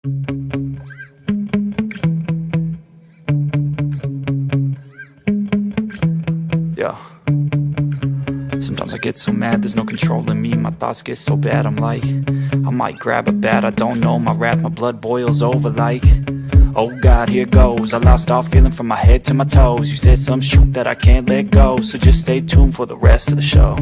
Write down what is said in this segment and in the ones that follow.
Yeah. Sometimes I get so mad, there's no controlling me. My thoughts get so bad, I'm like, I might grab a bat, I don't know. My wrath, my blood boils over like, oh God, here goes. I lost all feeling from my head to my toes. You said some shit that I can't let go, so just stay tuned for the rest of the show.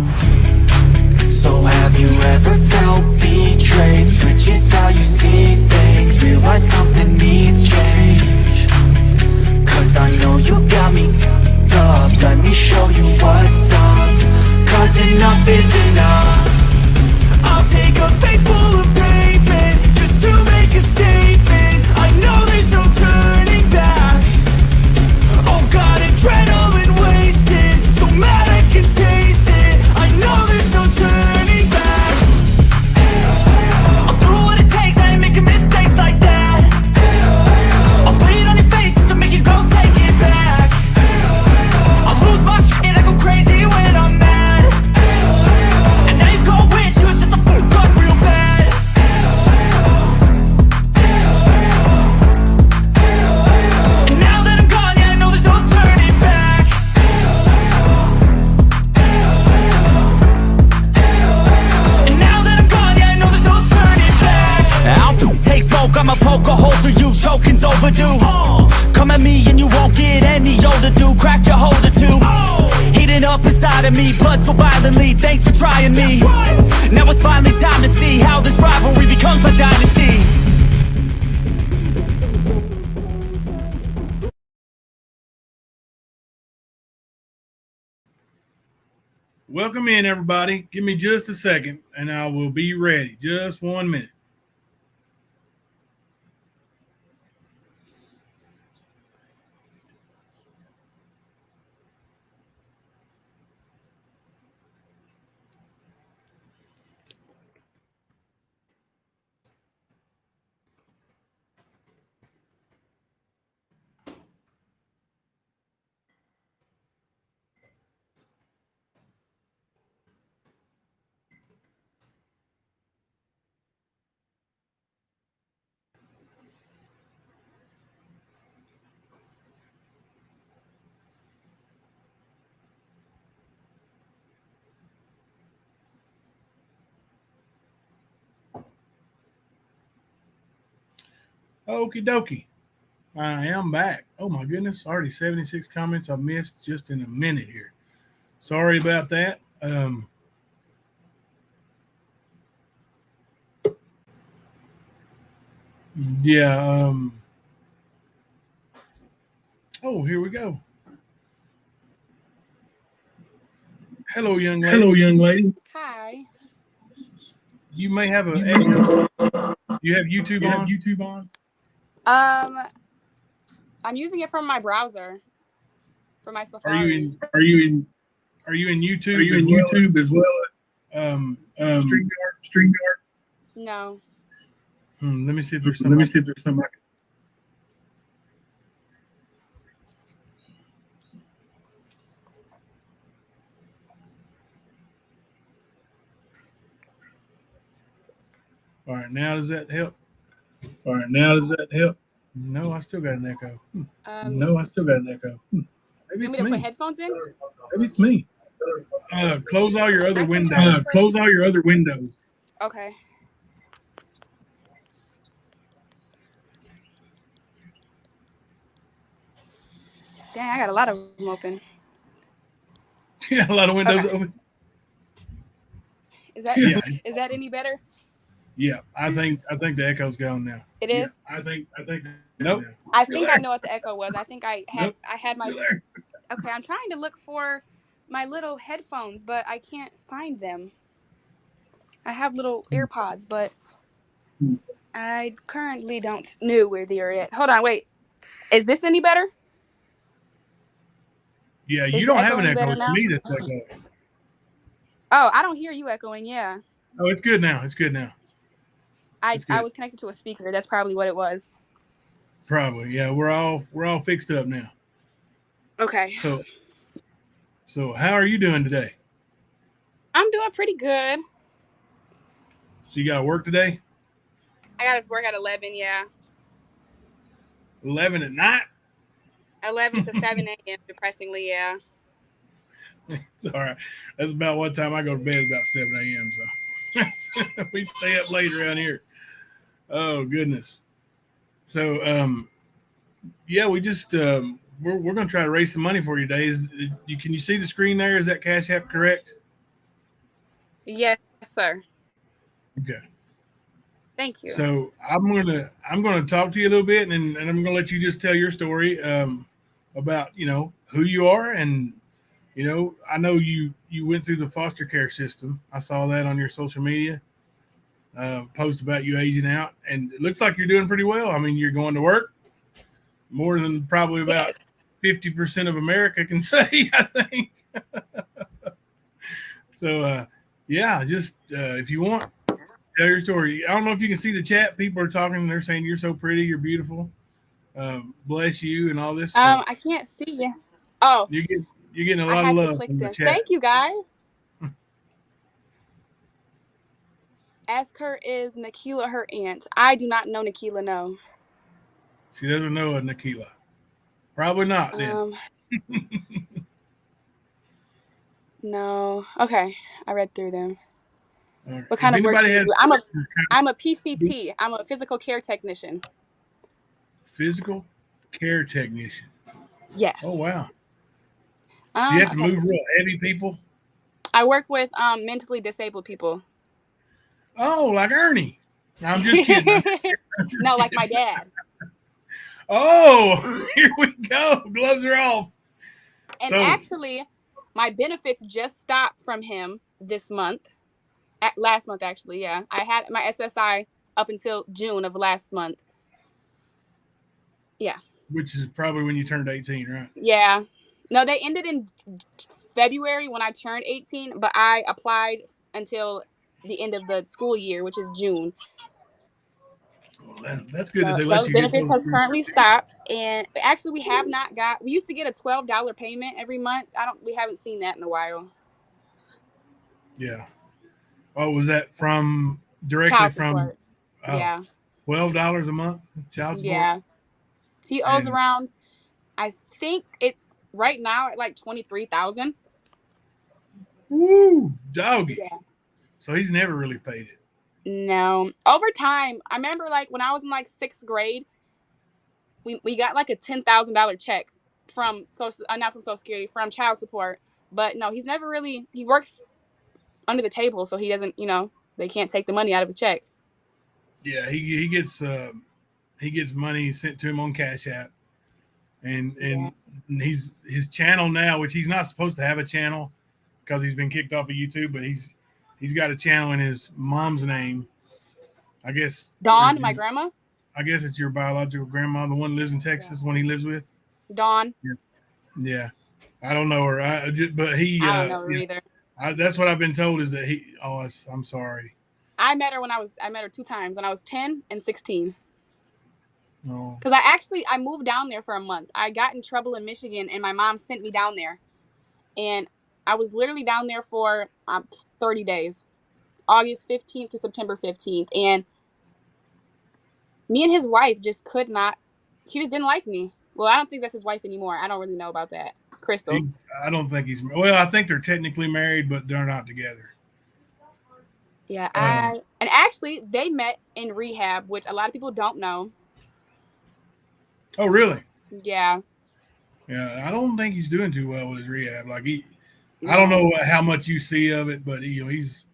So have you ever felt betrayed? Switches how you see things, realize something needs change. Cause I know you got me up, let me show you what's up. Cause enough is enough. I'll take a face full of pavement just to make a statement. I know there's no turning back. Oh God, adrenaline wasted, so mad I can taste it. I know there's no turning back. I'll do what it takes, I ain't making mistakes like that. I'll put it on your face to make you go take it back. I'll lose my shit, I go crazy when I'm mad. And now you go wish you would shut the fuck up real bad. And now that I'm gone, yeah, I know there's no turning back. And now that I'm gone, yeah, I know there's no turning back. I'll take smoke, I'ma poke a hole through you, choking's overdue. Come at me and you won't get any older, dude. Crack your holder too. Heating up inside of me, blood so violently. Thanks for trying me. Now it's finally time to see how this rivalry becomes my dynasty. Welcome in, everybody. Give me just a second, and I will be ready. Just 1 minute. Okie dokie. I am back. Oh my goodness, already 76 comments I missed just in a minute here. Sorry about that. Yeah. Oh, here we go. Hello, young lady. Hello, young lady. Hi. You may have a echo. You have YouTube You on? have YouTube on? I'm using it from my browser. For my Safari. Are you in YouTube? Are you in as YouTube well? as well? StreamYard? No. Let me see if there's Let me see if there's some. All right, now does that help? No, I still got an echo. No, I still got an echo. Maybe You want it's me to put me. headphones in? Maybe it's me. Close all your other I can windows. try. Close all your other windows. Okay. Dang, I got a lot of them open. Yeah, a lot of windows Okay. open. Is that Yeah. is that any better? Yeah, I think the echo's gone now. It is? I think. Nope. I think I know what the echo was. I think I had my Still there. Okay, I'm trying to look for my little headphones, but I can't find them. I have little AirPods, but I currently don't know where they are at. Hold on, wait. Is this any better? Yeah, Is you the don't echo have an any echo. better It's now? me that's echoing. Oh, I don't hear you echoing. Yeah. Oh, it's good now. It's good now. I good. was connected to a speaker. That's probably what it was. Probably. Yeah, we're all fixed up now. Okay. So how are you doing today? I'm doing pretty good. So you got work today? I got to work at 11. Yeah, 11 at night. 11 to 7 a.m. Depressingly, yeah. It's all right. That's about what time I go to bed, about 7 a.m. So we stay up late around here. Oh, goodness. So, yeah, we just, we're going to try to raise some money for you today. Can you see the screen there? Is that Cash App correct? Yes, sir. Okay. Thank you. So I'm gonna talk to you a little bit, and I'm gonna let you just tell your story about who you are, and I know you went through the foster care system. I saw that on your social media post about you aging out, and it looks like you're doing pretty well. I mean, you're going to work more than probably about Yes. 50% of America can say, I think. So yeah, just if you want, tell your story. I don't know if you can see the chat. People are talking. They're saying you're so pretty, you're beautiful. Bless you and all this. So I can't see you. Oh, you get you're getting a I lot of had to love click from the them. chat. Thank you, guys. Ask her, is Nakila her aunt? I do not know Nakila, no. She doesn't know a Nakila. Probably not then. No. Okay, I read through them. What If kind of work anybody do you has do? I'm a PCT. I'm a physical care technician. physical care technician. Oh Yes. wow. Do you have to Okay. move real heavy people? I work with mentally disabled people. Oh, like Ernie. No, I'm just kidding. I'm just No, like kidding. my dad. Oh, here we go. Gloves are off. And So, actually, my benefits just stopped from him this month. Last month, actually, yeah. I had my SSI up until June of last month. Yeah. which is probably when you turned 18, right? Yeah. No, they ended in February when I turned 18, but I applied until the end of the school year, which is June. Well, that's good that So they let those you get benefits those has through. currently stopped, and actually we have not got. We used to get a $12 payment every month. We haven't seen that in a while. Yeah. Oh, was that from directly Child from support. Yeah. $12 a month child support? Yeah. He owes And around. I think it's right now at like 23,000. woo, doggy. Yeah. So he's never really paid it. No. Over time, I remember like when I was in like 6th grade, we got like a $10,000 check from not from Social Security, from child support. But no, he's never really. He works under the table, so he doesn't. They can't take the money out of his checks. Yeah, he gets money sent to him on Cash App, and Yeah. his channel now, which he's not supposed to have a channel because he's been kicked off of YouTube, but he's got a channel in his mom's name. I guess Dawn, my grandma. I guess it's your biological grandma, the one who lives in Yeah. Texas, one he lives with. Dawn. Yeah, I don't know her. But he, I don't know her either. that's what I've been told is that he. Oh, I'm sorry. I met her 2 times when I was 10 and 16. No. Because I moved down there for a month. I got in trouble in Michigan, and my mom sent me down there. And I was literally down there for 30 days, August 15th to September 15th. And me and his wife just could not, she just didn't like me. Well, I don't think that's his wife anymore. I don't really know about that. Crystal. I don't think he's. Well, I think they're technically married, but they're not together. Yeah, and actually they met in rehab, which a lot of people don't know. Oh, really? Yeah. Yeah, I don't think he's doing too well with his rehab. Like I No. don't know how much you see of it, but he's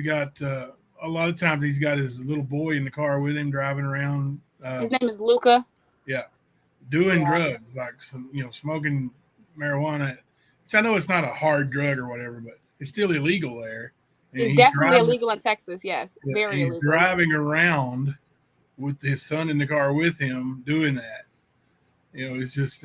got a lot of times he's got his little boy in the car with him driving around. His name is Luca. Yeah, doing Yeah. drugs like smoking marijuana. Which I know it's not a hard drug or whatever, but it's still illegal there. And It's he's definitely driving, illegal in Texas. Yes, and very he's illegal. driving around with his son in the car with him doing that. It's just.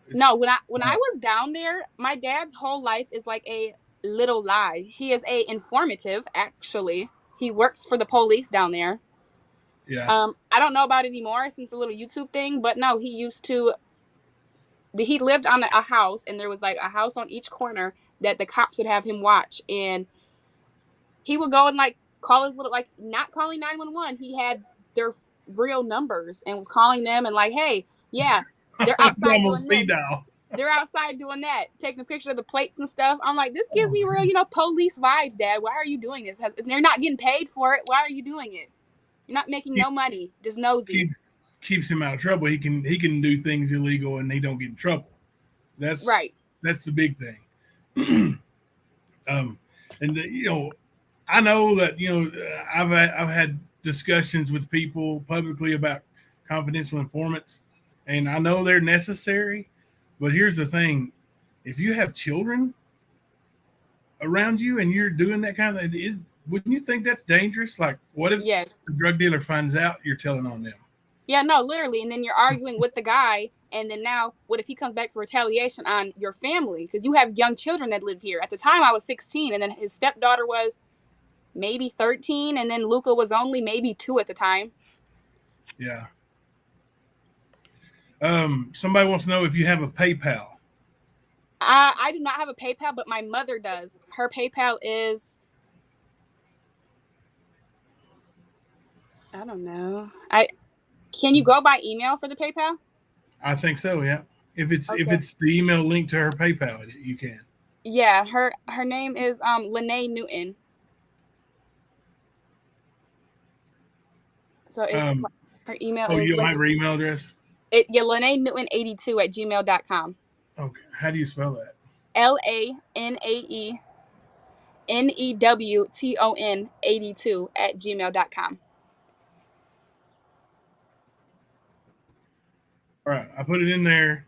No, when I was down there, my dad's whole life is like a little lie. He is a informative, actually. He works for the police down there. Yeah. I don't know about it anymore since the little YouTube thing, but no, he used to. He lived on a house, and there was like a house on each corner that the cops would have him watch, and he would go and like call his little, like, not calling 911. He had their real numbers and was calling them and like, hey, yeah, they're It's outside almost doing speed this. dial. They're outside doing that, taking a picture of the plates and stuff. I'm like, this gives Oh, me real, police vibes, Dad. Why are you doing this? They're not getting paid for it. Why are you doing it? You're not making no money. Just nosy. Keeps him out of trouble. He can do things illegal and he don't get in trouble. That's Right. the big thing. And I know that I've had discussions with people publicly about confidential informants, and I know they're necessary. But here's the thing: if you have children around you and you're doing that kind of thing, wouldn't you think that's dangerous? Like, what if Yeah. the drug dealer finds out you're telling on them? Yeah, no, literally. And then you're arguing with the guy. And then now, what if he comes back for retaliation on your family? Because you have young children that live here. At the time, I was 16, and then his stepdaughter was maybe 13, and then Luca was only maybe 2 at the time. Yeah. Somebody wants to know if you have a PayPal. I do not have a PayPal, but my mother does. Her PayPal is, I don't know. Can you go by email for the PayPal? I think so. Yeah. If it's Okay. the email link to her PayPal, you can. Yeah, her name is Lene Newton. So it's her email Oh, is you don't have her email address? Lene Newton 82 at gmail.com. Okay. How do you spell that? LANAE NEWTON 82 at gmail.com. All right. I put it in there.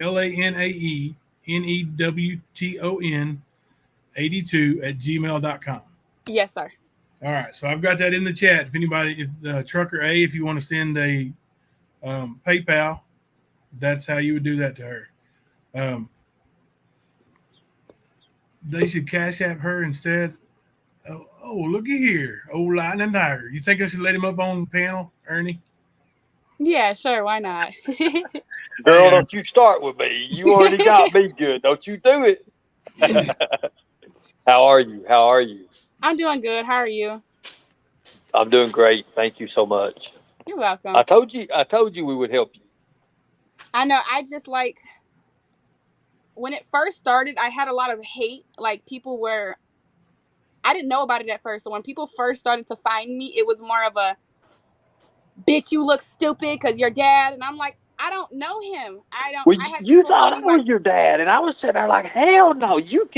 LANAE NEWTON 82 at gmail.com. Yes, sir. All right. So I've got that in the chat. If anybody, if Trucker A, if you want to send a PayPal, that's how you would do that to her. They should cash app her instead. Oh, looky here. Old Lightning Tiger. You think I should let him up on the panel, Ernie? Yeah, sure. Why not? Girl, don't you start with me. You already got me good. Don't you do it. How are you? How are you? I'm doing good. How are you? I'm doing great. Thank you so much. You're welcome. I told you we would help you. I know. I just like when it first started, I had a lot of hate. Like people were, I didn't know about it at first. So when people first started to find me, it was more of a bitch, you look stupid because your dad. And I'm like, I don't know him. Well, I had you people thought I finding my, was your dad, and I was sitting there like, hell no, you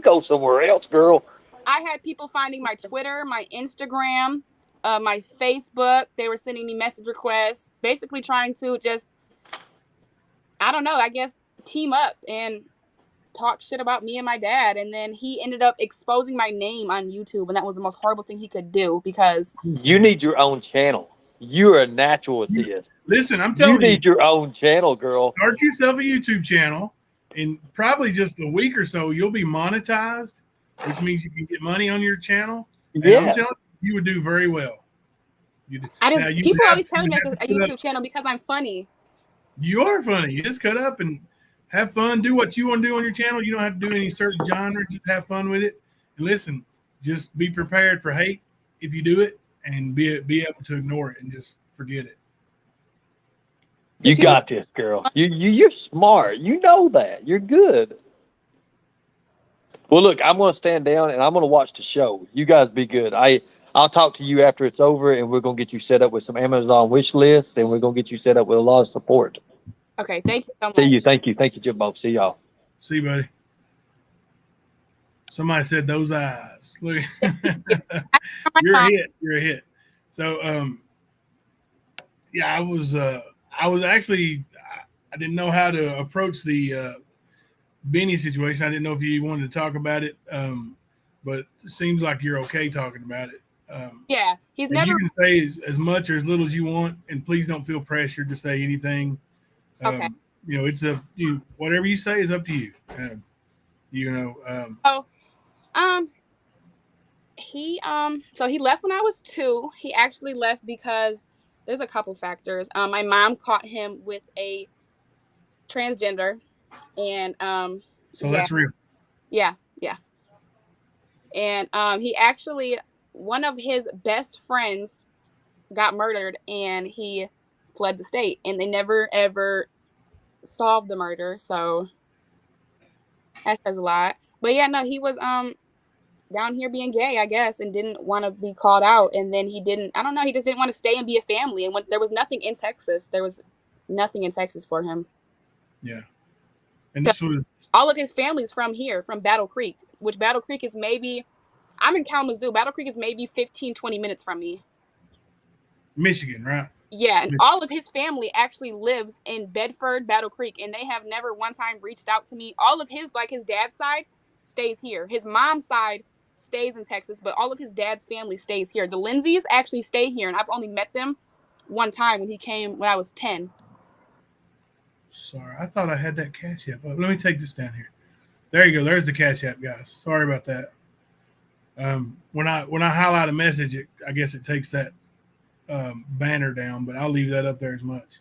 go somewhere else, girl. I had people finding my Twitter, my Instagram, my Facebook. They were sending me message requests, basically trying to just, I don't know, I guess team up and talk shit about me and my dad. And then he ended up exposing my name on YouTube, and that was the most horrible thing he could do because You need your own channel. You're a natural at this. Listen, I'm You telling you, need your own channel, girl. start yourself a YouTube channel. In probably just a week or so, you'll be monetized, which means you can get money on your channel. And I'm Yeah. telling you, you would do very well. people always tell me a YouTube channel because I'm funny. You are funny. You just cut up and have fun. Do what you want to do on your channel. You don't have to do any certain genre. Just have fun with it. And listen, just be prepared for hate if you do it, and be able to ignore it and just forget it. You got this, girl. You're smart. You know that. You're good. Well, look, I'm going to stand down and I'm going to watch the show. You guys be good. I'll talk to you after it's over, and we're going to get you set up with some Amazon wish list, and we're going to get you set up with a lot of support. Okay, thank you so much. See you. Thank you, Jimbo. See y'all. See you, buddy. Somebody said those eyes. Look, you're a hit. You're a hit. So, yeah, I was actually, I didn't know how to approach the Benny situation. I didn't know if you wanted to talk about it, but it seems like you're okay talking about it. Yeah, he's and never. You can say as much or as little as you want, and please don't feel pressured to say anything. Okay. It's whatever you say is up to you. So he left when I was 2. He actually left because there's a couple factors. My mom caught him with a transgender, and so that's real. Yeah. And he actually, one of his best friends got murdered and he fled the state, and they never ever solved the murder. So that says a lot. But yeah, no, he was down here being gay, I guess, and didn't want to be called out. And then he didn't, I don't know, he just didn't want to stay and be a family. And when there was nothing in Texas, there was nothing in Texas for him. Yeah. And this was All of his family's from here, from Battle Creek, which Battle Creek is maybe, I'm in Kalamazoo. Battle Creek is maybe 15, 20 minutes from me. Michigan, right? Yeah, and all of his family actually lives in Bedford, Battle Creek, and they have never one time reached out to me. All of his, like his dad's side, stays here. His mom's side stays in Texas, but all of his dad's family stays here. The Lindsays actually stay here, and I've only met them one time when he came when I was 10. Sorry, I thought I had that Cash App. Let me take this down here. There you go. There's the Cash App, guys. Sorry about that. When I highlight a message, I guess it takes that banner down, but I'll leave that up there as much.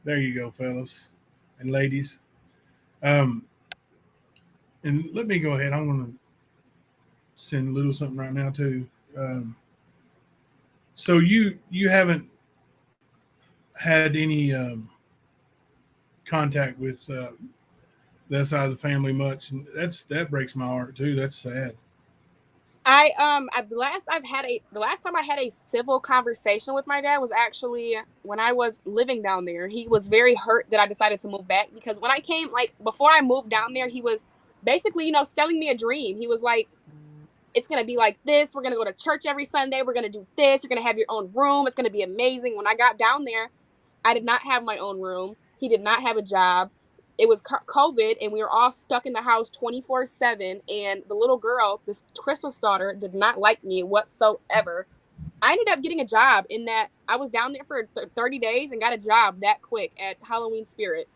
There you go, fellas and ladies. And let me go ahead. I'm going to send a little something right now too. So you haven't had any contact with that side of the family much, and that breaks my heart too. That's sad. The last time I had a civil conversation with my dad was actually when I was living down there. He was very hurt that I decided to move back, because when I came, like before I moved down there, he was basically, selling me a dream. He was like, it's going to be like this. We're going to go to church every Sunday. We're going to do this. You're going to have your own room. It's going to be amazing. When I got down there, I did not have my own room. He did not have a job. It was COVID, and we were all stuck in the house 24/7. And the little girl, this Crystal's daughter, did not like me whatsoever. I ended up getting a job in that I was down there for 30 days and got a job that quick at Halloween Spirit.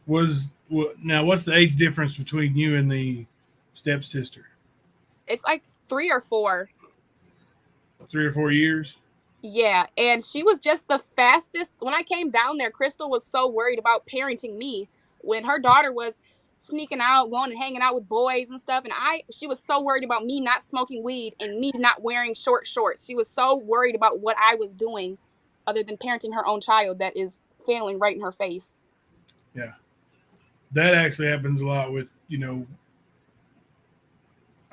Now, what's the age difference between you and the stepsister? It's like 3 or 4. 3 or 4 years? Yeah, and she was just the fastest. When I came down there, Crystal was so worried about parenting me when her daughter was sneaking out, going and hanging out with boys and stuff. And she was so worried about me not smoking weed and me not wearing short shorts. She was so worried about what I was doing other than parenting her own child that is failing right in her face. Yeah. That actually happens a lot with, I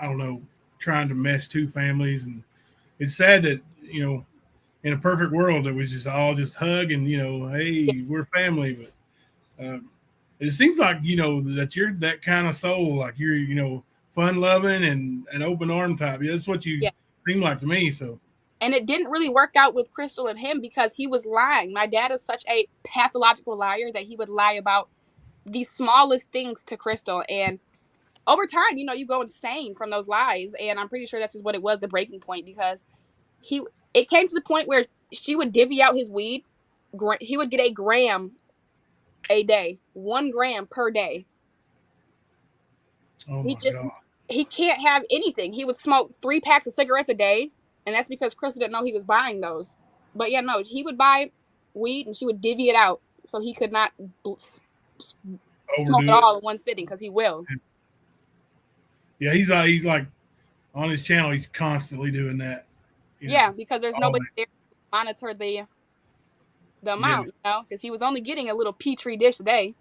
don't know, trying to mesh two families. And it's sad that, in a perfect world, it was just all just hug and, hey, we're family. But it seems like, that you're that kind of soul, like you're, fun loving and an open arm type. Yeah, that's what you seem like to me. So. And it didn't really work out with Crystal and him because he was lying. My dad is such a pathological liar that he would lie about the smallest things to Crystal. And over time, you go insane from those lies. And I'm pretty sure that's just what it was, the breaking point, because it came to the point where she would divvy out his weed. He would get a gram a day, 1 gram per day. Oh my God. He can't have anything. He would smoke 3 packs of cigarettes a day. And that's because Crystal didn't know he was buying those. But yeah, no, he would buy weed and she would divvy it out so he could not smoke it all in one sitting, because he will. Yeah, he's like on his channel, he's constantly doing that. Yeah, because there's nobody there to monitor the amount, because he was only getting a little petri dish a day.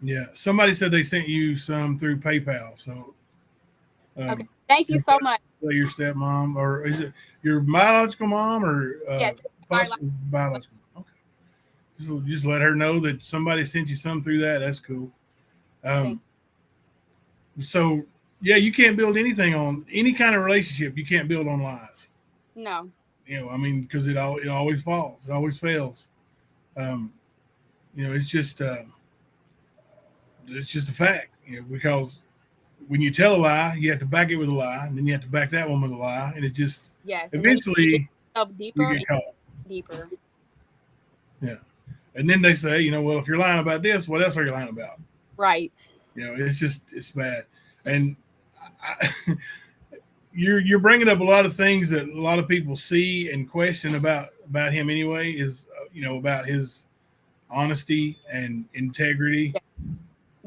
Yeah, somebody said they sent you some through PayPal. So, okay, thank you so much. Your stepmom, or is it your biological mom, or biological? Okay, just let her know that somebody sent you some through that. That's cool. So yeah, you can't build anything on any kind of relationship. You can't build on lies. No. Because it always falls. It always fails. It's just a fact. Because when you tell a lie, you have to back it with a lie, and then you have to back that one with a lie, and it just eventually deeper. You get caught. Yeah, and then they say, well, if you're lying about this, what else are you lying about? Right. It's bad, and you're bringing up a lot of things that a lot of people see and question about him anyway. Is about his honesty and integrity. Yeah.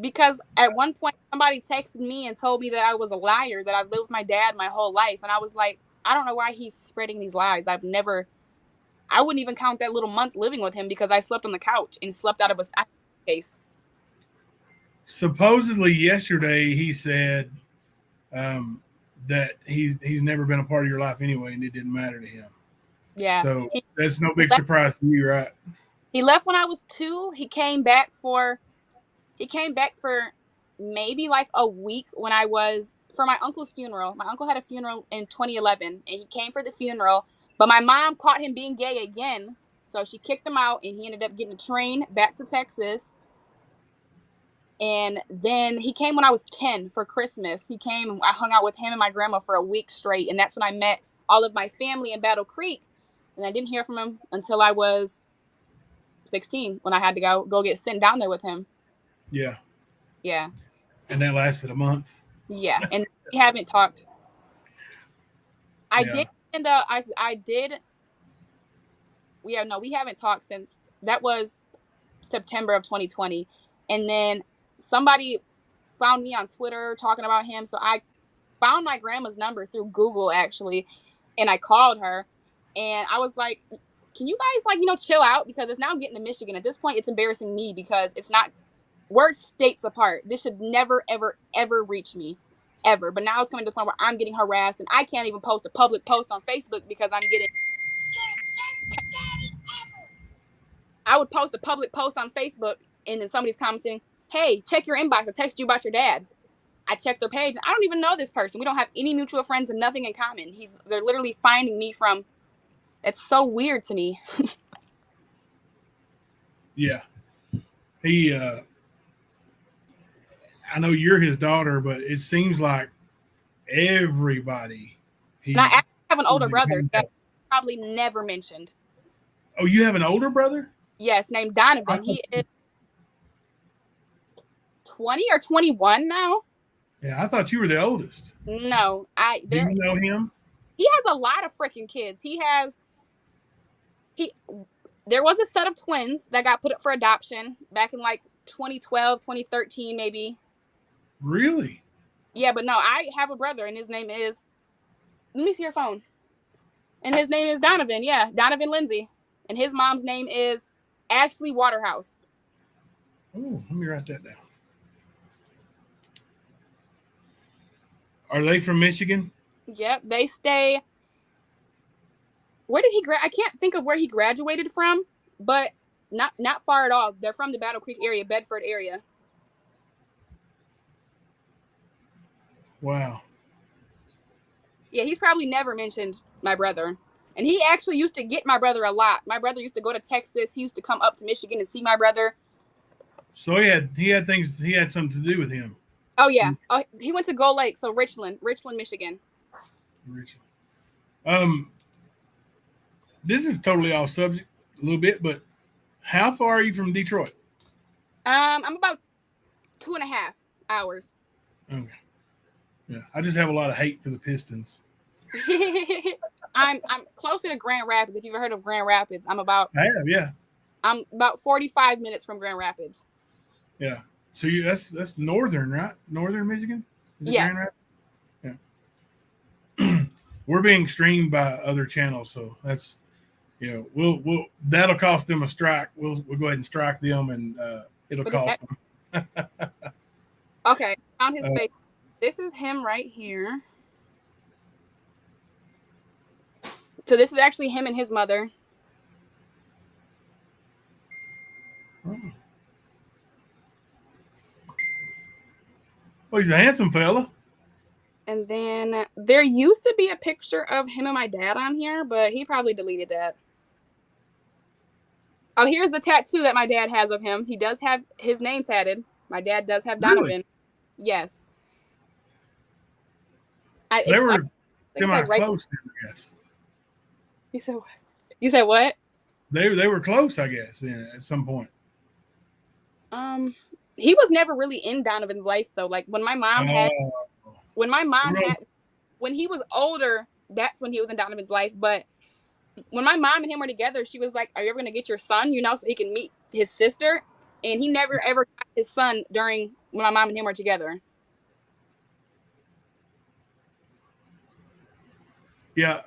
Because at one point somebody texted me and told me that I was a liar, that I've lived with my dad my whole life, and I was like, I don't know why he's spreading these lies. I wouldn't even count that little month living with him because I slept on the couch and slept out of a case. Supposedly yesterday he said that he's never been a part of your life anyway, and it didn't matter to him. Yeah. So that's no big surprise to you, right? He left when I was 2. He came back for maybe like a week when I was for my uncle's funeral. My uncle had a funeral in 2011, and he came for the funeral. But my mom caught him being gay again, so she kicked him out, and he ended up getting a train back to Texas. And then he came when I was 10 for Christmas. He came, I hung out with him and my grandma for a week straight, and that's when I met all of my family in Battle Creek. And I didn't hear from him until I was 16 when I had to go get sent down there with him. Yeah. Yeah. And that lasted a month. Yeah. And we haven't talked. I Yeah. did end up we haven't talked since that was September of 2020. And then somebody found me on Twitter talking about him. So I found my grandma's number through Google actually, and I called her, and I was like, can you guys chill out, because it's now getting to Michigan. At this point, it's embarrassing me because we're states apart. This should never, ever, ever reach me, ever. But now it's coming to the point where I'm getting harassed, and I can't even post a public post on Facebook because I would post a public post on Facebook, and then somebody's commenting, hey, check your inbox. I text you about your dad. I checked their page. I don't even know this person. We don't have any mutual friends and nothing in common. They're literally finding me from. It's so weird to me. Yeah. He I know you're his daughter, but it seems like everybody. And I actually have an older brother that probably never mentioned. Oh, you have an older brother? Yes, named Donovan. He is 20 or 21 now. Yeah, I thought you were the oldest. No, Do you know him? He has a lot of freaking kids. There was a set of twins that got put up for adoption back in like 2012, 2013 maybe. Really? Yeah, but no, I have a brother, and his name is, let me see your phone. And his name is Donovan. Yeah, Donovan Lindsay. And his mom's name is Ashley Waterhouse. Oh, let me write that down. Are they from Michigan? Yep, they stay. Where did he I can't think of where he graduated from, but not far at all. They're from the Battle Creek area, Bedford area. Wow. Yeah, he's probably never mentioned my brother. And he actually used to get my brother a lot. My brother used to go to Texas. He used to come up to Michigan and see my brother. So he had something to do with him. Oh yeah. He went to Gull Lake, so Richland, Michigan. Richland. This is totally off subject a little bit, but how far are you from Detroit? I'm about 2.5 hours. Okay. Yeah, I just have a lot of hate for the Pistons. I'm closer to Grand Rapids. If you've ever heard of Grand Rapids, I have, yeah. I'm about 45 minutes from Grand Rapids. Yeah. So that's northern, right? Northern Michigan? Yes. Yeah. We're being streamed by other channels, so that's we'll that'll cost them a strike. We'll go ahead and strike them, and it'll cost them. Okay, found his face. This is him right here. So this is actually him and his mother. Oh. Well, he's a handsome fella. And then there used to be a picture of him and my dad on here, but he probably deleted that. Oh, here's the tattoo that my dad has of him. He does have his name tatted. My dad does have Donovan. Really? Yes. So they were semi-close, I guess. You said what? They were close, I guess, at some point. He was never really in Donovan's life though. Like when he was older, that's when he was in Donovan's life. But when my mom and him were together, she was like, are you ever gonna get your son, so he can meet his sister? And he never ever got his son during when my mom and him were together. Yeah.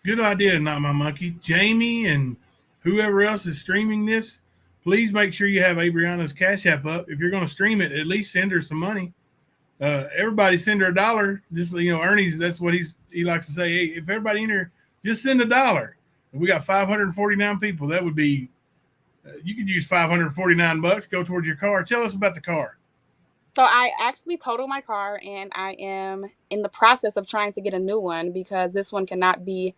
Good idea, not my monkey. Jamie and whoever else is streaming this, please make sure you have Abriana's Cash App up. If you're going to stream it, at least send her some money. Everybody send her $1. Just Ernie's. That's what he likes to say. Hey, if everybody in here just send $1. If we got 549 people, that would be. You could use $549. Go towards your car. Tell us about the car. So I actually totaled my car, and I am in the process of trying to get a new one because this one cannot be.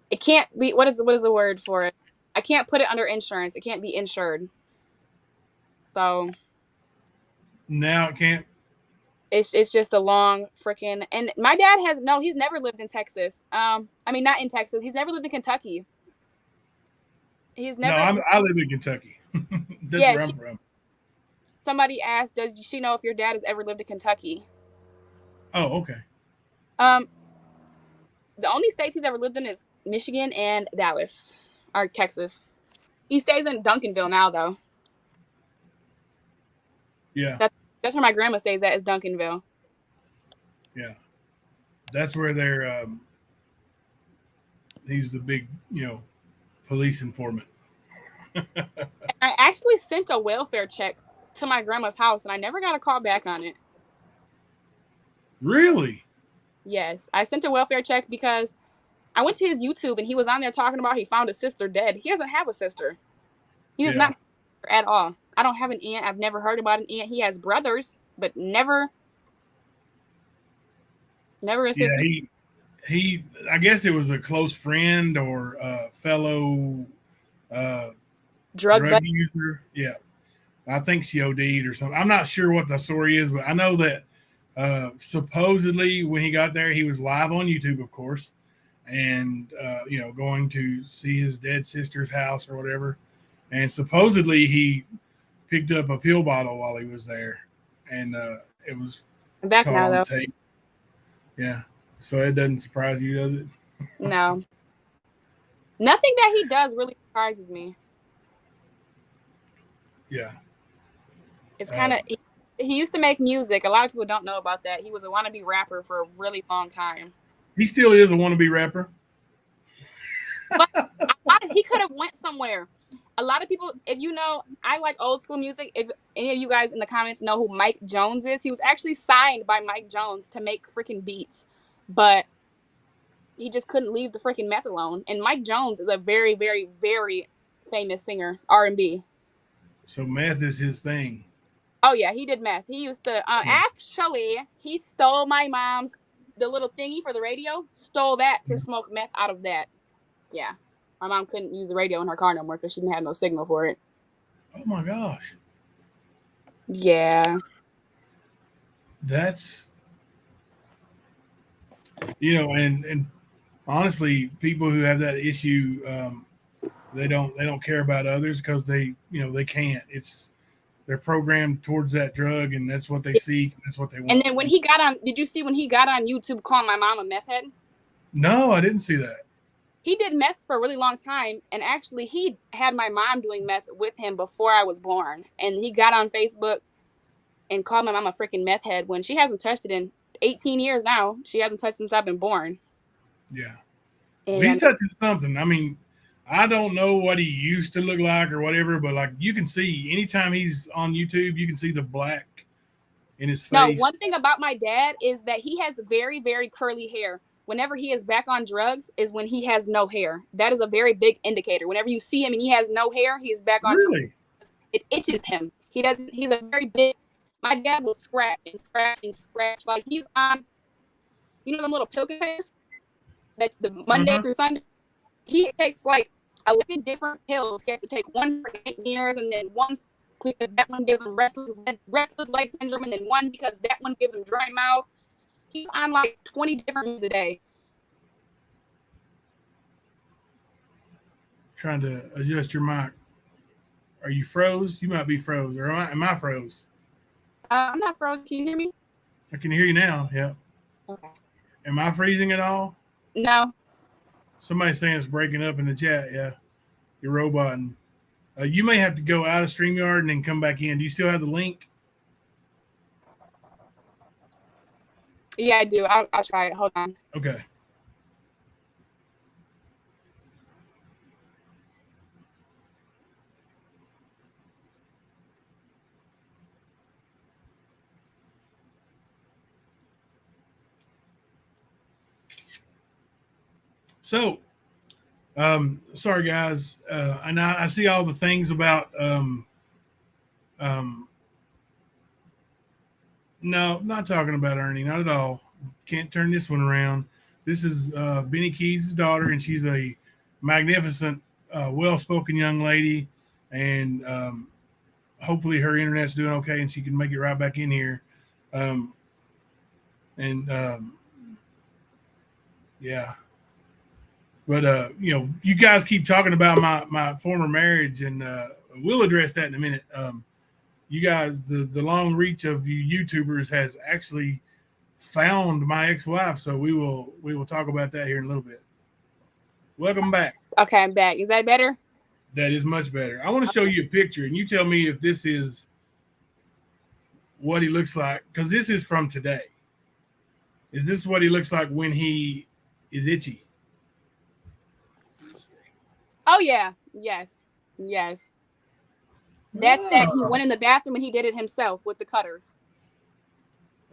It can't be. What is the word for it? I can't put it under insurance. It can't be insured. So Now it can't. it's just a long freaking. And my dad he's never lived in Texas. I mean, not in Texas. He's never lived in Kentucky. He's No, never. I live in Kentucky. That's Yeah, where I'm from. somebody asked, does she know if your dad has ever lived in Kentucky? Oh, okay. The only states he's ever lived in is Michigan and Dallas, or Texas. He stays in Duncanville now, though. Yeah. That's where my grandma stays at, is Duncanville. Yeah. That's where they're. He's the big, police informant. I actually sent a welfare check to my grandma's house, and I never got a call back on it. Really? Yes, I sent a welfare check because I went to his YouTube, and he was on there talking about he found his sister dead. He doesn't have a sister. He does not at all. I don't have an aunt. I've never heard about an aunt. He has brothers, but never a sister. Yeah, he. I guess it was a close friend or a fellow drug user. Yeah, I think she OD'd or something. I'm not sure what the story is, but I know that supposedly when he got there, he was live on YouTube, of course, and going to see his dead sister's house or whatever. And supposedly he picked up a pill bottle while he was there, and it was back caught now on though. tape. Yeah, so it doesn't surprise you, does it? No. Nothing that he does really surprises me. Yeah. It's kind of he used to make music. A lot of people don't know about that. He was a wannabe rapper for a really long time. He still is a wannabe rapper. But he could have went somewhere. A lot of people, if you know, I like old school music. If any of you guys in the comments know who Mike Jones is, he was actually signed by Mike Jones to make freaking beats. But he just couldn't leave the freaking meth alone. And Mike Jones is a very, very, very famous singer, R&B. So meth is his thing. Oh, yeah, he did meth. He used to, actually, he stole my mom's, the little thingy for the radio, stole that to smoke meth out of that. Yeah. My mom couldn't use the radio in her car no more because she didn't have no signal for it. Oh, my gosh. Yeah. That's, and honestly, people who have that issue, they don't care about others because they can't. They're programmed towards that drug, and that's what they seek. And that's what they want. And then when he got on, did you see when he got on YouTube calling my mom a meth head? No, I didn't see that. He did meth for a really long time, and actually he had my mom doing meth with him before I was born. And he got on Facebook and called my mom a freaking meth head when she hasn't touched it in 18 years now. She hasn't touched since I've been born. Yeah. And He's touching something. I mean, I don't know what he used to look like or whatever, but like you can see anytime he's on YouTube, you can see the black in his face. No, one thing about my dad is that he has very, very curly hair. Whenever he is back on drugs is when he has no hair. That is a very big indicator. Whenever you see him and he has no hair, he is back on drugs. It itches him. He's a very big, my dad will scratch and scratch and scratch. Like he's on, them little pill containers? That's the Monday through Sunday. He takes like 11 different pills. He has to take one for 8 years and then one because that one gives him restless leg syndrome and then one because that one gives him dry mouth. He's on like 20 different ones a day. Trying to adjust your mic. Are you froze? You might be froze. Or am I froze? I'm not frozen. Can you hear me? I can hear you now. Yeah. Okay. Am I freezing at all? No. Somebody's saying it's breaking up in the chat. Yeah. You're roboting. You may have to go out of StreamYard and then come back in. Do you still have the link? Yeah, I do. I'll try it. Hold on. Okay. So, sorry guys, and I see all the things about no, not talking about Ernie, not at all. Can't turn this one around. This is Benny Keys' daughter, and she's a magnificent, well-spoken young lady, and hopefully her internet's doing okay, and she can make it right back in here. Yeah. But you guys keep talking about my former marriage, and we'll address that in a minute. You guys, the long reach of you YouTubers has actually found my ex-wife, so we will talk about that here in a little bit. Welcome back. Okay, I'm back. Is that better? That is much better. I want to show you a picture, and you tell me if this is what he looks like, because this is from today. Is this what he looks like when he is itchy? Oh yeah, yes. That's that he went in the bathroom and he did it himself with the cutters.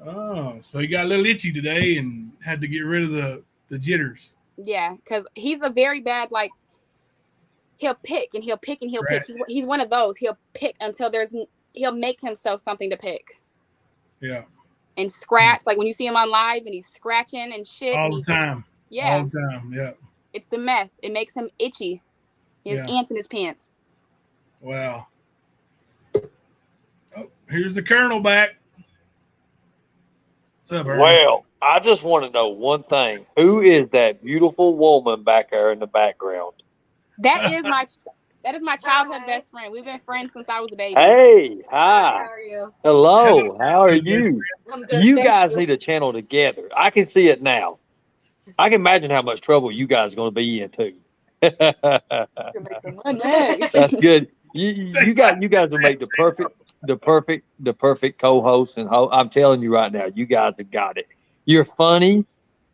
Oh, so he got a little itchy today and had to get rid of the jitters. Yeah, because he's a very bad, like, he'll pick and he'll pick and he'll pick. He's one of those. He'll pick until he'll make himself something to pick. Yeah. And scratch, like when you see him on live and he's scratching and shit. All the time. Yeah. All the time, yeah. It's the meth. It makes him itchy. He has ants in his pants. Wow. Oh, here's the Colonel back. What's up, Ernie? Well, I just want to know one thing. Who is that beautiful woman back there in the background? That is my childhood best friend. We've been friends since I was a baby. Hey, hi. How are you? Hello, how are you? I'm good. You thank guys you. need a channel together. I can see it now. I can imagine how much trouble you guys are going to be in too. Make some money. That's good. You guys will make the perfect co-host, and I'm telling you right now, you guys have got it. You're funny.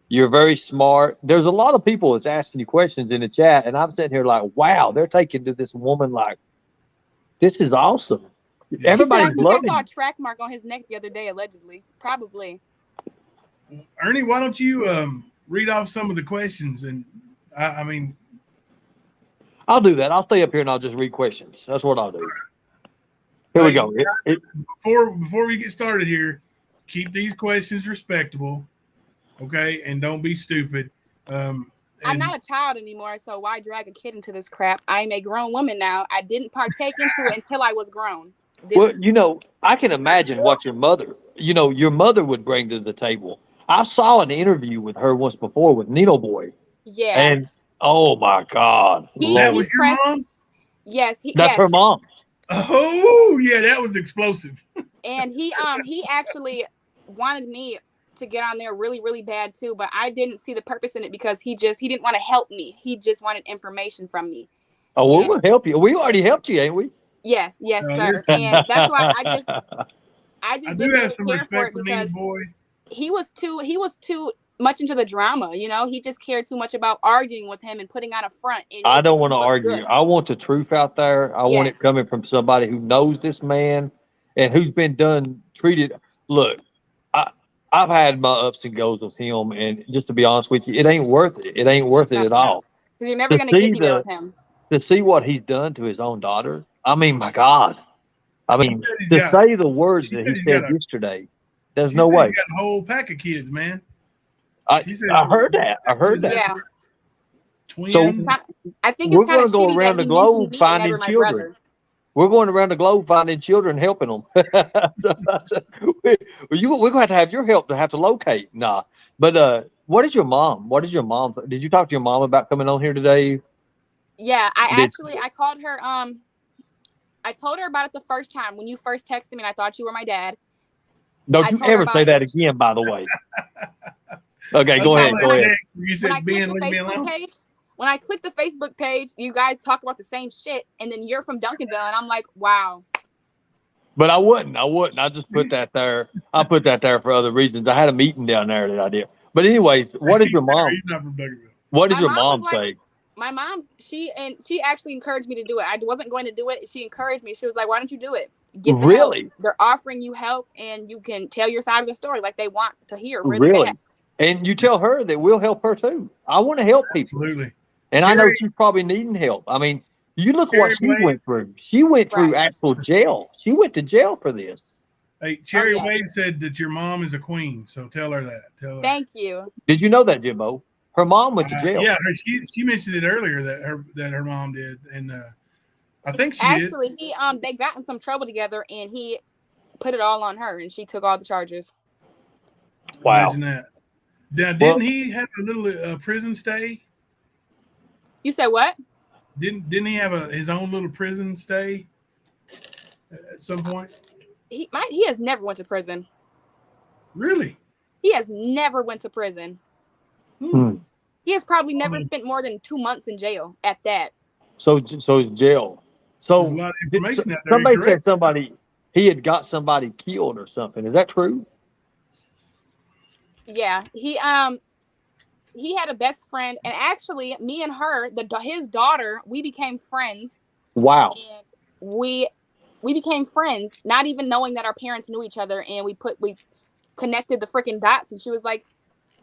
You're very smart. There's a lot of people that's asking you questions in the chat, and I'm sitting here like, wow, they're taking to this woman like, this is awesome. Everybody's I think loving I saw a it. track mark on his neck the other day, allegedly. Probably. Ernie, why don't you read off some of the questions? And I mean, I'll do that. I'll stay up here and I'll just read questions. That's what I'll do. Here we go. Before we get started here, keep these questions respectable, okay? And don't be stupid. I'm not a child anymore, so why drag a kid into this crap? I'm a grown woman now. I didn't partake into it until I was grown. Well, I can imagine what your mother would bring to the table. I saw an interview with her once before with Nino Boy. Yeah. And oh my God. That was your mom? Yes. That's her mom. Oh, yeah, that was explosive. And he actually wanted me to get on there really, really bad too, but I didn't see the purpose in it because he didn't want to help me. He just wanted information from me. Oh, we're going to help you. We already helped you, ain't we? Yes, sir. And that's why I just do didn't have some care for respect it for because Nino Boy. he was too much into the drama, he just cared too much about arguing with him and putting on a front. And I don't want to argue. Good. I want the truth out there. I want it coming from somebody who knows this man and who's been treated. Look, I've had my ups and goes with him, and just to be honest with you, it ain't worth it. It ain't worth it at all. Because you're never going to get anywhere with him. To see what he's done to his own daughter, I mean, my God. I mean, say the words that he said yesterday, there's no way. He's got a whole pack of kids, man. I heard that. Yeah. Twins. So I think it's kind of go shitty around that the globe me finding and never children. my brother. We're going around the globe finding children, helping them. We're going to have your help to have to locate. Nah. But what is your mom? Did you talk to your mom about coming on here today? Yeah, I called her. I told her about it the first time when you first texted me and I thought you were my dad. Don't you ever say that again, by the way. Okay, go ahead. You said, Ben, leave me alone. When I clicked the Facebook page, you guys talk about the same shit, and then you're from Duncanville, and I'm like, wow. But I wouldn't. I just put that there. I put that there for other reasons. I had a meeting down there that I did. But anyways, what did your mom? What did your mom say? My mom, she actually encouraged me to do it. I wasn't going to do it. She encouraged me. She was like, why don't you do it? Get the help. They're offering you help, and you can tell your side of the story like they want to hear. Really? Bad. And you tell her that we'll help her too. I want to help people. Absolutely. And I know Cherry- she's probably needing help. I mean, you look Cherry what she Wade- went through. She went through Right. actual jail. She went to jail for this. Hey, Cherry yeah. Wade said that your mom is a queen, so tell her that. Tell her. Thank you. Did you know that, Jimbo? Her mom went to jail. Yeah, she mentioned it earlier that her mom did, and I think she did. Actually, they got in some trouble together, and he put it all on her, and she took all the charges. Wow. Imagine that. Now, didn't he have a little prison stay? You said what? Didn't he have his own little prison stay at some point? He has never went to prison. Really? He has never went to prison. Hmm. He has probably never spent more than 2 months in jail at that. So jail. So There's a lot of information out there. somebody said he had got somebody killed or something. Is that true? Yeah, he had a best friend, and actually, me and her, his daughter, we became friends. Wow. And we became friends, not even knowing that our parents knew each other, and we connected the freaking dots. And she was like,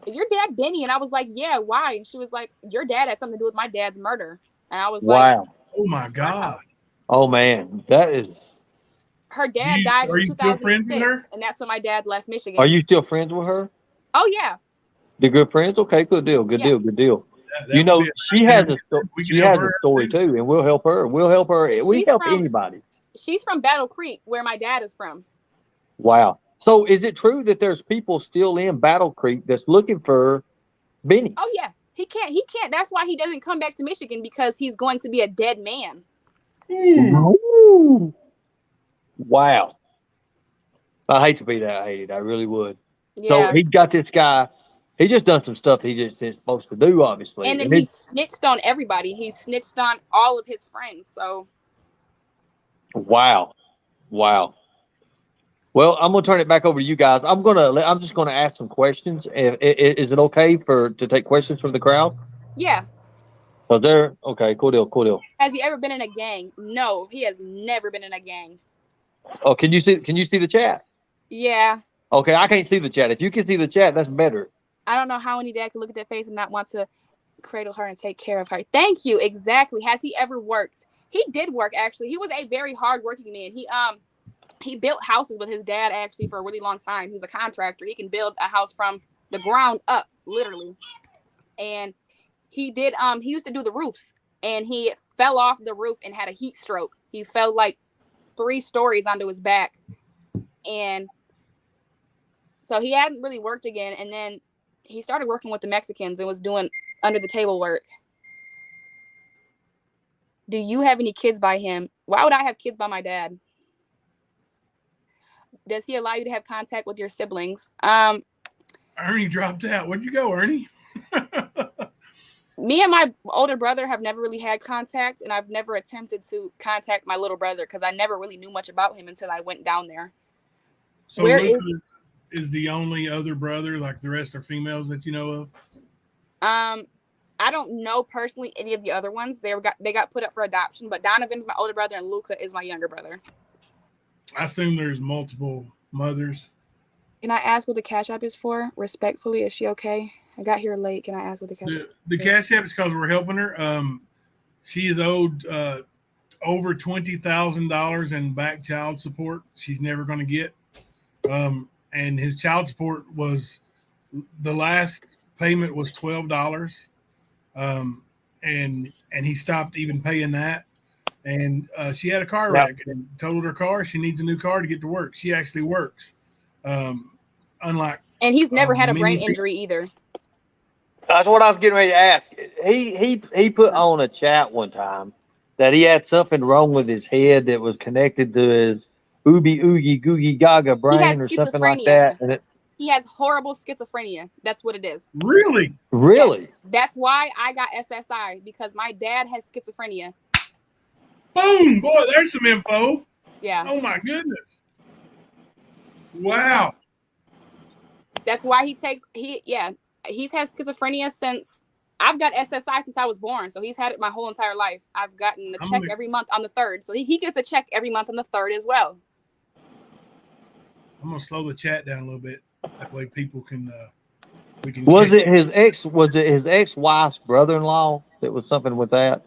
"Is your dad Benny?" And I was like, "Yeah, why?" And she was like, "Your dad had something to do with my dad's murder." And I was like, Oh my God. Oh man, that is. her dad died are in you still friends with her? 2006, and that's when my dad left Michigan. Are you still friends with her? Oh yeah. The good friends? Okay, good deal. Good Yeah. deal. That You know, would be she has a we she can has help a her story too, and we'll help her. We'll help her. We She's help from- anybody. She's from Battle Creek, where my dad is from. Wow. So is it true that there's people still in Battle Creek that's looking for Benny? Oh yeah. He can't. That's why he doesn't come back to Michigan, because he's going to be a dead man. Ooh. Wow. I hate to be that hated. I really would. Yeah. So he got this guy. He just done some stuff he just isn't supposed to do, obviously. And then he snitched on everybody. He snitched on all of his friends. So Wow. Well, I'm gonna turn it back over to you guys. I'm just gonna ask some questions. Is it okay to take questions from the crowd? yeah. Okay, cool deal. Has he ever been in a gang? No, he has never been in a gang. Oh, can you see the chat? Yeah. Okay, I can't see the chat. If you can see the chat, that's better. I don't know how any dad can look at that face and not want to cradle her and take care of her. Thank you. Exactly. Has he ever worked? He did work, actually. He was a very hardworking man. He built houses with his dad, actually, for a really long time. He's a contractor. He can build a house from the ground up, literally. And he used to do the roofs, and he fell off the roof and had a heat stroke. He fell like 3 stories onto his back. And so he hadn't really worked again. And then he started working with the Mexicans and was doing under the table work. Do you have any kids by him? Why would I have kids by my dad? Does he allow you to have contact with your siblings? Ernie dropped out. Where'd you go, Ernie? Me and my older brother have never really had contact, and I've never attempted to contact my little brother because I never really knew much about him until I went down there. So Luca is the only other brother, like the rest are females that you know of? I don't know personally any of the other ones. They got put up for adoption, but Donovan's my older brother and Luca is my younger brother. I assume there's multiple mothers. Can I ask what the Cash App is for? Respectfully, is she okay? I got here late. Can I ask what the Cash App is? The Cash App is because we're helping her. She is owed over $20,000 in back child support. She's never going to get. And his child support was, the last payment was $12. And he stopped even paying that. And she had a car wreck and totaled her car. She needs a new car to get to work. She actually works. Unlike, and he's never had a brain injury either. That's what I was getting ready to ask. He put on a chat one time that he had something wrong with his head that was connected to his oogie googie gaga brain or something like that. And he has horrible schizophrenia. That's what it is. Really? Yes. That's why I got SSI, because my dad has schizophrenia. Boom, boy, there's some info. Yeah. Oh my goodness. Wow. That's why he's had schizophrenia since I've got SSI since I was born. So he's had it my whole entire life. I've gotten a check every month on the 3rd. So he gets a check every month on the 3rd as well. I'm going to slow the chat down a little bit. That way people can We can Was catch. it his ex? Was it his ex-wife's brother-in-law that was something with that?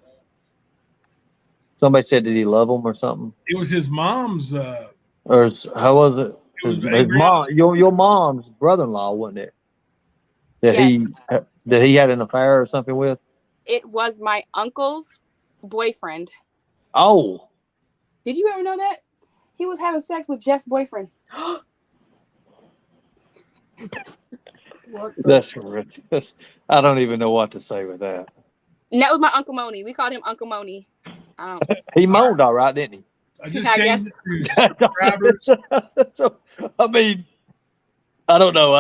Somebody said, did he love him or something? It was his mom's. How was it? It was His Abraham. mom, your mom's brother-in-law, wasn't it? That Yes, he had an affair or something with? it was my uncle's boyfriend. Oh, Did you ever know that? He was having sex with Jeff's boyfriend. that's ridiculous. I don't even know what to say with that. And that was my Uncle Moni. We called him Uncle Moni. He moaned all right, didn't he? I just I changed guess. it to subscribers. So, I mean, I don't know.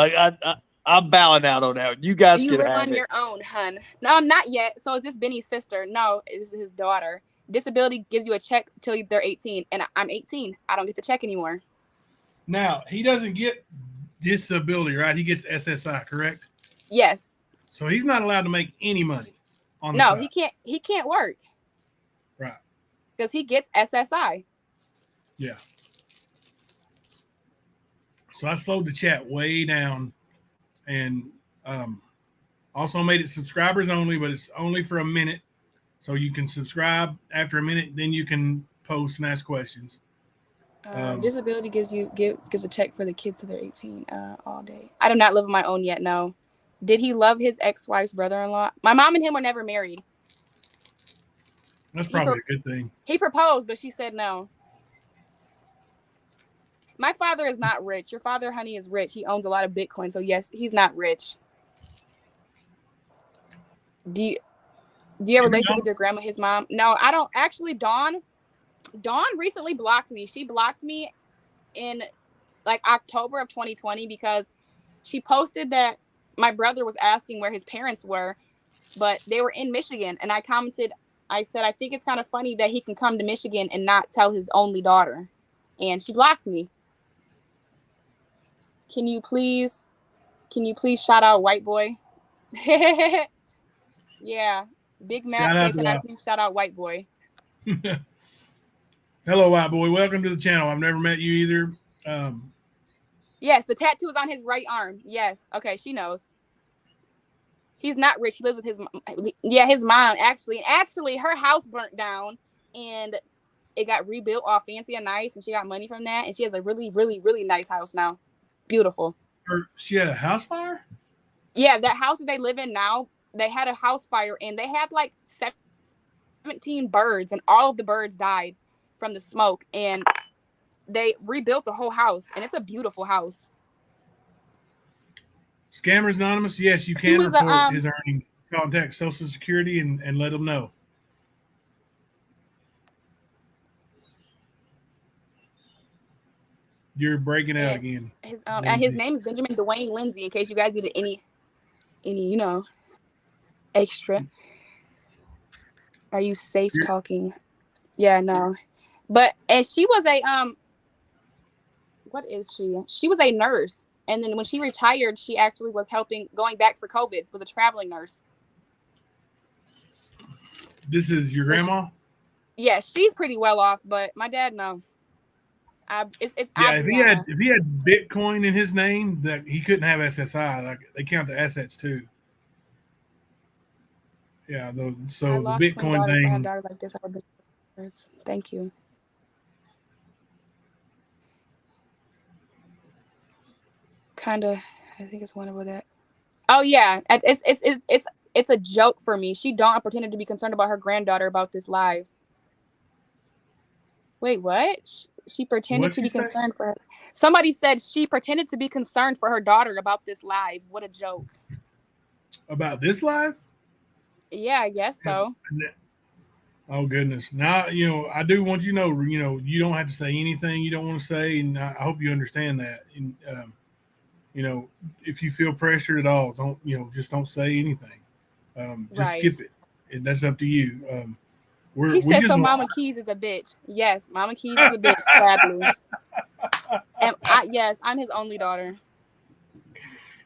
I'm bowing out on that. You guys You can live have on it. your own, hun. No, I'm not yet. So is this Benny's sister? No, this is his daughter. Disability gives you a check till they're 18, and I'm 18. I don't get the check anymore. Now he doesn't get disability, right? He gets SSI, correct? Yes. So he's not allowed to make any money on the No, side. he can't work. Right. Because he gets SSI. Yeah. So I slowed the chat way down, and also made it subscribers only, but it's only for a minute. So you can subscribe after a minute, then you can post and ask questions. Disability gives a check for the kids till they're 18 all day. I do not live on my own yet, no. Did he love his ex-wife's brother-in-law? My mom and him were never married. That's probably a good thing. He proposed, but she said no. My father is not rich. Your father, honey, is rich. He owns a lot of Bitcoin. So, yes, he's not rich. Do you have a relationship with your grandma, his mom? No, I don't. Actually, Dawn recently blocked me. She blocked me in like October of 2020 because she posted that my brother was asking where his parents were, but they were in Michigan. And I commented, I said, I think it's kind of funny that he can come to Michigan and not tell his only daughter. And she blocked me. Can you please shout out White Boy? Yeah. Big Mac said, can I please shout out White Boy? Hello, White Boy. Welcome to the channel. I've never met you either. Yes, the tattoo is on his right arm. Yes. Okay, she knows. He's not rich. He lives with his mom, actually. Actually, her house burnt down and it got rebuilt all fancy and nice, and she got money from that, and she has a really, really, really nice house now. Beautiful. She had a house fire? Yeah, that house that they live in now, they had a house fire, and they had like 17 birds, and all of the birds died from the smoke, and they rebuilt the whole house, and it's a beautiful house. Scammers Anonymous, yes, you can report his earnings. Contact Social Security and let them know. You're breaking out again. And his name is Benjamin Dwayne Lindsay, in case you guys needed any extra. Are you safe talking? Yeah, no. And she was a what is she? She was a nurse. And then when she retired, she actually was going back for COVID, was a traveling nurse. This is your grandma? Yeah, she's pretty well off, but my dad, no. It's if he had Bitcoin in his name, that he couldn't have SSI. Like they count the assets too. Yeah, so the Bitcoin thing. I have daughters like this. Thank you. Kinda, I think it's one of that. Oh yeah, it's a joke for me. Dawn pretended to be concerned about her granddaughter about this live. Wait, what? She pretended to be concerned for her. Somebody said she pretended to be concerned for her daughter about this live. What a joke. About this live? Yeah, I guess so. Oh goodness. Now, I do want you to know, you don't have to say anything you don't want to say, and I hope you understand that. And if you feel pressured at all, just don't say anything. Just skip it. And that's up to you. He said so Mama Keys is a bitch. Yes, Mama Keys is a bitch, sadly. And I'm his only daughter.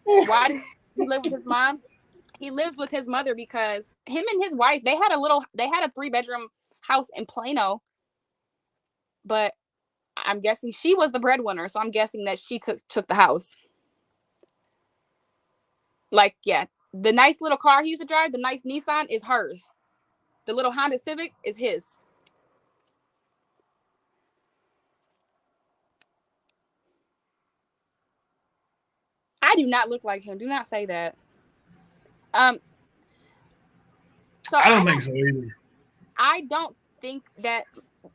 Why does he live with his mom? He lives with his mother because him and his wife, they had a 3-bedroom house in Plano. But I'm guessing she was the breadwinner, so I'm guessing that she took the house. Like, yeah, the nice little car he used to drive, the nice Nissan, is hers. The little Honda Civic is his. I do not look like him. Do not say that. So I don't think so either. I don't think that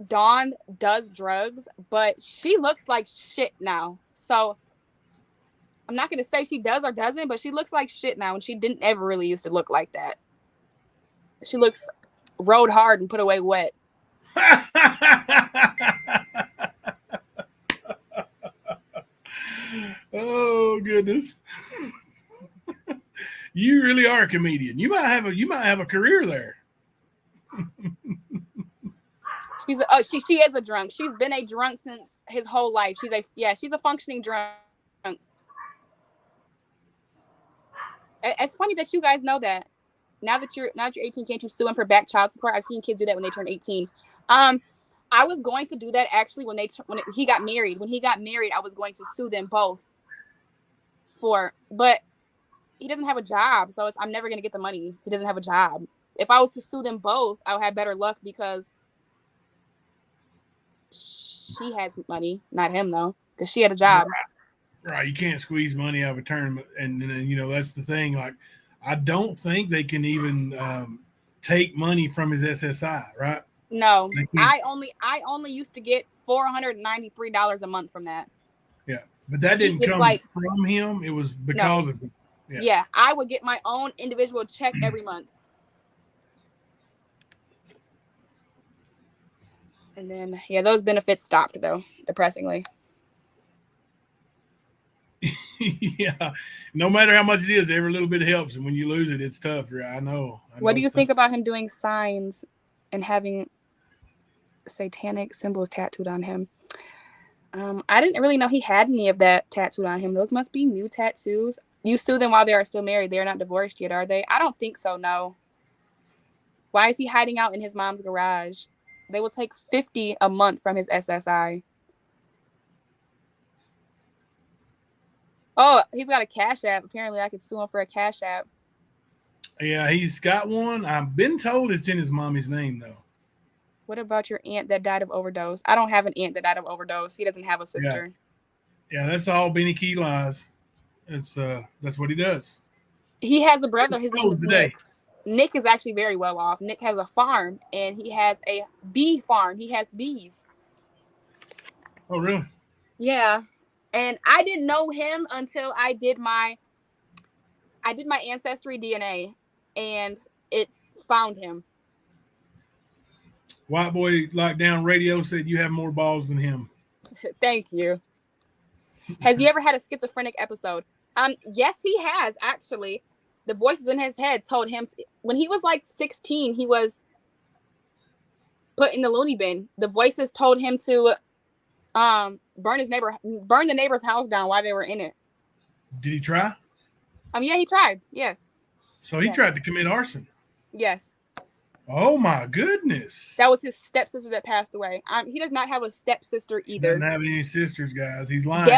Dawn does drugs, but she looks like shit now. So I'm not going to say she does or doesn't, but she looks like shit now, and she didn't ever really used to look like that. She looks rode hard and put away wet. Oh goodness. You really are a comedian. You might have a career there. She is a drunk. She's been a drunk since his whole life. She's a functioning drunk. It's funny that you guys know that. Now that you're 18, can't you sue him for back child support? I've seen kids do that when they turn 18. I was going to do that actually when he got married. When he got married, I was going to sue them both but he doesn't have a job, so I'm never going to get the money. He doesn't have a job. If I was to sue them both, I would have better luck because she has money, not him though, because she had a job. Right. You can't squeeze money out of a tournament, and that's the thing. Like, I don't think they can even take money from his SSI, right? No, I only used to get $493 a month from that. Yeah, but that didn't come from him. It was because of him. Yeah, I would get my own individual check every month. And then, those benefits stopped, though, depressingly. Yeah, no matter how much it is, every little bit helps. And when you lose it, it's tough. I know. What do you think about him doing signs and having satanic symbols tattooed on him? I didn't really know he had any of that tattooed on him. Those must be new tattoos. You sue them while they are still married. They are not divorced yet, are they? I don't think so, no. Why is he hiding out in his mom's garage? They will take $50 a month from his SSI. Oh, he's got a Cash App. Apparently, I could sue him for a Cash App. Yeah, he's got one. I've been told it's in his mommy's name, though. What about your aunt that died of overdose? I don't have an aunt that died of overdose. He doesn't have a sister. Yeah, that's all Benny Key lies. That's what he does. He has a brother. His name is Nick. Nick is actually very well off. Nick has a farm, and he has a bee farm. He has bees. Oh, really? Yeah. And I didn't know him until I did my ancestry DNA, and it found him. White Boy Lockdown Radio said you have more balls than him. Thank you. Has he ever had a schizophrenic episode? Yes, he has, actually. The voices in his head told him when he was like 16, he was put in the loony bin. The voices told him to burn the neighbor's house down while they were in it. Did he try? Yeah, he tried. Yes. So he tried to commit arson. Yes. Oh my goodness. That was his stepsister that passed away. He does not have a stepsister either. Doesn't have any sisters, guys. He's lying.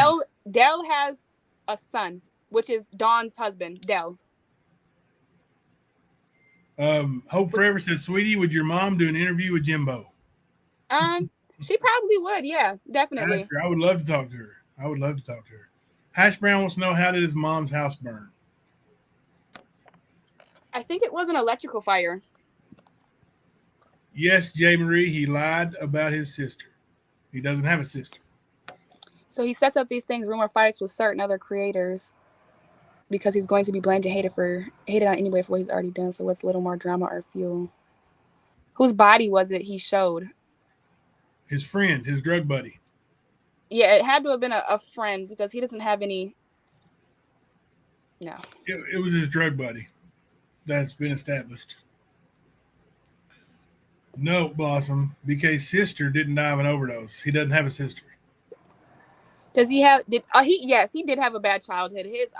Dell has a son, which is Dawn's husband, Dell. Hope Forever said, "Sweetie, would your mom do an interview with Jimbo?" She probably would. Yeah, definitely. I would love to talk to her. Hash Brown wants to know, how did his mom's house burn? I think it was an electrical fire. Yes, J. Marie, he lied about his sister. He doesn't have a sister. So he sets up these things, rumor fights with certain other creators, because he's going to be blamed and hated on anyway for what he's already done. So what's a little more drama or fuel? Whose body was it he showed? His friend, his drug buddy. Yeah, it had to have been a friend, because he doesn't have any. No. It was his drug buddy. That's been established. No, Blossom. BK's sister didn't die of an overdose. He doesn't have a sister. Does he have? Yes, he did have a bad childhood. His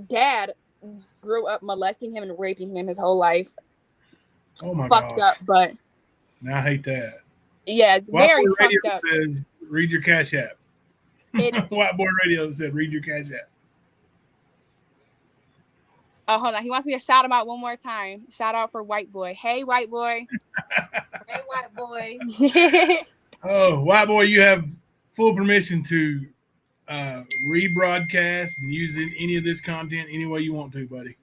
dad grew up molesting him and raping him his whole life. Oh my God. Fucked up, but now I hate that. Yeah, it's very fucked up. Says, read your Cash App. White Boy Radio said, read your cash app. Oh, hold on. He wants me to shout him out one more time. Shout out for White Boy. Hey, White Boy. Hey, White Boy. Oh, White Boy, you have full permission to rebroadcast and use any of this content any way you want to, buddy.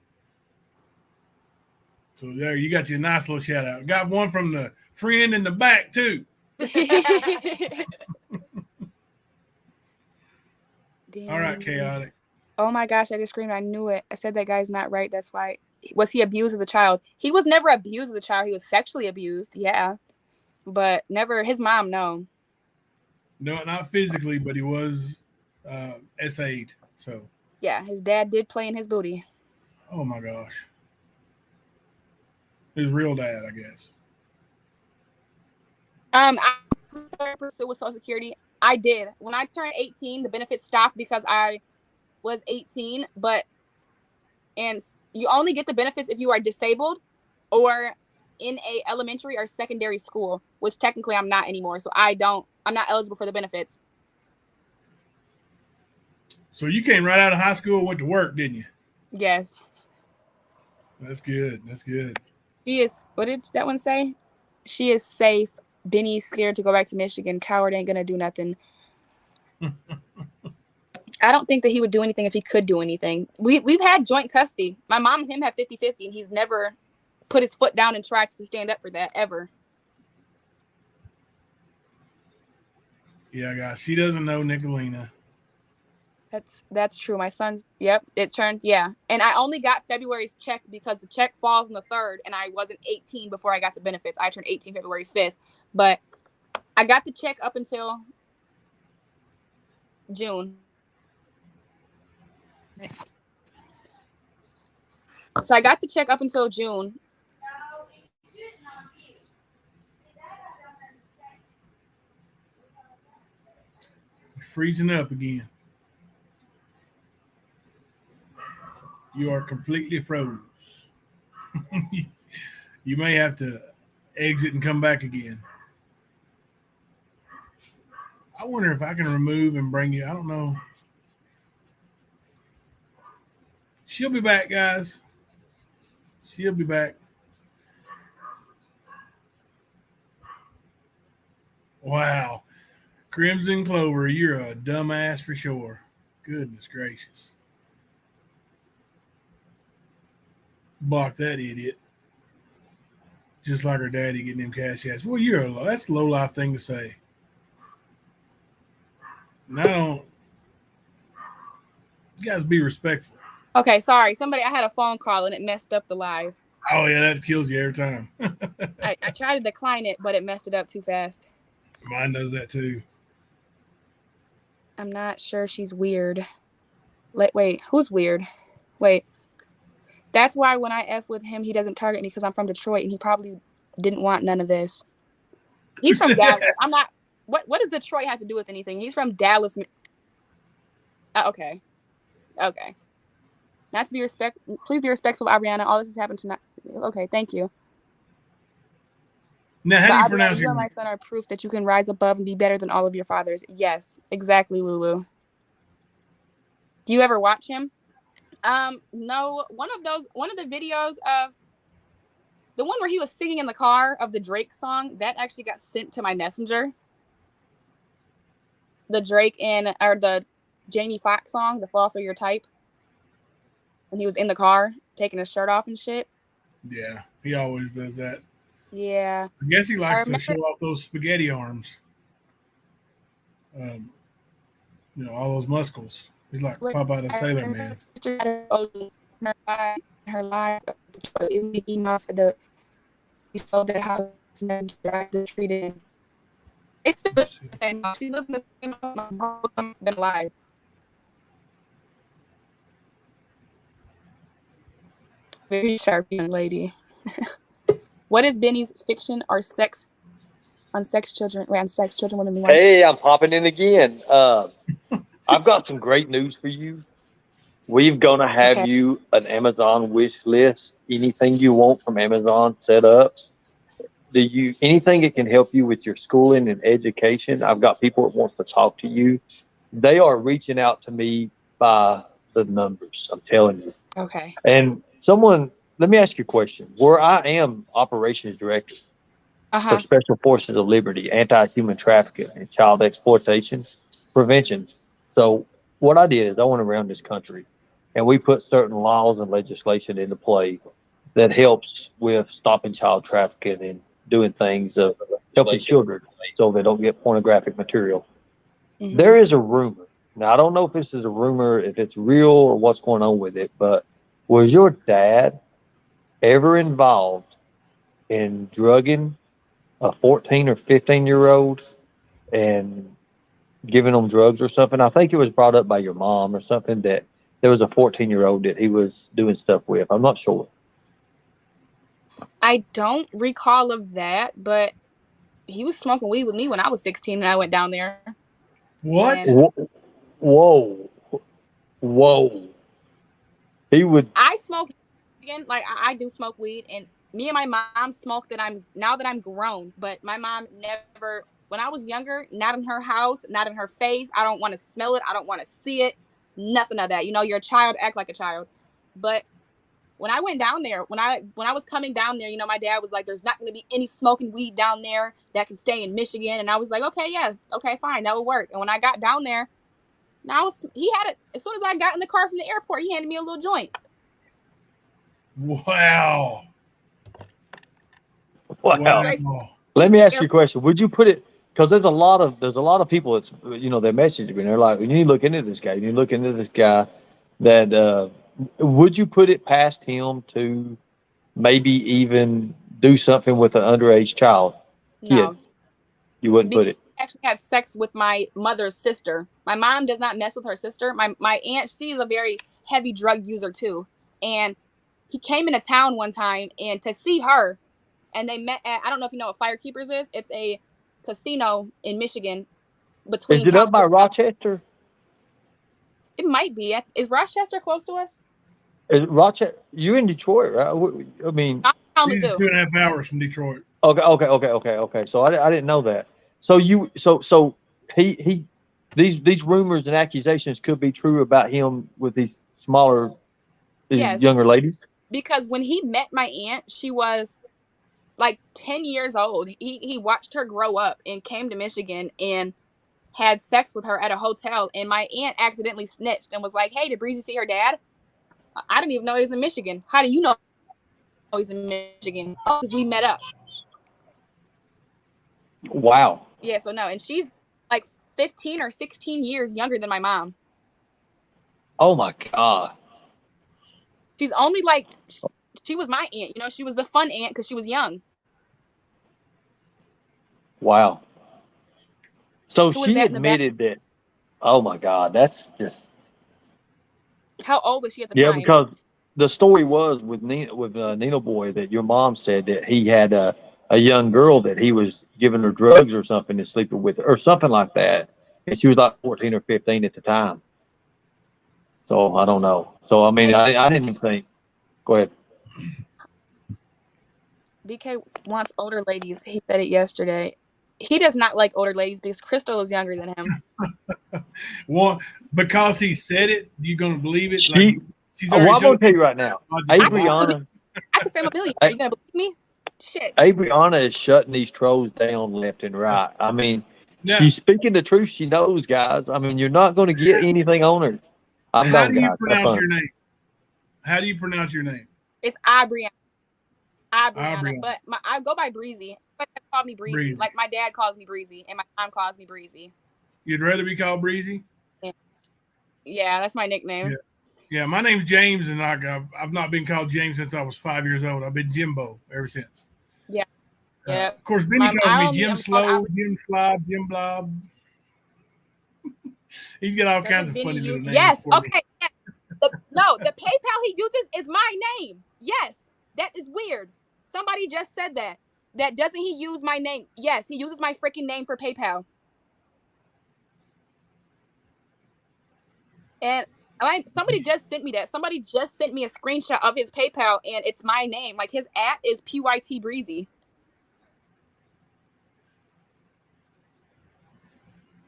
So there, you got your nice little shout out. Got one from the friend in the back too. All right, chaotic. Oh my gosh, I just screamed. I knew it. I said that guy's not right. That's why. Was he abused as a child? He was never abused as a child. He was sexually abused, yeah. But never his mom, no. No, not physically, but he was SA'd. So yeah, his dad did play in his booty. Oh my gosh. His real dad, I guess. I pursued with Social Security. I did. When I turned 18, the benefits stopped because I was 18, and you only get the benefits if you are disabled or in a elementary or secondary school, which technically I'm not anymore. So I'm not eligible for the benefits. So you came right out of high school and went to work, didn't you? Yes. That's good. That's good. She is, what did that one say? She is safe. Benny's scared to go back to Michigan. Coward ain't gonna do nothing. I don't think that he would do anything if he could do anything. We've had joint custody. My mom and him have 50-50, and he's never put his foot down and tried to stand up for that, ever. Yeah, guys, she doesn't know Nicolina. That's true. My son's, yep, it turned, yeah. And I only got February's check because the check falls on the 3rd, and I wasn't 18 before I got the benefits. I turned 18 February 5th. But I got the check up until June. So I got the check up until June. You're freezing up again. You are completely froze. You may have to exit and come back again. I wonder if I can remove and bring you. I don't know. She'll be back, guys. She'll be back. Wow. Crimson Clover, you're a dumbass for sure. Goodness gracious. Block that idiot. Just like her daddy getting them cash ass. Well, that's a low life thing to say. No. You guys be respectful. Okay, sorry. I had a phone call and it messed up the live. Oh, yeah, that kills you every time. I tried to decline it, but it messed it up too fast. Mine does that too. I'm not sure she's weird. Wait, who's weird? Wait. That's why when I F with him, he doesn't target me because I'm from Detroit and he probably didn't want none of this. He's from Dallas. I'm not. What does Detroit have to do with anything? He's from Dallas. Okay. Not to be please be respectful of Ariana. All this has happened tonight. Okay, thank you. Now, how do you pronounce you and my son are proof that you can rise above and be better than all of your fathers. Yes, exactly, Lulu. Do you ever watch him? No. One of the videos of the one where he was singing in the car of the Drake song, that actually got sent to my messenger. The Drake or the Jamie Foxx song, The Fall Through Your Type. When he was in the car taking his shirt off and shit. Yeah, he always does that. Yeah. I guess he likes to show off those spaghetti arms. All those muscles. He's like Popeye the Sailor Man. Her life, Mickey Mouse said that he sold that house and then dragged the street in. It's still the same house. She lived in the same house my mom been alive. Very sharp young lady. What is Benny's fiction or sex on sex children? Wait, on sex children, women. Hey, I'm popping in again. I've got some great news for you. We're gonna have you an Amazon wish list. Anything you want from Amazon set up. Anything that can help you with your schooling and education? I've got people that wants to talk to you. They are reaching out to me by the numbers. I'm telling you. Okay. And let me ask you a question. Where I am operations director for Special Forces of Liberty, anti-human trafficking and child exploitation prevention. So what I did is I went around this country and we put certain laws and legislation into play that helps with stopping child trafficking and doing things of helping children so they don't get pornographic material. Mm-hmm. There is a rumor. Now, I don't know if this is a rumor, if it's real or what's going on with it, but was your dad ever involved in drugging a 14 or 15-year-old and giving them drugs or something? I think it was brought up by your mom or something that there was a 14-year-old that he was doing stuff with. I'm not sure. I don't recall of that, but he was smoking weed with me when I was 16 and I went down there. What? And Whoa. Whoa. He would. I smoke again, like I do smoke weed, and me and my mom smoke that I'm grown, but my mom never, when I was younger, not in her house, not in her face. I don't want to smell it. I don't want to see it. Nothing of that. You know, you're a child, act like a child. But when I went down there, when I was coming down there, you know, my dad was like, there's not going to be any smoking weed down there that can stay in Michigan. And I was like, okay, yeah, okay, fine, that will work. And when I got down there, he had it, as soon as I got in the car from the airport, he handed me a little joint. Wow. Wow. Let me ask you a question. Would you put it, because there's a lot of people that's, you know, they message me and they're like, you need to look into this guy. You need to look into this guy that, would you put it past him to maybe even do something with an underage child? No. Kid? You wouldn't put it. I actually had sex with my mother's sister. My mom does not mess with her sister. My aunt, she's a very heavy drug user too. And he came into town one time and to see her, and they met at, I don't know if you know what Firekeepers is. It's a casino in Michigan between Is it up by California. Rochester? It might be. Is Rochester close to us? Rochester, you're in Detroit, right? I mean, I'm in These are Kalamazoo. 2.5 hours from Detroit. Okay. So I didn't know that. So these rumors and accusations could be true about him with these Yes, younger ladies. because when he met my aunt, she was like 10 years old. He watched her grow up and came to Michigan and had sex with her at a hotel. And my aunt accidentally snitched and was like, hey, did Breezy see her dad? I didn't even know he was in Michigan. How do you know he's in Michigan? Oh, because we met up. Wow. Yeah, so no. And she's like 15 or 16 years younger than my mom. Oh my God. She's only like, she was my aunt. You know, she was the fun aunt because she was young. Wow. So Who was she that in the back? admitted that. Oh my God, that's just. How old was she at the Yeah, time? because the story was with Nino Boy that your mom said that he had a young girl that he was giving her drugs or something and sleeping with her or something like that, and she was like 14 or 15 at the time. So I don't know. So I mean, I didn't even think. Go ahead. BK wants older ladies. He said it yesterday. He does not like older ladies because Crystal is younger than him. Well, because he said it, you gonna believe it? She's already well, I'm gonna tell you right now, Adriana. I can say I'm a millionaire. Are you gonna believe me? Shit. Adriana is shutting these trolls down left and right. I mean, Yeah. she's speaking the truth. She knows, guys. I mean, you're not going to get anything on her. I'm How done, do you guys. pronounce your name? How do you pronounce your name? It's Abriana. Abriana. But I go by Breezy. But they call me Breezy. Like my dad calls me Breezy, and my mom calls me Breezy. You'd rather be called Breezy? Yeah, that's my nickname. Yeah, my name's James, and I've not been called James since I was 5 years old. I've been Jimbo ever since. Yeah. Yeah. Of course, Benny calls me Jim Slow, Jim Slob, Jim Blob. He's got all kinds of funny little names. Yes. Okay. Yes. The PayPal he uses is my name. Yes. That is weird. Somebody just said that. That doesn't he use my name? Yes, he uses my freaking name for PayPal. And somebody just sent me that. Somebody just sent me a screenshot of his PayPal, and it's my name. Like his @ is PYT Breezy.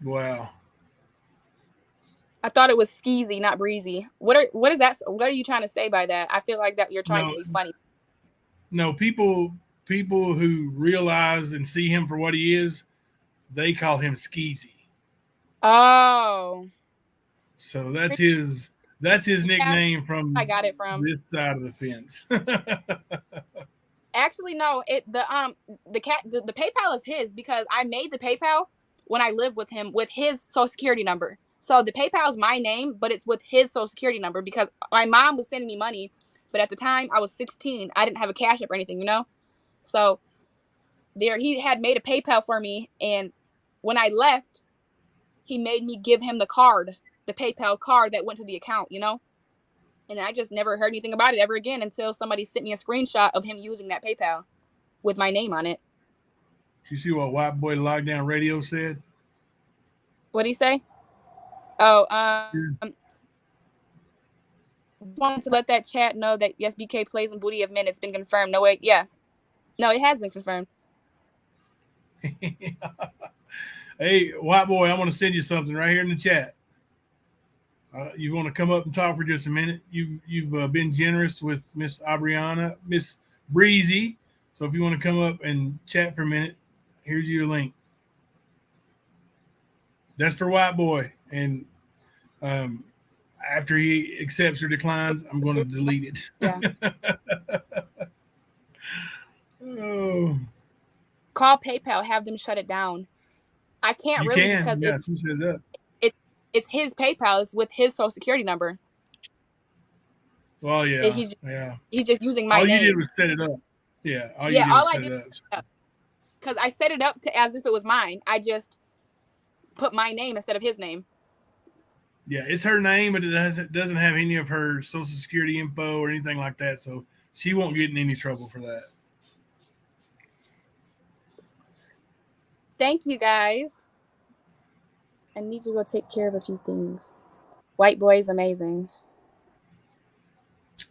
Wow. I thought it was skeezy, not breezy. What is that? What are you trying to say by that? I feel like that you're trying No, to be funny. no, people who realize and see him for what he is, they call him skeezy. Oh, So that's his yeah, nickname I from got it from. this side of the fence. Actually, no. The PayPal is his because I made the PayPal when I lived with him with his social security number. So the PayPal is my name, but it's with his social security number because my mom was sending me money, but at the time I was 16, I didn't have a Cash App or anything, So there, he had made a PayPal for me, and when I left, he made me give him the PayPal card that went to the account, And I just never heard anything about it ever again until somebody sent me a screenshot of him using that PayPal with my name on it. You see what White Boy Lockdown Radio said? What'd he say? Oh, Yeah. wanted to let that chat know that yes, BK plays in Booty of Men. It's been confirmed. No, wait, yeah. No, it has been confirmed. Hey, White Boy, I'm going to send you something right here in the chat. You want to come up and talk for just a minute? You've been generous with Miss Breezy. So if you want to come up and chat for a minute, here's your link. That's for White Boy. And after he accepts or declines, I'm going to delete it. Yeah. Oh. Call PayPal, have them shut it down. I can't You really can. because Yeah, you set it up. it's his PayPal. It's with his social security number. Well, yeah. He's just using my all name. You did was set it up. Yeah, all I set did it up. Because I set it up as if it was mine. I just put my name instead of his name. Yeah, it's her name, but it doesn't have any of her social security info or anything like that, so she won't get in any trouble for that. Thank you, guys. I need to go take care of a few things. White Boy is amazing.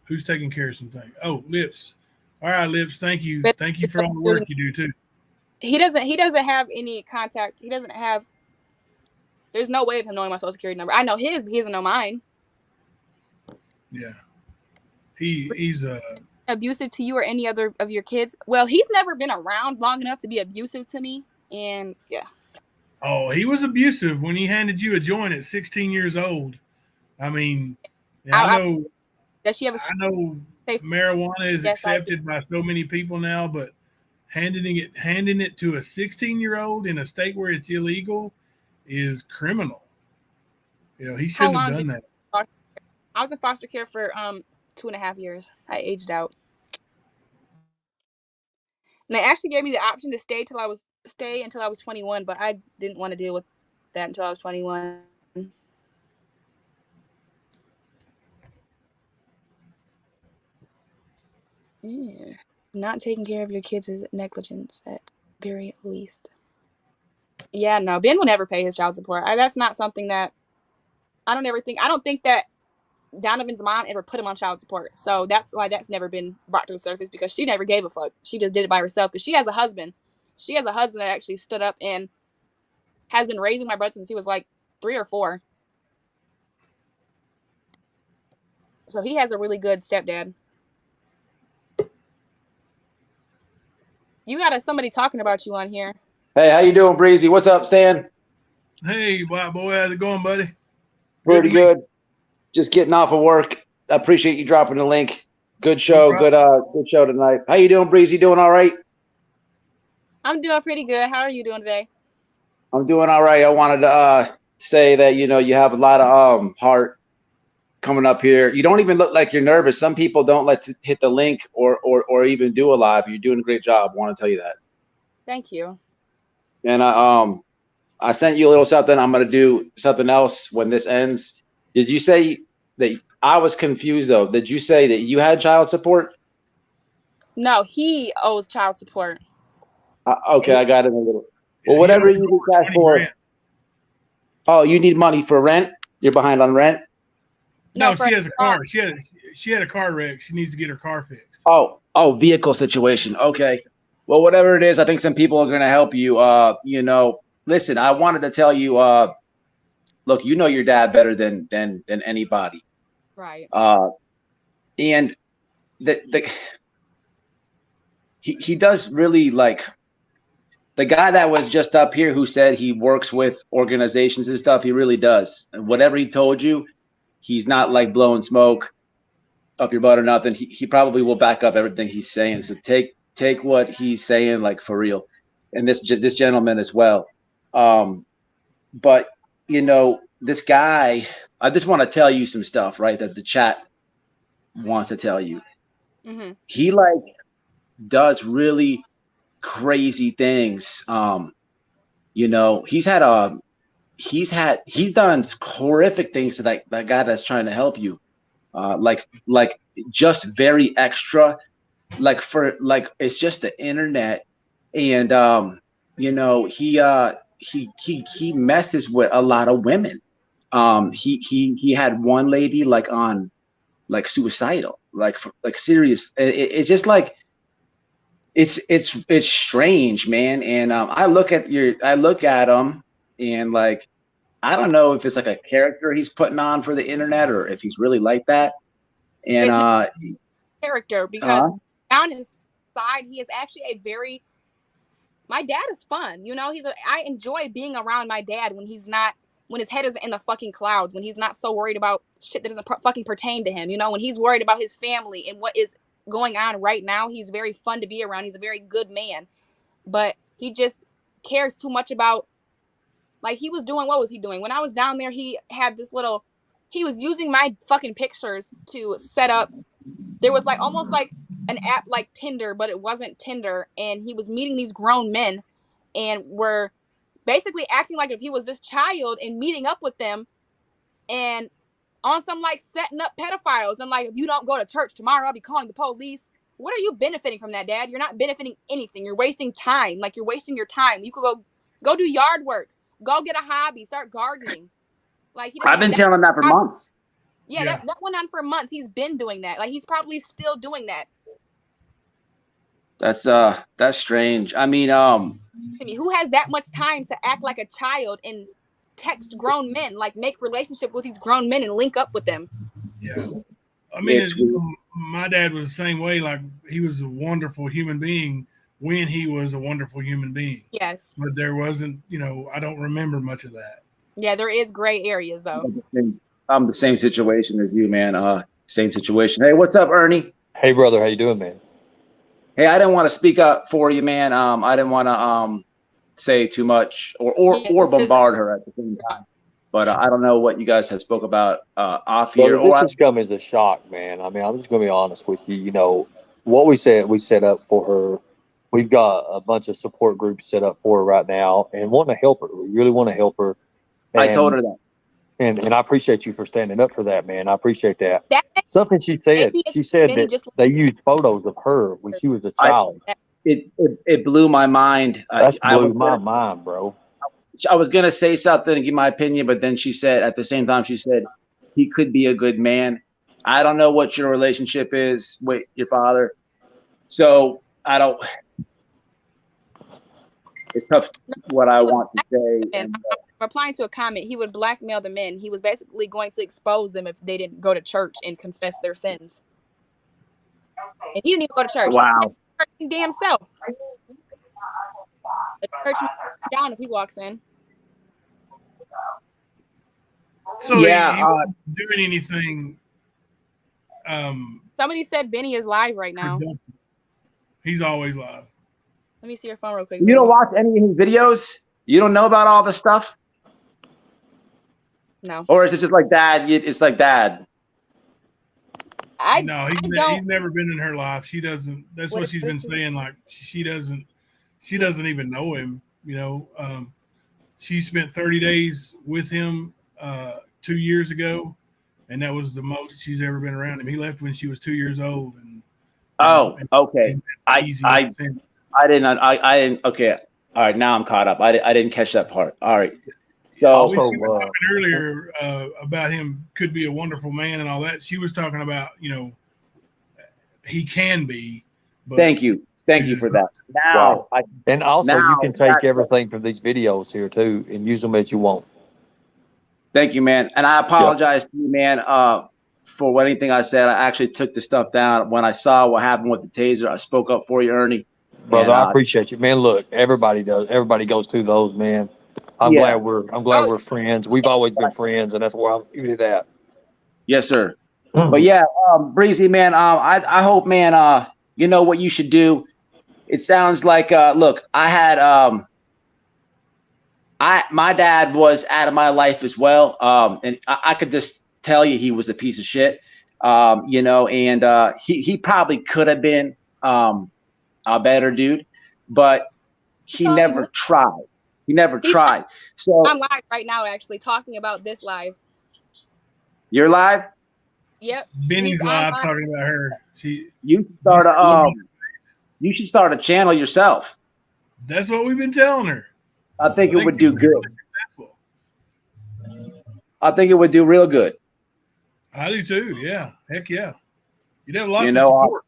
Who's taking care of some things? Oh, Lips. All right, Lips. Thank you. Thank you for all the work you do too. He doesn't have any contact. He doesn't have. There's no way of him knowing my social security number. I know his, but he doesn't know mine. Yeah. He's abusive to you or any other of your kids. Well, he's never been around long enough to be abusive to me, and yeah. Oh, he was abusive when he handed you a joint at 16 years old. I mean, I know. Does she have a? I know marijuana is accepted by so many people now, but handing it to a 16-year-old in a state where it's illegal is criminal. He shouldn't have done that. I was in foster care for 2.5 years. I aged out. And they actually gave me the option to stay until I was 21, but I didn't want to deal with that until I was 21. Yeah. Not taking care of your kids is negligence at very least. Yeah, no, Ben will never pay his child support. That's not something that I don't think that Donovan's mom ever put him on child support. So that's why that's never been brought to the surface, because she never gave a fuck. She just did it by herself because she has a husband. She has a husband that actually stood up and has been raising my brother since he was like 3 or 4. So he has a really good stepdad. You got somebody talking about you on here. Hey, how you doing, Breezy? What's up, Stan? Hey, White Boy, how's it going, buddy? Pretty good. Just getting off of work. I appreciate you dropping the link. Good show. No good show tonight. How you doing, Breezy? Doing all right? I'm doing pretty good. How are you doing today? I'm doing all right. I wanted to say that you have a lot of heart coming up here. You don't even look like you're nervous. Some people don't like to hit the link or even do a live. You're doing a great job. I want to tell you that. Thank you. And I sent you a little something. I'm gonna do something else when this ends. Did you say that? I was confused though. Did you say that you had child support? No, he owes child support. Okay, I got it a little. Well, whatever you need cash for. Oh, you need money for rent? You're behind on rent? No, she has a car. She had a car wreck. She needs to get her car fixed. Oh, vehicle situation. Okay. Well, whatever it is, I think some people are gonna help you. Listen, I wanted to tell you, look, you know your dad better than anybody. Right. And he does really like the guy that was just up here who said he works with organizations and stuff. He really does. And whatever he told you, he's not like blowing smoke up your butt or nothing. He probably will back up everything he's saying. So take what he's saying like for real. And this gentleman as well. But you know, this guy, I just want to tell you some stuff, right? That the chat wants to tell you. Mm-hmm. He like does really crazy things. You know, he's done horrific things to that guy that's trying to help you. Like just very extra, like for like it's just the internet, and you know, he messes with a lot of women. He had one lady like on like suicidal, like serious. It's just like it's strange, man. And I look at him and like I don't know if it's like a character he's putting on for the internet or if he's really like that. And Character, because down inside he is actually a very, my dad is fun, you know. I enjoy being around my dad when his head isn't in the fucking clouds, when he's not so worried about shit that doesn't fucking pertain to him, you know, when he's worried about his family and what is going on right now. He's very fun to be around. He's a very good man, but he just cares too much about, like, he was doing, what was he doing when I was down there? He was using my fucking pictures to set up, there was like almost like an app like Tinder, but it wasn't Tinder, and he was meeting these grown men and were basically acting like if he was this child and meeting up with them and on some like setting up pedophiles, and like, if you don't go to church tomorrow, I'll be calling the police. What are you benefiting from that, Dad? You're not benefiting anything. You're wasting time. Like, you're wasting your time. You could go do yard work, go get a hobby, start gardening. Like, I've been telling him that for months. Yeah, that went on for months. He's been doing that. Like, he's probably still doing that. That's strange. I mean, who has that much time to act like a child and text grown men, like make relationship with these grown men and link up with them? Yeah. I mean, my dad was the same way. Like, he was a wonderful human being when he was a wonderful human being. Yes. But there wasn't, you know, I don't remember much of that. Yeah, there is gray areas though. I'm the same situation as you, man. Same situation. Hey, what's up, Ernie? Hey, brother, how you doing, man? Hey, I didn't want to speak up for you, man. I didn't want to say too much or bombard her at the same time. But I don't know what you guys had spoke about off here. This has come as a shock, man. I mean, I'm just going to be honest with you. You know, what we set up for her. We've got a bunch of support groups set up for her right now and want to help her. We really want to help her. And, I told her that. And I appreciate you for standing up for that, man. I appreciate that. Something she said that they used photos of her when she was a child. It blew my mind. That blew my mind, bro. I was going to say something and give my opinion, but then she said, at the same time, she said, he could be a good man. I don't know what your relationship is with your father. So it's tough what I want to say. And replying to a comment, he would blackmail the men. He was basically going to expose them if they didn't go to church and confess their sins. And he didn't even go to church. Wow. He did damn self. The church down if he walks in. So yeah, he wasn't doing anything. Somebody said Benny is live right now. He's always live. Let me see your phone real quick. You don't watch any of his videos? You don't know about all this stuff? No. Or is it just like Dad? It's like Dad. He's never been in her life. She doesn't. That's what she's been saying. Like, she doesn't even know him. You know, she spent 30 days with him 2 years ago, and that was the most she's ever been around him. He left when she was 2 years old. And okay. I didn't. Okay. All right. Now I'm caught up. I didn't catch that part. All right. So also, we were talking earlier about him could be a wonderful man and all that. She was talking about, you know, he can be. But thank you for that. Now, and also you can take everything from these videos here too and use them as you want. Thank you, man. And I apologize to you, man, for anything I said. I actually took the stuff down when I saw what happened with the taser. I spoke up for you, Ernie. Brother, And, I appreciate you, man. Look, everybody does. Everybody goes through those, man. I'm yeah, glad Oh, we're friends. We've always been friends, and that's why I'm giving you that. yes, sir. But yeah, Breezy, man, I hope, man, you know what you should do. It sounds like, look, my dad was out of my life as well. And I could just tell you he was a piece of shit. You know, and he probably could have been a better dude, but he probably never would. tried. He never He, tried. So I'm live right now, actually talking about this live. you're live. Yep, Benny's he's on live live. talking about her. You should start you should start a channel yourself. That's what we've been telling her. I think it would she's do good. really successful. I think it would do real good. I do too. Yeah. Heck yeah. You'd have lots You of know, support.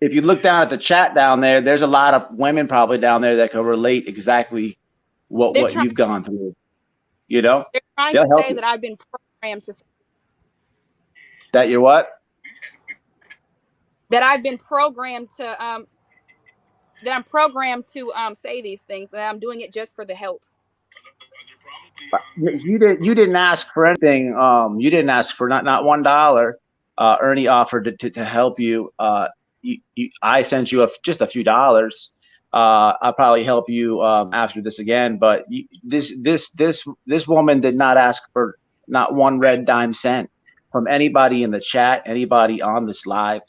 if you look down at the chat down there, there's a lot of women probably down there that can relate exactly They're what trying. you've gone through. You know, They're trying they'll to help say you. that I've been programmed to. That you're what? That I've been programmed to. That I'm programmed to say these things. That I'm doing it just for the help. You didn't ask for anything. You didn't ask for not $1. Ernie offered to help you. I sent you just a few dollars. I'll probably help you after this again. But this woman did not ask for not one red dime cent from anybody in the chat, anybody on this live.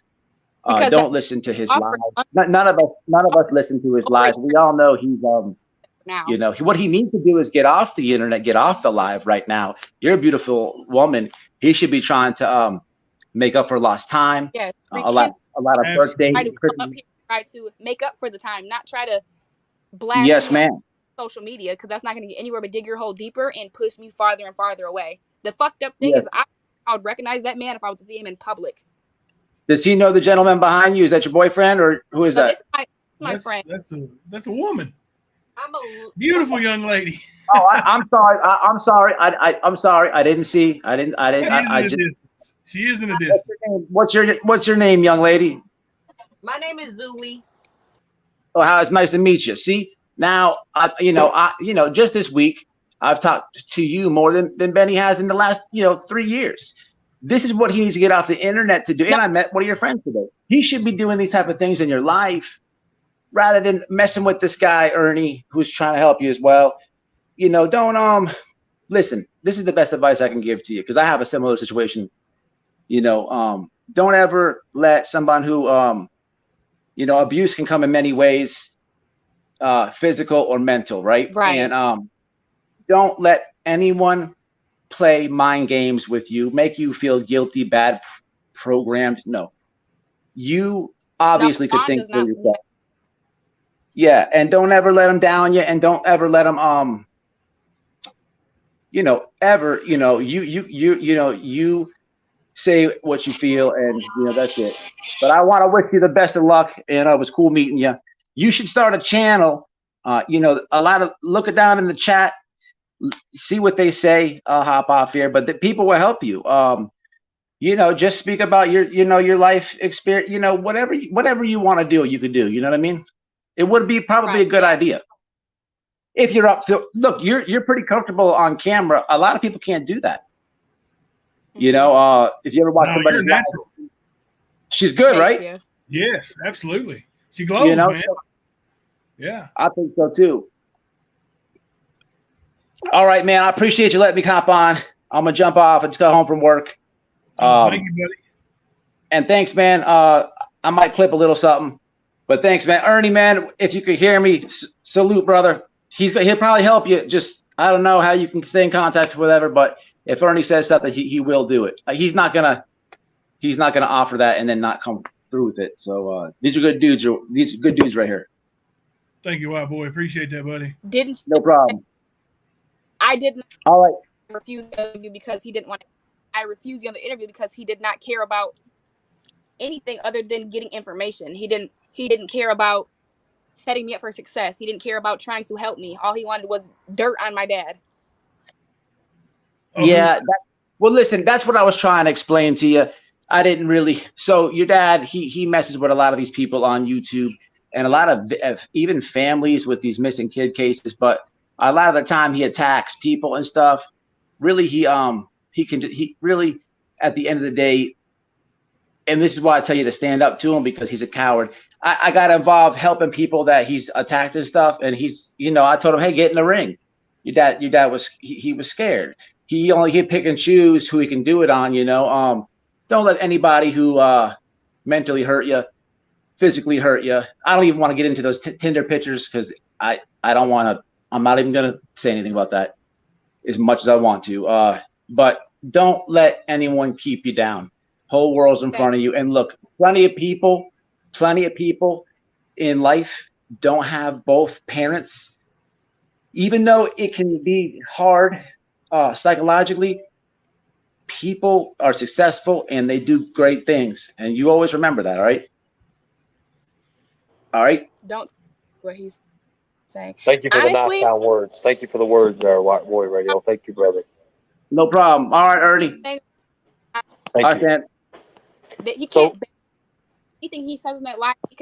Because Don't listen to his offer lives. None of us listen to his lives. We all know he's now. you know, what he needs to do is get off the internet, get off the live right now. You're a beautiful woman. He should be trying to make up for lost time. Yeah, A lot of birthdays. try to come up here, try to make up for the time, not try to blast Yes, me on ma'am. social media, because that's not going to get anywhere but dig your hole deeper and push me farther and farther away. The fucked up thing Yes. is, I would recognize that man if I was to see him in public. Does he know the gentleman behind you? Is that your boyfriend or who is that? This is my friend. That's a woman. I'm a Beautiful young lady. Oh, I'm sorry. I'm sorry. I'm sorry. I didn't see. I didn't. She is in a distance. What's your name, young lady? My name is Zuli. Oh, how it's nice to meet you. See, now just this week I've talked to you more than Benny has in the last 3 years. This is what he needs to get off the internet to do. And I met one of your friends today. He should be doing these type of things in your life rather than messing with this guy Ernie, who's trying to help you as well. Don't listen. This is the best advice I can give to you because I have a similar situation. Don't ever let someone who abuse can come in many ways, physical or mental, right? Right. And don't let anyone play mind games with you, make you feel guilty, bad, programmed. No, you obviously could think for yourself. Yeah, and don't ever let them down you, and don't ever let them you say what you feel, and that's it. But I want to wish you the best of luck, and it was cool meeting you. You should start a channel. Look it down in the chat, see what they say. I'll hop off here, but the people will help you. Just speak about your life experience. Whatever you want to do, you could do. You know what I mean? It would be probably a good idea. If you're up to look, you're pretty comfortable on camera. A lot of people can't do that. If you ever watch somebody's live, she's good, right? You. Yes, absolutely. She glows, man. Yeah, I think so too. All right, man. I appreciate you letting me hop on. I'm gonna jump off and just go home from work. Thank you, buddy. And thanks, man. I might clip a little something, but thanks, man. Ernie, man, if you could hear me, salute, brother. He'll probably help you. Just I don't know how you can stay in contact with whatever, but if Ernie says something, he will do it. He's not gonna offer that and then not come through with it. So these are good dudes. These are good dudes right here. Thank you, white boy. Appreciate that, buddy. No problem. I didn't. All right. Refuse the interview because he didn't want. I refused the other interview because he did not care about anything other than getting information. He didn't care about setting me up for success. He didn't care about trying to help me. All he wanted was dirt on my dad. Oh, who? Yeah. Well, listen, that's what I was trying to explain to you. I didn't really. So your dad, he messes with a lot of these people on YouTube, and a lot of even families with these missing kid cases. But a lot of the time, he attacks people and stuff. Really, he really, at the end of the day, and this is why I tell you to stand up to him, because he's a coward. I got involved helping people that he's attacked and stuff, and he's, I told him, hey, get in the ring. Your dad was he was scared. He'd pick and choose who he can do it on. Don't let anybody who mentally hurt you, physically hurt you. I don't even want to get into those Tinder pictures, because I don't want to. I'm not even gonna say anything about that as much as I want to. But don't let anyone keep you down. Whole world's in front of you. And look, plenty of people in life don't have both parents. Even though it can be hard psychologically, people are successful and they do great things. And you always remember that, all right? All right? Don't what he's saying. Thank you for the Honestly, nice kind words. Thank you for the words there, White Boy Radio. Thank you, brother. No problem. All right, Ernie. Thank All you. right, that he So- can't back anything he says in that live. He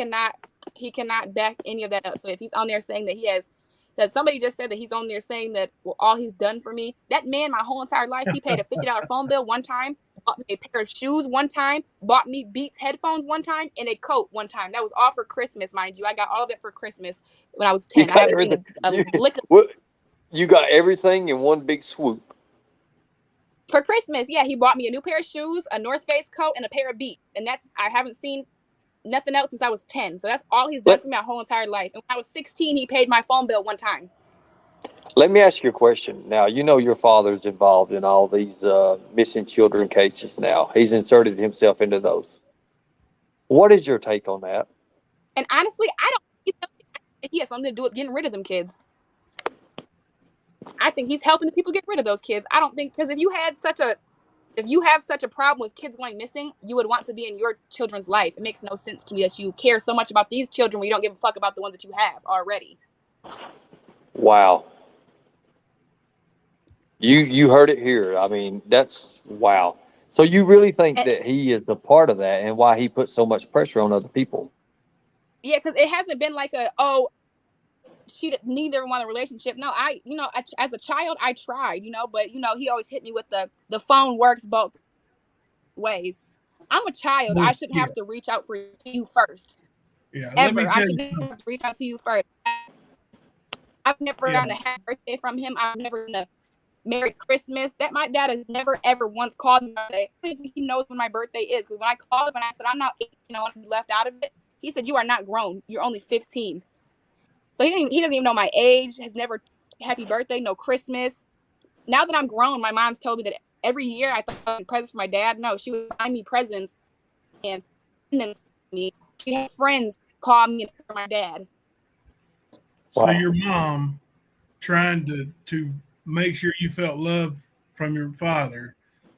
cannot back any of that up. So if he's on there saying that somebody just said that he's on there saying that, well, all he's done for me, that man, my whole entire life, he paid a $50 phone bill one time, bought me a pair of shoes one time, bought me Beats headphones one time, and a coat one time. That was all for Christmas, mind you. I got all of it for Christmas when I was 10. I haven't seen a lick of What? You got everything in one big swoop. for Christmas. Yeah, he bought me a new pair of shoes, a North Face coat, and a pair of Beats. And I haven't seen nothing else since I was 10. So that's all he's done for me my whole entire life. And when I was 16, he paid my phone bill one time. Let me ask you a question. Now, your father's involved in all these missing children cases now. He's inserted himself into those. What is your take on that? And honestly, I don't think he has something to do with getting rid of them kids. I think he's helping the people get rid of those kids. I don't think, because if you have such a problem with kids going missing, you would want to be in your children's life. It makes no sense to me that you care so much about these children when you don't give a fuck about the ones that you have already. Wow. You heard it here. I mean, that's wow. So you really think that he is a part of that, and why he puts so much pressure on other people? Yeah, because it hasn't been like neither want a relationship. No, as a child, I tried, but he always hit me with the phone works both ways. I'm a child. I shouldn't have to reach out for you first. Yeah, Ever. I shouldn't have to reach out to you first. I've never gotten a happy birthday from him. I've never gotten a Merry Christmas. That my dad has never ever once called me. I think he knows when my birthday is. Because when I called him and I said I'm not 18, I want to be left out of it, he said, you are not grown. You're only 15. So he doesn't even know my age. Has never happy birthday, no Christmas. Now that I'm grown, my mom's told me that every year I thought presents for my dad. No, she would buy me presents and send them to me. She'd have friends call me for my dad. So your mom, trying to make sure you felt love from your father,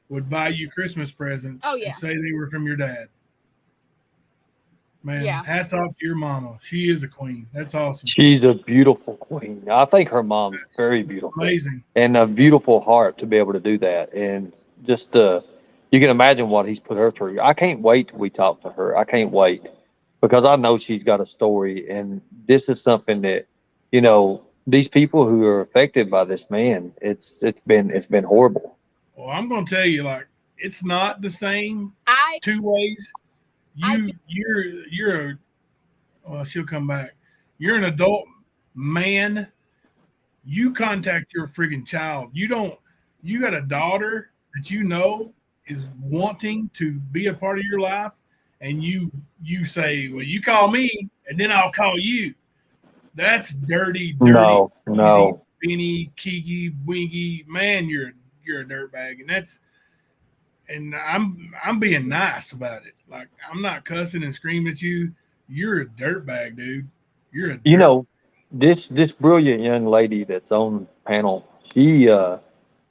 would buy you Christmas presents and say they were from your dad. Man, hats off to your mama. She is a queen. That's awesome. She's a beautiful queen. I think her mom's very beautiful. Amazing. And a beautiful heart to be able to do that. And just you can imagine what he's put her through. I can't wait till we talk to her. I can't wait, because I know she's got a story, and this is something that, these people who are affected by this man, it's been horrible. Well, I'm going to tell you, it's not the same two ways. She'll come back. You're an adult man. You contact your friggin' child. You got a daughter that is wanting to be a part of your life, and you say, well, you call me and then I'll call you. That's dirty. No. Beanie, Kiki, Wingy, man, you're a dirtbag, and I'm being nice about it. I'm not cussing and screaming at you. You're a dirtbag, dude. You're a this brilliant young lady that's on the panel. She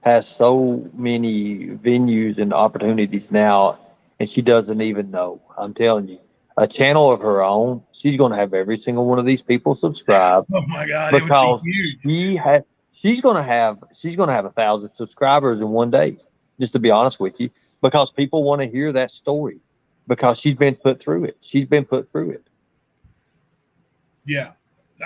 has so many venues and opportunities now, and she doesn't even know. I'm telling you, a channel of her own. She's going to have every single one of these people subscribe. Oh my God! Because she's gonna have 1,000 subscribers in one day. Just to be honest with you, because people want to hear that story, because she's been put through it. She's been put through it. Yeah.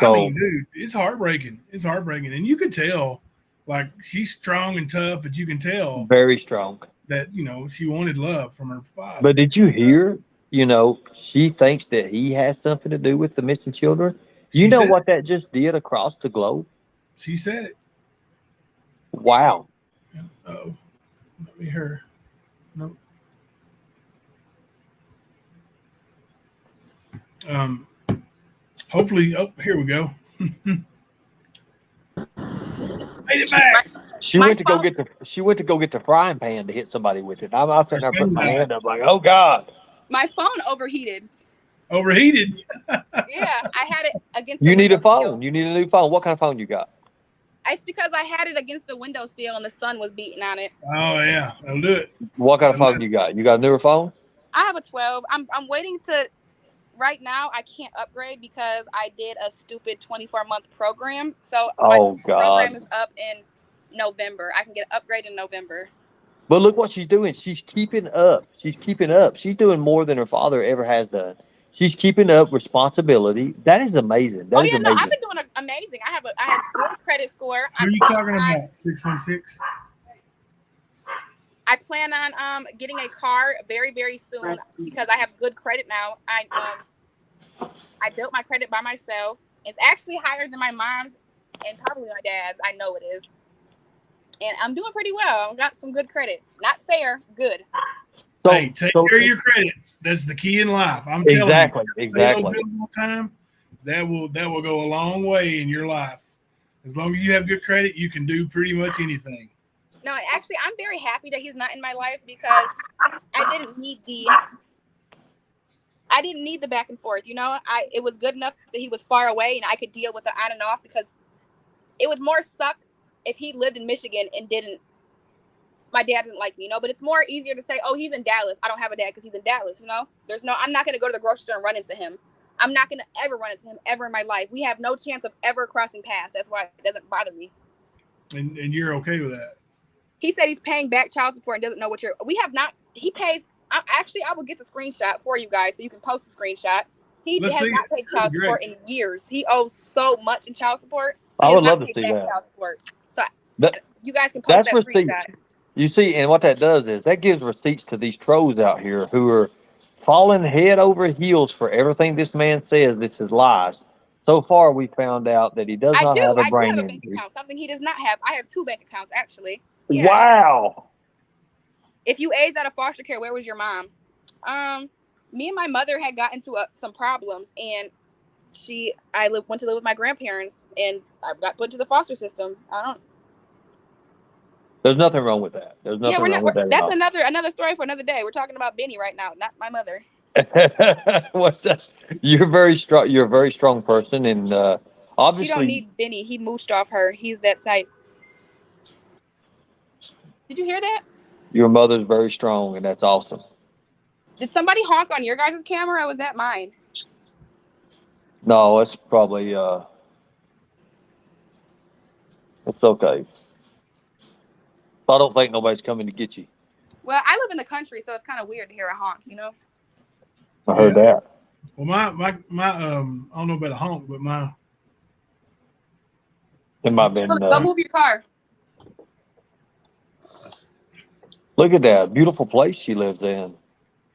So- I mean, dude, it's heartbreaking. It's heartbreaking. And you could tell, like, she's strong and tough, but you can tell Very strong. that, you know, she wanted love from her father. But did you hear? You know, she thinks that he has something to do with the missing children. You She know said- what that just did across the globe? She said it. Wow. Oh, let me hear. Nope. Hopefully, oh, here we go. Made it back. She My went to go phone- get the frying pan to hit somebody with it. I'm sitting there putting my hand up like, oh God. My phone overheated. Overheated. Yeah, I had it against. You the need a windowsill. phone. You need a new phone. What kind of phone you got? It's because I had it against the windowsill and the sun was beating on it. Oh yeah, I'll do it. What kind of phone you got? You got a newer phone? I have a 12. I'm waiting to. Right now, I can't upgrade because I did a stupid 24-month program. So my Oh program God. is up in November. I can get an upgrade in November. But look what she's doing. She's keeping up. She's keeping up. She's doing more than her father ever has done. She's keeping up responsibility. That is amazing. That Oh is yeah, no, amazing. I've been doing amazing. I have good credit score. Who are you talking about? 616. I plan on getting a car very, very soon because I have good credit now. I built my credit by myself. It's actually higher than my mom's and probably my dad's. I know it is. And I'm doing pretty well. I've got some good credit. Not fair, good. So, Hey, take care of your credit. That's the key in life. I'm telling you. exactly, Pay those exactly. bills on time. That will go a long way in your life. As long as you have good credit, you can do pretty much anything. No, actually, I'm very happy that he's not in my life because I didn't need the back and forth. You know, it was good enough that he was far away and I could deal with the on and off because it would more suck if he lived in Michigan and my dad didn't like me, you know, but it's more easier to say, oh, he's in Dallas. I don't have a dad because he's in Dallas, you know. I'm not going to go to the grocery store and run into him. I'm not going to ever run into him ever in my life. We have no chance of ever crossing paths. That's why it doesn't bother me. And you're okay with that. He said he's paying back child support and doesn't know what he pays. I will get the screenshot for you guys so you can post the screenshot. He Let's has see not it. paid child Great. support in years. He owes so much in child support. I He would has love not to paid see back that. child support. So That- you guys can post That's that receipts. screenshot. You see, and what that does is that gives receipts to these trolls out here who are falling head over heels for everything this man says. This is lies. So far, we found out that he does not have a I do brain have a bank injury. account, something he does not have. I have 2 bank accounts, actually. Yeah. Wow. If you aged out of foster care, where was your mom? Me and my mother had gotten into some problems, and went to live with my grandparents, and I got put into the foster system. There's nothing wrong with that. There's nothing wrong with that. That's another story for another day. We're talking about Benny right now, not my mother. What's that? You're very strong. You're a very strong person, and obviously, She don't need Benny. He mooched off her. He's that type. Did you hear that? your mother's very strong, and that's awesome. Did somebody honk on your guys' camera, or was that mine? No, it's probably it's okay. I don't think nobody's coming to get you. Well, I live in the country, so it's kind of weird to hear a honk, you know? I heard that. Well, my I don't know about a honk, but my It might have been. Go move your car. Look at that beautiful place she lives in.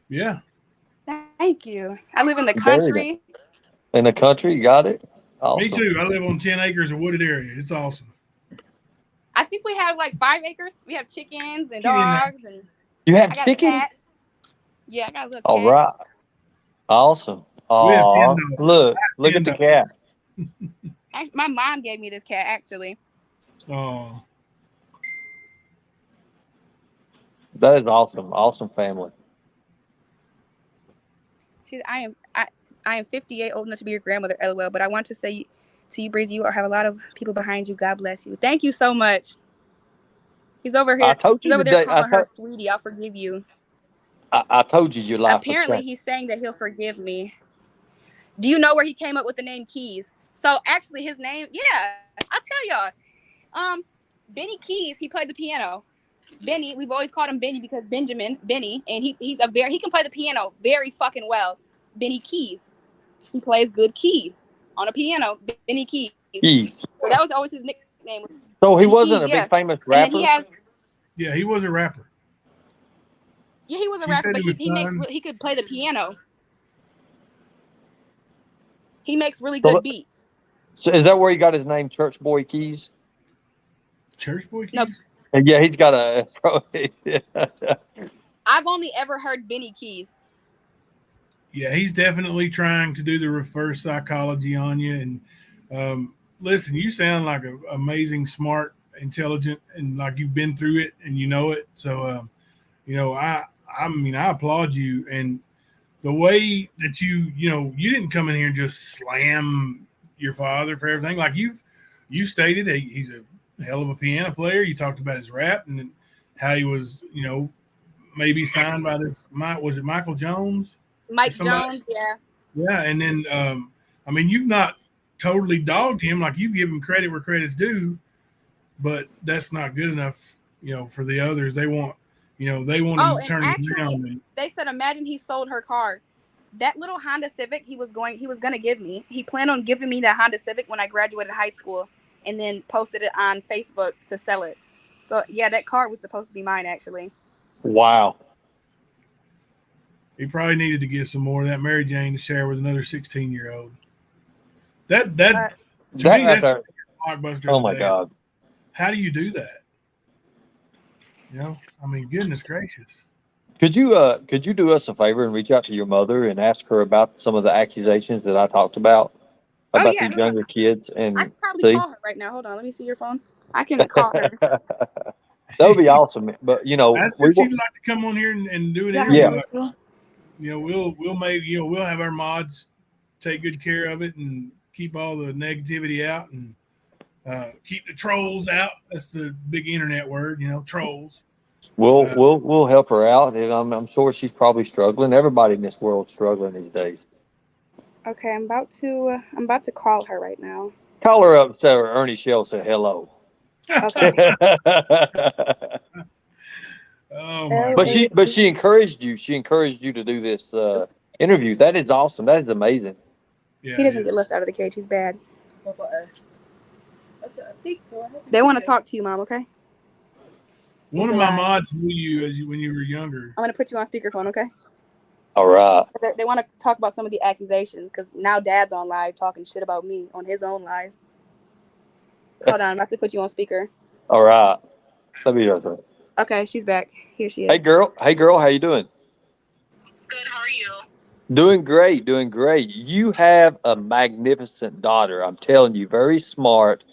yeah. Thank you. I live in the Very country. In the country, you got it. Awesome. Me too. I live on 10 acres of wooded area. It's awesome. I think we have like 5 acres. We have chickens and Get in there. dogs, and You I have got chickens. a cat. Yeah, I got a little All cat. right. Awesome. We have 10 Oh, dogs. look 10 at the cat. My mom gave me this cat, actually. Oh, That is awesome. Awesome family. I am 58, old enough to be your grandmother, LOL. But I want to say to you, Breezy, you have a lot of people behind you. God bless you. Thank you so much. He's over here. I told He's you over there today. calling her sweetie. I'll forgive you. I told you your life Apparently, would change. he's saying that he'll forgive me. Do you know where he came up with the name Keys? So actually, his name, yeah, I'll tell y'all. Benny Keys, he played the piano. Benny, we've always called him Benny because Benny, and he can play the piano very fucking well. Benny Keys, he plays good keys on a piano. Benny Keys. Keys. So that was always his nickname. So he Benny wasn't Keys, a big yeah. famous And then rapper. he was a rapper. Yeah, he was a She rapper, said but he was he could play the piano. He makes really good beats. So is that where he got his name, Church Boy Keys? Church Boy Keys? No. And yeah, he's got a. I've only ever heard Benny Keys. Yeah, he's definitely trying to do the reverse psychology on you. And listen, you sound like an amazing, smart, intelligent, and like you've been through it and you know it. So, I mean, I applaud you. And the way that you didn't come in here and just slam your father for everything. Like you stated, he's a hell of a piano player. You talked about his rap and how he was, maybe signed by this. Was it Michael Jones? Mike Jones, yeah. Yeah, and then I mean, you've not totally dogged him. Like you've given credit where credit's due, but that's not good enough, for the others. They want, to turn it around. They said, imagine he sold her car. That little Honda Civic he was gonna give me. He planned on giving me that Honda Civic when I graduated high school, and then posted it on Facebook to sell it. So yeah, that car was supposed to be mine actually. Wow. He probably needed to get some more of that Mary Jane to share with another 16-year-old. That's blockbuster. Oh my God. How do you do that? I mean, goodness gracious. Could you do us a favor and reach out to your mother and ask her about some of the accusations that I talked about these younger kids? And I could probably call her right now. Hold on, let me see your phone. I can call her. That would be awesome. But ask her if she'd like to come on here and do an interview. Yeah. We'll have our mods take good care of it and keep all the negativity out and keep the trolls out. That's the big internet word, trolls. We'll help her out, and I'm sure she's probably struggling. Everybody in this world's struggling these days. Okay, I'm about to call her right now. Call her up, so Ernie Shell said hello. Okay. Oh my but she encouraged you. She encouraged you to do this interview. That is awesome. That is amazing. Yeah, he doesn't get left out of the cage. He's bad. They want to talk to you, Mom. Okay. One of my mods knew you when you were younger. I'm gonna put you on speakerphone. Okay. All right. They want to talk about some of the accusations because now Dad's on live talking shit about me on his own live. Hold on, I'm about to put you on speaker. All right. Let me hear her. Okay, she's back. Here she is. Hey girl, how you doing? Good. How are you? Doing great. You have a magnificent daughter. I'm telling you, very smart,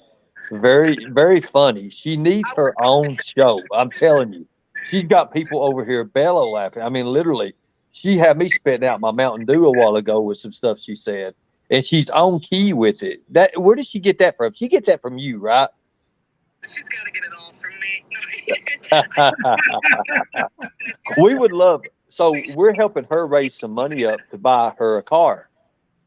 very, very funny. She needs her own show. I'm telling you. She's got people over here bellow laughing. I mean, literally, she had me spitting out my Mountain Dew a while ago with some stuff she said. And she's on key with it. Where does she get that from? She gets that from you, right? She's got to get it all from me. We would love, so we're helping her raise some money up to buy her a car.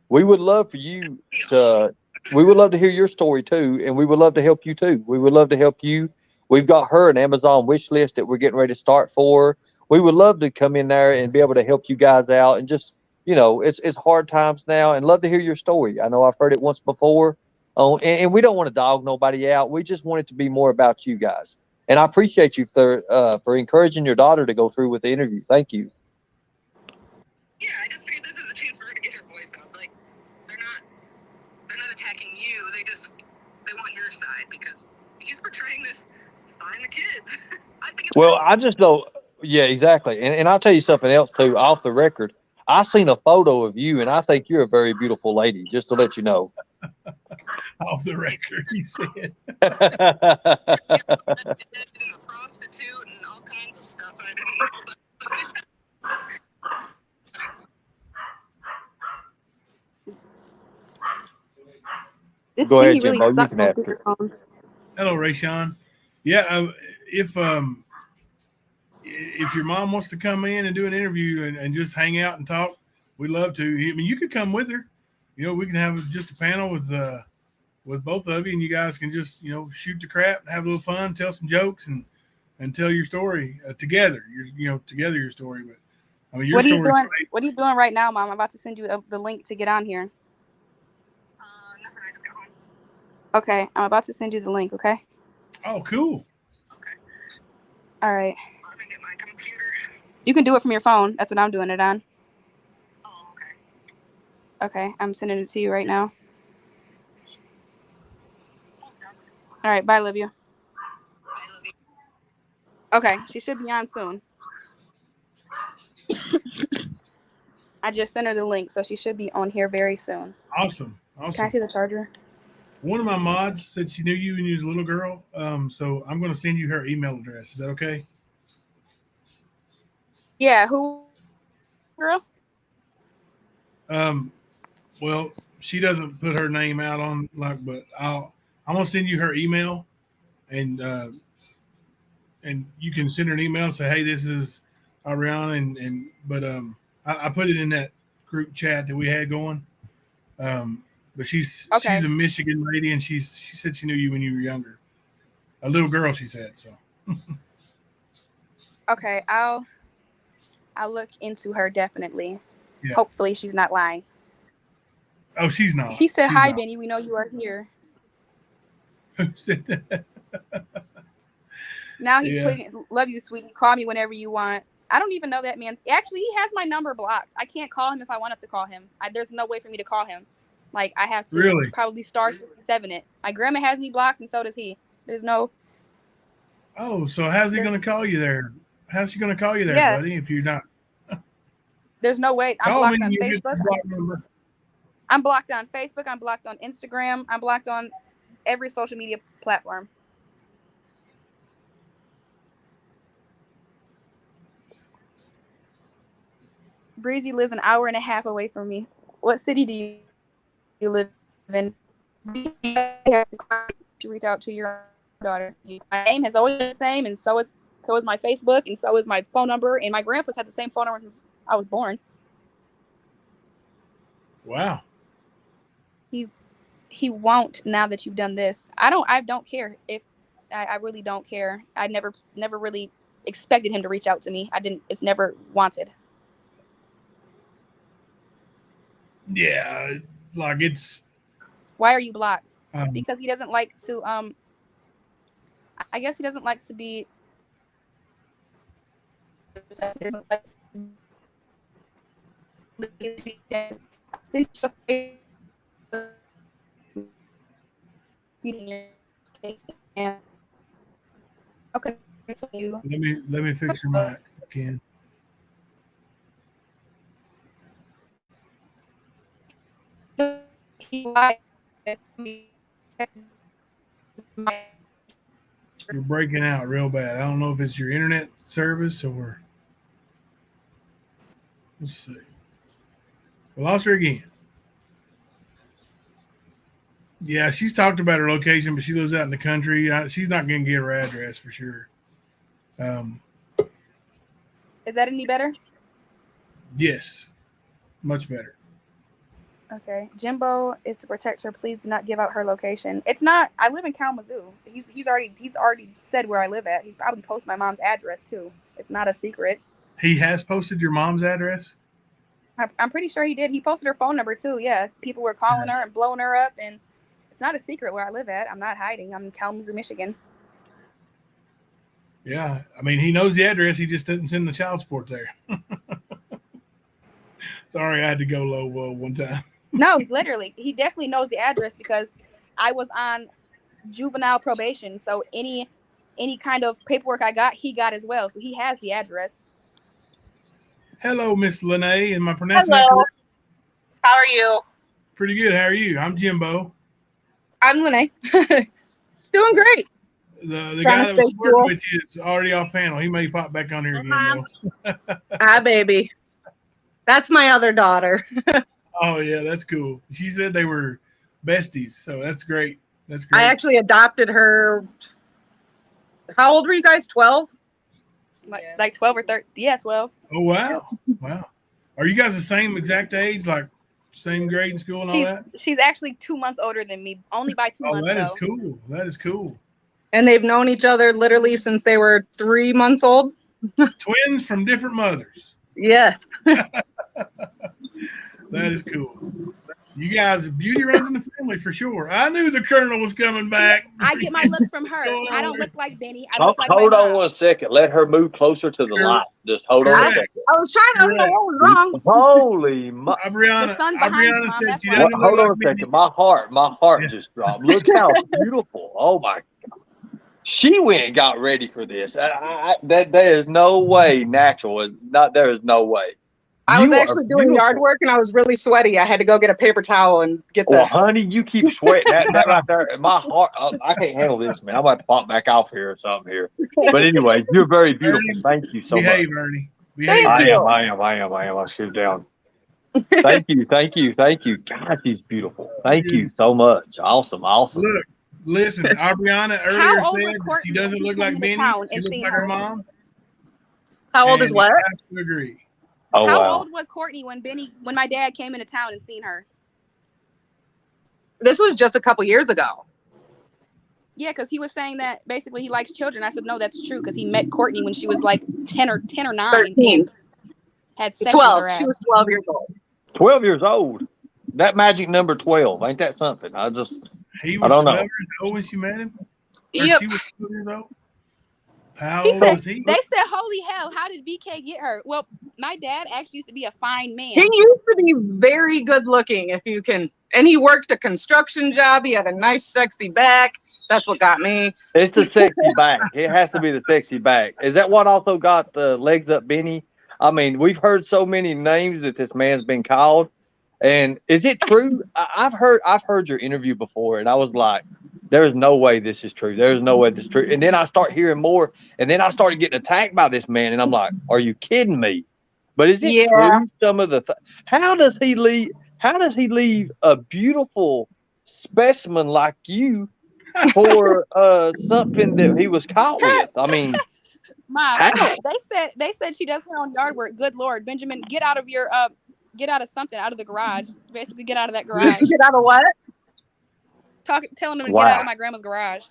We would love for you to, we would love to hear your story too, and we would love to help you too. We would love to help you. We've got her an Amazon wish list that we're getting ready to start for. We would love to come in there and be able to help you guys out and just, it's hard times now, and love to hear your story. I know I've heard it once before. And we don't want to dog nobody out. We just want it to be more about you guys. And I appreciate you for encouraging your daughter to go through with the interview. Thank you. Yeah, I just figured this is a chance for her to get her voice out. Like, they're not attacking you. They want your side because he's portraying this fine the kids. I think it's I just know. Yeah, exactly. And I'll tell you something else too, off the record. I seen a photo of you, and I think you're a very beautiful lady. Just to let you know. Off the record, he said. and a prostitute and all kinds of stuff. I didn't know. Go ahead, Jimbo. You can ask her. Hello, Rayshawn. Yeah, if your mom wants to come in and do an interview and just hang out and talk, we'd love to. I mean, you could come with her. We can have just a panel with with both of you, and you guys can just shoot the crap, have a little fun, tell some jokes, and tell your story together. Together your story. But I mean, your What are you story. doing? What are you doing right now, Mom? I'm about to send you the link to get on here. Nothing. I just got home. Okay, I'm about to send you the link. Okay. Oh, cool. Okay. All right. Let me get my computer. You can do it from your phone. That's what I'm doing it on. Oh, okay. Okay, I'm sending it to you right now. All right, bye, Olivia. I love you. Okay, she should be on soon. I just sent her the link, so she should be on here very soon. Awesome. Can I see the charger? One of my mods said she knew you when you was a little girl. So I'm going to send you her email address. Is that okay? Yeah, who? Girl? Well, she doesn't put her name out on but I'm going to send you her email, and you can send her an email and say, hey, this is Ariana, but I put it in that group chat that we had going. But she's Okay. a Michigan lady, and she said she knew you when you were younger. A little girl, she said. So. Okay, I'll look into her definitely. Yeah. Hopefully she's not lying. Oh, she's not. He said, She's hi, not. Benny. We know you are here. Who said that? Now he's putting, love you, sweetie. Call me whenever you want. I don't even know that man. Actually, he has my number blocked. I can't call him if I wanted to call him. There's no way for me to call him. Like, I have to probably star 67 it. My grandma has me blocked, and so does he. There's no. Oh, so how's he going to call you there? How's she going to call you there, buddy, if you're not? There's no way. I'm blocked on Facebook. I'm blocked on Facebook. I'm blocked on Instagram. I'm blocked on every social media platform. Breezy lives an hour and a half away from me. What city do you live in? You have to reach out to your daughter. My name has always been the same, and so is my Facebook, and so is my phone number. And my grandpa's had the same phone number since I was born. Wow. He won't now that you've done this. I don't care if I really don't care. I never really expected him to reach out to me. It's never wanted. Yeah, like it's. Why are you blocked? Because he doesn't like to. I guess he doesn't like to be. Okay. Let me fix your mic if I can. You're breaking out real bad. I don't know if it's your internet service or. Let's see. We lost her again. Yeah, she's talked about her location, but she lives out in the country. She's not going to give her address for sure. Is that any better? Yes, much better. Okay. Jimbo is to protect her. Please do not give out her location. It's not. I live in Kalamazoo. He's already said where I live at. He's probably posted my mom's address too. It's not a secret. He has posted your mom's address? I'm pretty sure he did. He posted her phone number too. Yeah. People were calling her and blowing her up, and it's not a secret where I live at. I'm not hiding. I'm in Kalamazoo, Michigan. Yeah. I mean, he knows the address. He just didn't send the child support there. Sorry, I had to go low one time. No, literally. He definitely knows the address because I was on juvenile probation. So any kind of paperwork I got, he got as well. So he has the address. Hello, Miss Lene. Am I pronouncing that Hello. correct? How are you? Pretty good. How are you? I'm Jimbo. I'm Lene. Doing great. The guy that was flirting with you is already off panel. He may pop back on here again, though. Ah, baby. That's my other daughter. Oh, yeah, that's cool. She said they were besties, so that's great. That's great. I actually adopted her. How old were you guys? 12? Like 12 or 13. Yeah, 12. Oh, wow. Wow. Are you guys the same exact age? Like same grade in school and all She's that? she's actually 2 months older than me, only by 2 months That is though. cool. That is cool. And they've known each other literally since they were 3 months old. Twins from different mothers. Yes. That is cool. You guys, beauty runs in the family for sure. I knew the Colonel was coming back. I get my looks from her. Going I on don't there? look like Benny. I look like Hold my on mom. 1 second. Let her move closer to the light. Just hold on a Correct. second. I was trying to know what was wrong. Holy mo- Aubriana, The sun's behind you, Mom, said that's she why. doesn't Hold look on like a second. me. My heart Yeah. just dropped. Look how beautiful. Oh my God. She went and got ready for this. That there is no way natural. There is no way. I was You are actually doing yard beautiful. work and I was really sweaty. I had to go get a paper towel and get Well, the. honey, you keep sweating. That right there, my heart. I can't handle this, man. I'm about to pop back off here or something here. But anyway, you're very beautiful. Ernie, Thank you so much. Behave, Ernie. Behave. Thank you. I am. I'll sit down. Thank you. God, she's beautiful. Thank you so much. Awesome. Look, listen, Aubriana How earlier old said was that Courtney she when doesn't she look came like into Benny. town She and looks seen like her? her mom. How old is And what? I have to agree. Oh, How wow. old was Courtney when my dad came into town and seen her? This was just a couple years ago. Yeah, because he was saying that basically he likes children. I said no, that's true because he met Courtney when she was like 10 or 9 13. and had sex 12. with her ass. She was 12 years old. 12 years old. That magic number 12. Ain't that something? He I was don't 12 know. years old when she met him? Or Yep. she was 12 years old? How He old said was he? they said, "Holy hell, how did BK get her?" Well, my dad actually used to be a fine man. He used to be very good looking, if you can. And he worked a construction job. He had a nice, sexy back. That's what got me. It's the sexy back. It has to be the sexy back. Is that what also got the legs up Benny? I mean, we've heard so many names that this man's been called. And is it true? I've heard your interview before, and I was like, there's no way this is true. There's no way this is true. And then I start hearing more, and then I started getting attacked by this man, and I'm like, are you kidding me? But is it Yeah. true? Some of the how does he leave? How does he leave a beautiful specimen like you for something that he was caught with? I mean, Mom, how? they said she does her own yard work. Good Lord, Benjamin, get out of your get out of something, out of the garage. Basically, get out of that garage. Get out of what? Telling them to Wow. get out of my grandma's garage.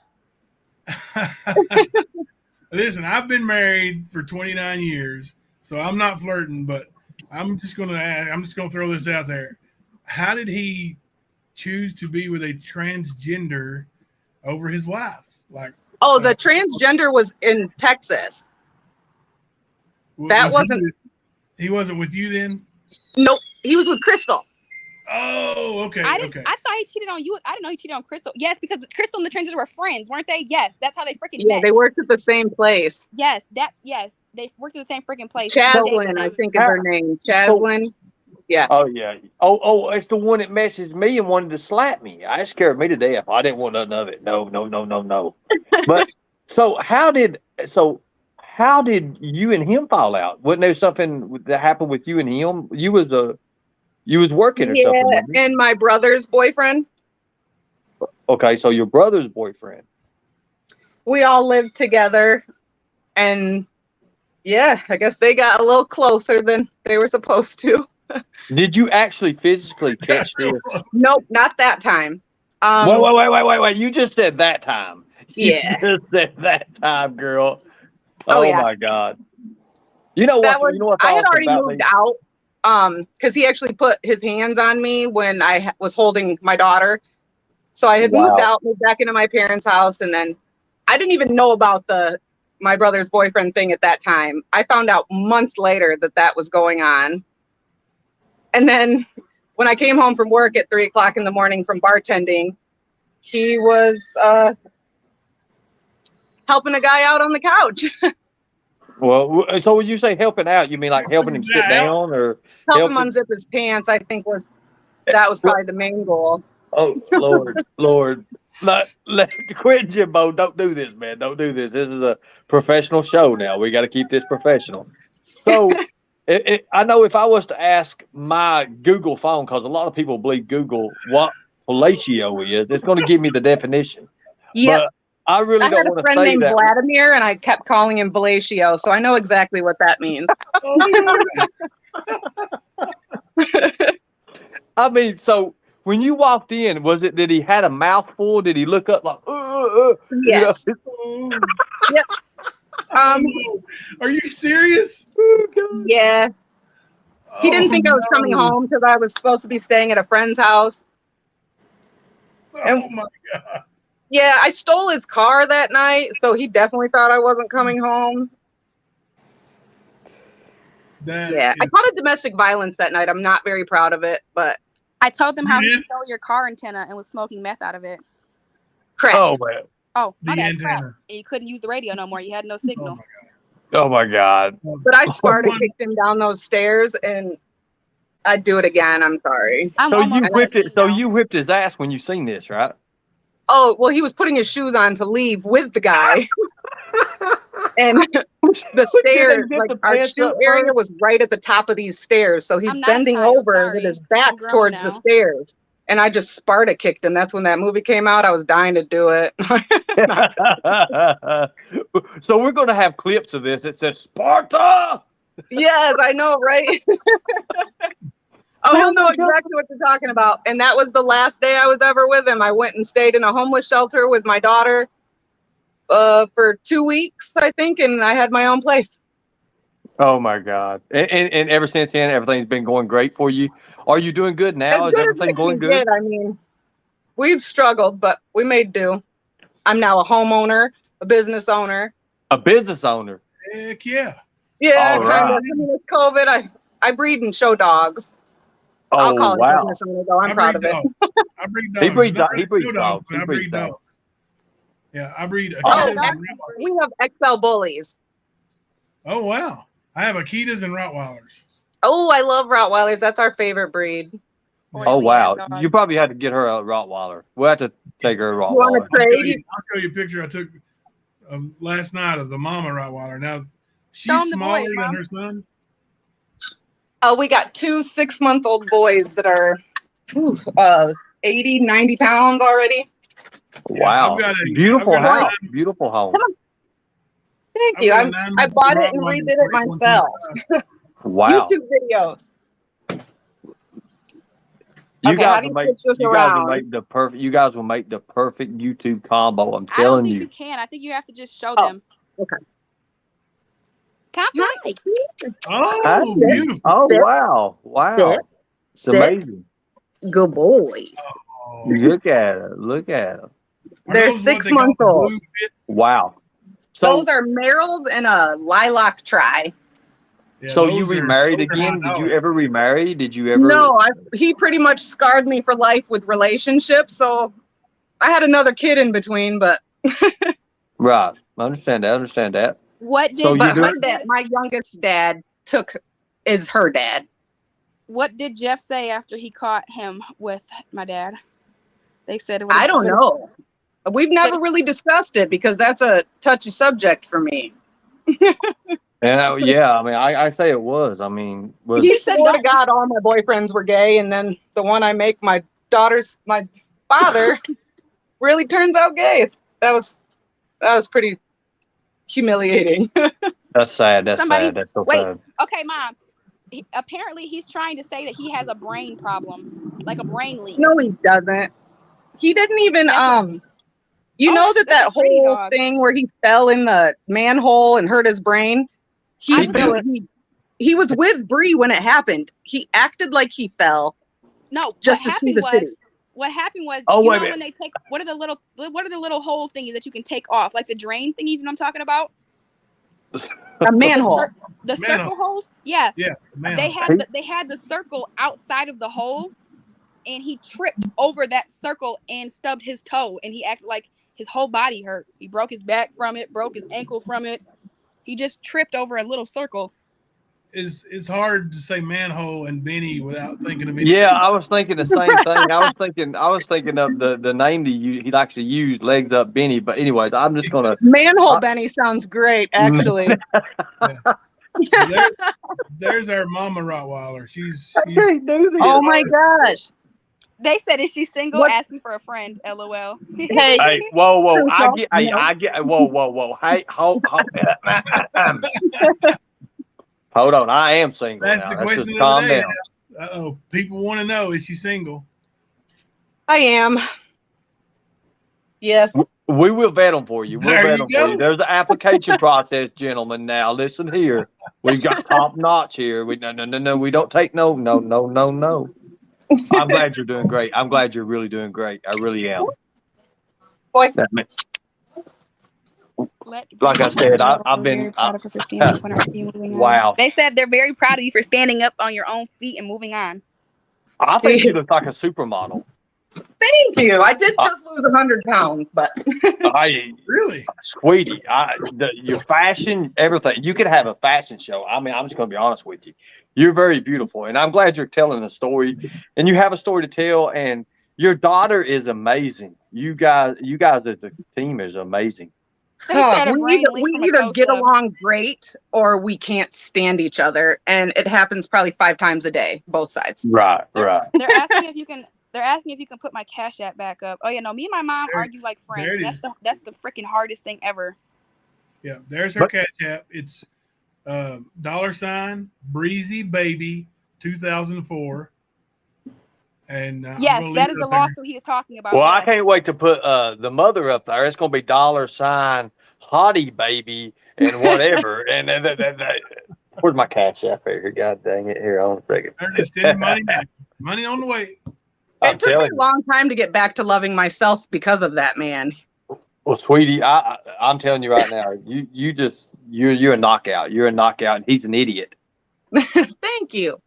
Listen, I've been married for 29 years, so I'm not flirting, but I'm just gonna throw this out there. How did he choose to be with a transgender over his wife? Like, Oh, the transgender was in Texas. That wasn't. He wasn't with you then? Nope. He was with Crystal. Oh, okay. I Okay. thought he cheated on you. I didn't know he cheated on Crystal. Yes, because Crystal and the transgender were friends, weren't they? Yes, that's how they freaking Yeah, met. they worked at the same place. Yes, they worked at the same freaking place. Chaslin, I think is her name. Chaslin. Yeah. Oh yeah. Oh, it's the one that messaged me and wanted to slap me. That scared me to death. I didn't want nothing of it. No. But so how did you and him fall out? Wasn't there something that happened with you and him? You was working or something. Yeah, wasn't you? and my brother's boyfriend. Okay, so your brother's boyfriend. We all lived together, and yeah, I guess they got a little closer than they were supposed to. Did you actually physically catch this? Nope, not that time. Wait. You just said that time. Yeah. You just said that time, girl. Oh, Oh yeah. my God. You know That what? was, You know what's I had awesome already about moved me? out because he actually put his hands on me when I was holding my daughter. So I had moved out, moved back into my parents' house, and then I didn't even know about my brother's boyfriend thing at that time. I found out months later that was going on. And then when I came home from work at 3:00 in the morning from bartending, he was helping a guy out on the couch. Well, so when you say helping out, you mean like helping him sit down or Help him unzip his pants, I think that was probably the main goal. Oh, Lord. Quit, Jimbo. Don't do this, man. Don't do this. This is a professional show now. We got to keep this professional. So I know if I was to ask my Google phone, because a lot of people believe Google what fellatio is, it's going to give me the definition. Yep. But I really I don't had a want to friend say named that. Vladimir, and I kept calling him fellatio, so I know exactly what that means. I mean, so when you walked in, was it that he had a mouthful? Did he look up like, Yes. You Oh, Yep. oh, no. Are you serious? know? Yeah. He didn't Oh, think I was coming no. home because I was supposed to be staying at a friend's house. Oh my God. Yeah, I stole his car that night, so he definitely thought I wasn't coming home. That Yeah, I is- caught a domestic violence that night. I'm not very proud of it, but I told them how You he did? stole your car antenna and was smoking meth out of it. crap. Oh man. Oh, the my bad, crap. antenna. And you couldn't use the radio no more. You had no Oh signal. my Oh my God. God. But I Sparta Someone- kicked him down those stairs, and I'd do it again. I'm sorry. I'm So you almost whipped 17 it. So now. you whipped his ass when you seen this, right? Oh, well, he was putting his shoes on to leave with the guy. And the stairs, get like the our pants shoe up area first? was right at the top of these stairs. So he's I'm not bending child, over sorry. with his back I'm grown towards now. the stairs. And I just Sparta kicked him. That's when that movie came out. I was dying to do it. So we're going to have clips of this. It says Sparta. Yes, I know, right? Oh, he'll know exactly what you're talking about. And that was the last day I was ever with him. I went and stayed in a homeless shelter with my daughter for 2 weeks, I think, and I had my own place. Oh my God! And ever since then, everything's been going great for you. Are you doing good now? As Is good as everything it going can good? get. I mean, we've struggled, but we made do. I'm now a homeowner, a business owner. A business owner. Heck yeah. Yeah, All kind of. right. I mean, with COVID, I breed and show dogs. I'll Oh call it a wow! business owner, though. I'm proud of it. dogs. I breed dogs. He breeds. Not He breeds show dogs. but He I breeds breed dogs. dogs. Yeah, I breed Oh, Akitas and actually, Rottweilers. we have XL bullies. Oh wow. I have Akitas and Rottweilers. Oh, I love Rottweilers. That's our favorite breed. Oh Oily wow! ass dogs. You probably had to get her a Rottweiler. We'll have to take her a You want Rottweiler. to trade? I'll show you a picture I took last night of the mama Rottweiler. Now Show she's 'em the smaller boys, than Mom. her son. We got 2 6-month-old boys that are 80, 90 pounds already. Wow! I've got a- Beautiful I've got a- house. Beautiful home. Thank I've you. got a I 9-month-old bought it and Rottweiler redid it that's myself. 125. Wow! YouTube videos. You Okay, guys how do will you make. switch this You guys will around? make the perfect. You guys will make the perfect YouTube combo. I'm I don't telling think you. you can. I think you have to just show Oh, them. okay. Confident? Hi. Oh, Hi. beautiful. Oh Sit. wow! Wow! Sit. It's Sit. amazing. Good boys. Oh. Look at it. Look at it. Are They're those what 6 they call months old. blue bits? Wow. So, Those are Merrills and a lilac tri. Yeah, so those you are- remarried those are again? hot Did you dogs. ever remarry? Did you ever? No, he pretty much scarred me for life with relationships. So I had another kid in between, but Right. I understand that. I understand that. What did So you but do- her dad, my youngest dad, is her dad. what did Jeff say after he caught him with my dad? They said it I don't know. We've never really discussed it because that's a touchy subject for me. And yeah, I mean, I say it was. I mean, was He said swore to don't- God all my boyfriends were gay, and then the one I make my father really turns out gay. That was pretty humiliating. that's sad. That's Somebody's- sad. That's so wait. sad. Okay, Mom. Apparently, he's trying to say that he has a brain problem, like a brain leak. No, he doesn't. He didn't even Yes, you Oh, know that's that a pretty whole dog. thing where he fell in the manhole and hurt his brain. I He was with Bree when it happened. He acted like he fell No, just what to see happened the was, city. What happened was, Oh, you wait a know minute. when they take what are the little hole thingies that you can take off, like the drain thingies? You know what I'm talking about? A manhole. The Manhole. circle holes. Yeah, Yeah, man. they had the circle outside of the hole, and he tripped over that circle and stubbed his toe, and he acted like his whole body hurt. He broke his back from it, broke his ankle from it. He just tripped over a little circle. It's hard to say manhole and Benny without thinking of anything. Yeah, I was thinking the same thing. I was thinking of the name that he likes to use, Legs Up Benny. But anyways, I'm just gonna. Manhole Benny sounds great, actually. So there's our mama Rottweiler. She's Oh my gosh. They said, "Is she single?" What- Asking for a friend. LOL. Hey, Hey, whoa! No. I get. Whoa! Hey, hold. Hold on, I am single. that's now. the Let's question just of calm the day. down. Uh-oh. People want to know, is she single? I am. Yes. We will vet them for you. We'll There vet you them for you. go. There's an application process, gentlemen. Now listen here. We've got top notch here. No. We don't take no. I'm glad you're doing great. I'm glad you're really doing great. I really am. Boy. That makes- Let Like I said, I've very been. proud of her for standing up on her feet and moving on. Wow. They said they're very proud of you for standing up on your own feet and moving on. I think you look like a supermodel. Thank you. I did just lose 100 pounds, but Really? Sweetie, your fashion, everything. You could have a fashion show. I mean, I'm just going to be honest with you. You're very beautiful, and I'm glad you're telling a story, and you have a story to tell. And your daughter is amazing. You guys as a team is amazing. They said a we brain leak from a either toe get sub. along great or we can't stand each other, and it happens probably 5 times a day, both sides. Right. They're asking if you can. They're asking if you can put my Cash App back up. Oh yeah, no. Me and my mom argue like friends. There it And that's the freaking hardest thing ever. Yeah, there's her Cash App. It's $Breezy Baby 2004. And yes, that is the lawsuit he is talking about. Well, yes. I can't wait to put the mother up there. It's going to be $Hottie Baby and whatever. And where's my Cash App here? God dang it! Here, on a second. They're just sending money now. Money on the way. It took me a long time to get back to loving myself because of that man. Well, sweetie, I'm telling you right now, you're a knockout. You're a knockout, and he's an idiot. Thank you.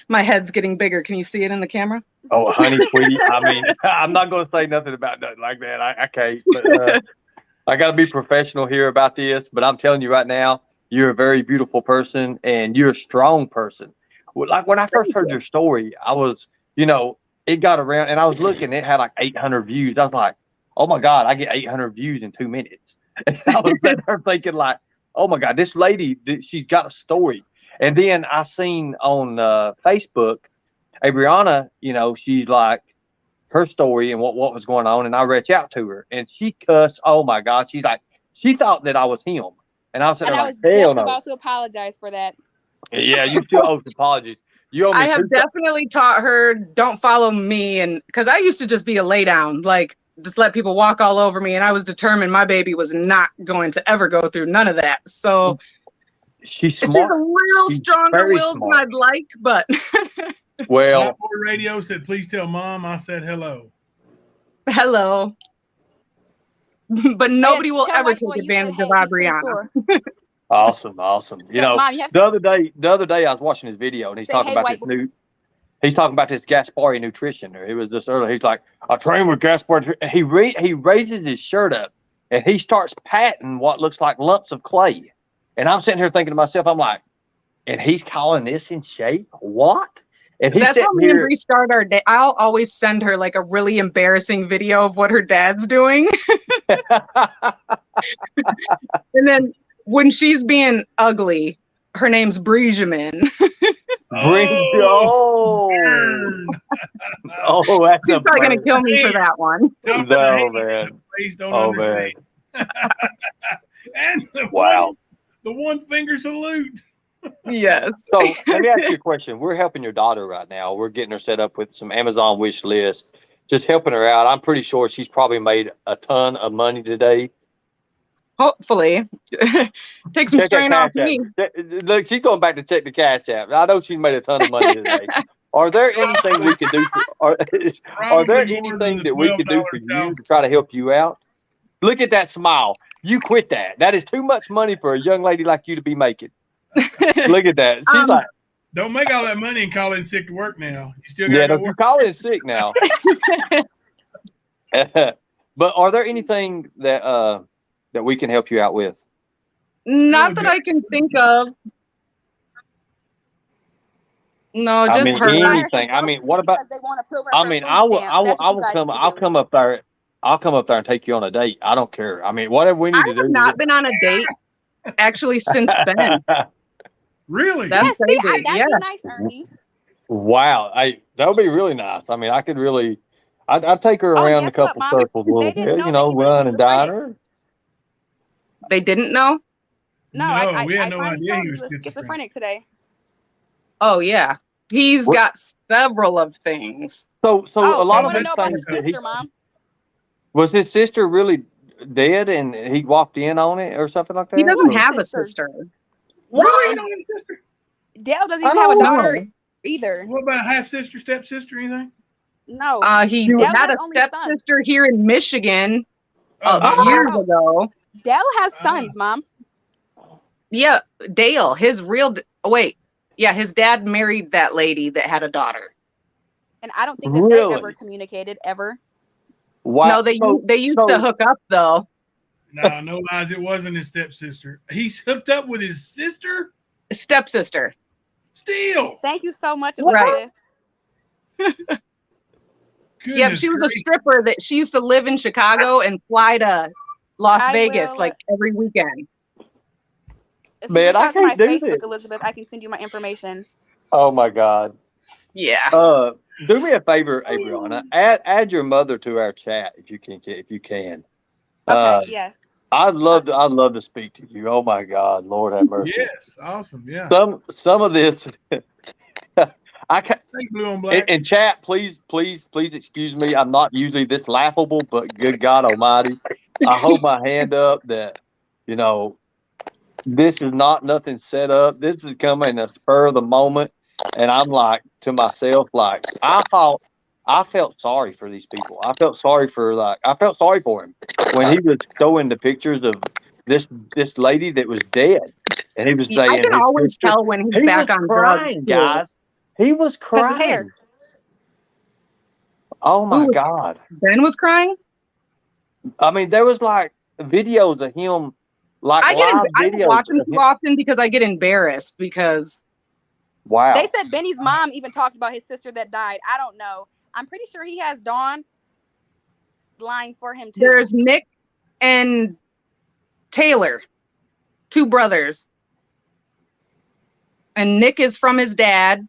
My head's getting bigger. Can you see it in the camera? Oh, honey, sweetie. I mean, I'm not going to say nothing about nothing like that. I can't. But, I got to be professional here about this. But I'm telling you right now, you're a very beautiful person, and you're a strong person. Like when I first heard your story, I was, it got around, and I was looking. It had like 800 views. I was like, oh my God, I get 800 views in 2 minutes. And I was sitting there thinking like, oh my God, this lady, she's got a story. And then I seen on Facebook, Brianna, she's like her story and what was going on. And I reached out to her and she cussed. Oh my God. She's like, she thought that I was him. And I was And I like, was just no. about to apologize for that. Yeah, you still owe apologies. You owe me I have definitely taught her, don't follow me. And because I used to just be a lay down, like just let people walk all over me. And I was determined my baby was not going to ever go through none of that. So she's smart. She's a little stronger willed than I'd like, but well, radio said, please tell mom I said hello. Hello. But nobody will ever take advantage of Brianna. Awesome. Mom, the other day I was watching his video and he's talking about he's talking about this Gaspari nutrition. It was this earlier. He's like, I train with Gaspari. He raises his shirt up and he starts patting what looks like lumps of clay. And I'm sitting here thinking to myself, I'm like, and he's calling this in shape? What? And he's That's how me and Bree start our day. I'll always send her like a really embarrassing video of what her dad's doing. And then when she's being ugly, her name's Breezy. Oh, that's She's probably gonna kill me for that one. No, man. Please don't understand. And the one finger salute. Yes. So let me ask you a question. We're helping your daughter right now. We're getting her set up with some Amazon wish list, just helping her out. I'm pretty sure she's probably made a ton of money today. Hopefully. Take some strain off me. Look, she's going back to check the Cash App. I know she's made a ton of money today. Are there anything we can do? Are there anything that we can do for you to try to help you out? Look at that smile. You quit that. That is too much money for a young lady like you to be making. Look at that. She's like, don't make all that money and call in sick to work now. You still got to work. Call in sick now. But are there anything that we can help you out with? Not that I can think of. No, just anything. I mean, what about? I mean, I'll come up there. I'll come up there and take you on a date. I don't care. I mean, whatever we need to do. I have not been on a date actually since then. Really? That's that'd be nice, Ernie. Wow, that would be really nice. I mean, I could really, I'd take her around a couple circles a little bit, run and dine her. They didn't know? No, I had no idea he was schizophrenic today. Oh yeah, He's got several of things. So Oh, a lot I of want to these know about things his that he sister, Mom. was his sister really dead and he walked in on it or something like that? He doesn't Or- have a Sister. sister. Really? And You don't have a sister? Dale doesn't I even have a don't daughter know. either. What about half sister, stepsister, anything? No. He Dale had has a only sons. stepsister here in Michigan that's years right. ago. Dale has sons, Mom. Yeah, Dale, his dad married that lady that had a daughter. And I don't think that they ever communicated, ever. Wow. No, they used to hook up, though. No, no lies. It wasn't his stepsister. He's hooked up with his sister? Stepsister. Still. Thank you so much, Right. Elizabeth. Yeah, she was a stripper that she used to live in Chicago and fly to Las Vegas like every weekend. If you reach I out to my can't do Facebook, this. Elizabeth, I can send you my information. Oh my God. Yeah. Do me a favor, Adriana. Add your mother to our chat if you can. Okay, yes. I'd love to speak to you. Oh my God, Lord have mercy. Yes, awesome. Yeah. Some of this I can't. Blue on black. In chat, please excuse me. I'm not usually this laughable, but good God Almighty, I hold my hand up that this is not nothing set up. This is coming in a spur of the moment, and I'm like to myself, like I felt sorry for these people. I felt sorry for him when he was showing the pictures of this lady that was dead, and he was saying I can always tell when he's back on drugs, guys. He was crying. His hair. Oh my God. Ben was crying? I mean, there was like videos of him, like I don't watch him too him. often because I get embarrassed because. Wow. They said Benny's mom even talked about his sister that died. I don't know. I'm pretty sure he has Dawn lying for him too. There's Nick and Taylor, 2 brothers. And Nick is from his dad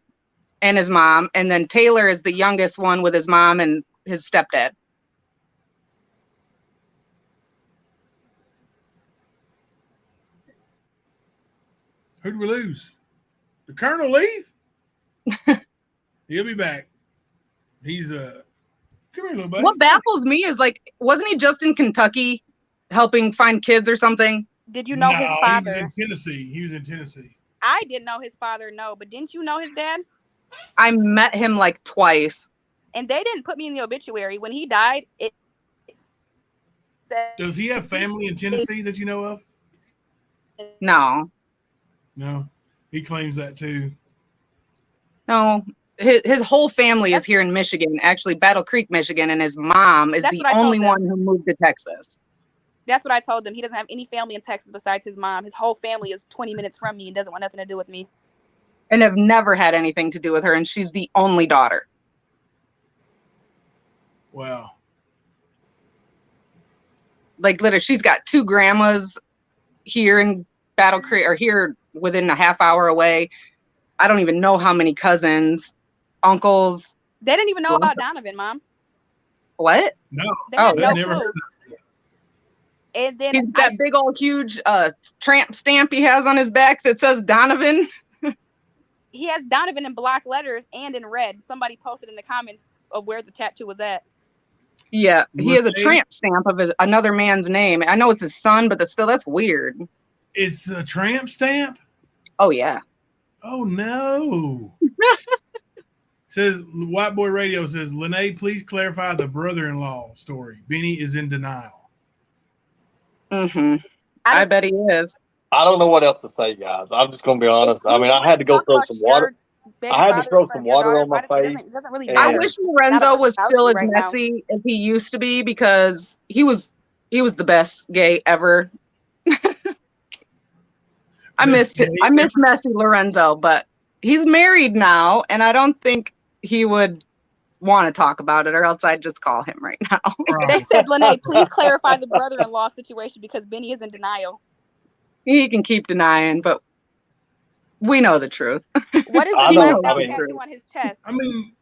and his mom, and then Taylor is the youngest one with his mom and his stepdad. Who did we lose? The Colonel leave? He'll be back. He's come here, little buddy. What baffles me is wasn't he just in Kentucky helping find kids or something? Did you know his father? He was in Tennessee. He was in Tennessee. I didn't know his father, no, but didn't you know his dad? I met him like twice. And they didn't put me in the obituary. When he died, it said, does he have family in Tennessee that you know of? No. No. He claims that too. No. His whole family is here in Michigan, actually Battle Creek, Michigan, and his mom is the only one who moved to Texas. That's what I told them. He doesn't have any family in Texas besides his mom. His whole family is 20 minutes from me and doesn't want nothing to do with me. And have never had anything to do with her, and she's the only daughter. Wow. Like literally, she's got 2 grandmas here in Battle Creek, or here within a half hour away. I don't even know how many cousins, uncles. They didn't even know about Donovan, Mom. What? No. They had no never clue. heard And then he's that big old huge tramp stamp he has on his back that says Donovan. He has Donovan in black letters and in red. Somebody posted in the comments of where the tattoo was at. Yeah, he has a tramp stamp of another man's name. I know it's his son, but that's weird. It's a tramp stamp? Oh, yeah. Oh, no. Says White Boy Radio says, Lene, please clarify the brother-in-law story. Benny is in denial. Mm-hmm. I bet he is. I don't know what else to say, guys. I'm just going to be honest. I mean, I had to go throw some water. I had to throw some water on my face. I wish Lorenzo was still as messy as he used to be, because he was the best gay ever. I miss messy Lorenzo, but he's married now, and I don't think he would want to talk about it, or else I'd just call him right now. They said, Lene, please clarify the brother-in-law situation because Benny is in denial. He can keep denying, but we know the truth. What is the blacked out tattoo on his chest? I mean,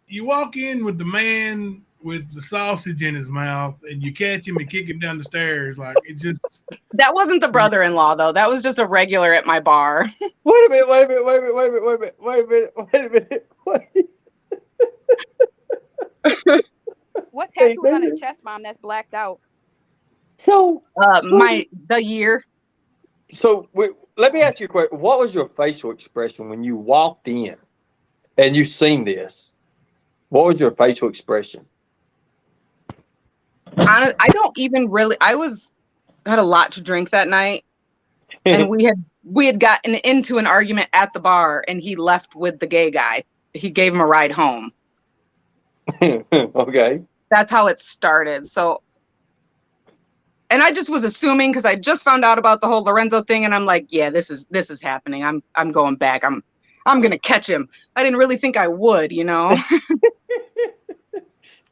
you walk in with the man with the sausage in his mouth, and you catch him and kick him down the stairs. Like it just. That wasn't the brother-in-law though. That was just a regular at my bar. Wait a minute, wait a minute, wait a minute, wait a minute, wait a minute, wait a minute, wait a minute. Wait. What tattoo was on his chest, Mom? That's blacked out. So, the year. So let me ask you a question. What was your facial expression when you walked in and you seen this? What was your facial expression? I don't even really. Had a lot to drink that night, and we had gotten into an argument at the bar, and he left with the gay guy. He gave him a ride home. Okay. That's how it started. So, and I just was assuming because I just found out about the whole Lorenzo thing, and I'm like, yeah, this is happening. I'm going back. I'm gonna catch him. I didn't really think I would, you know.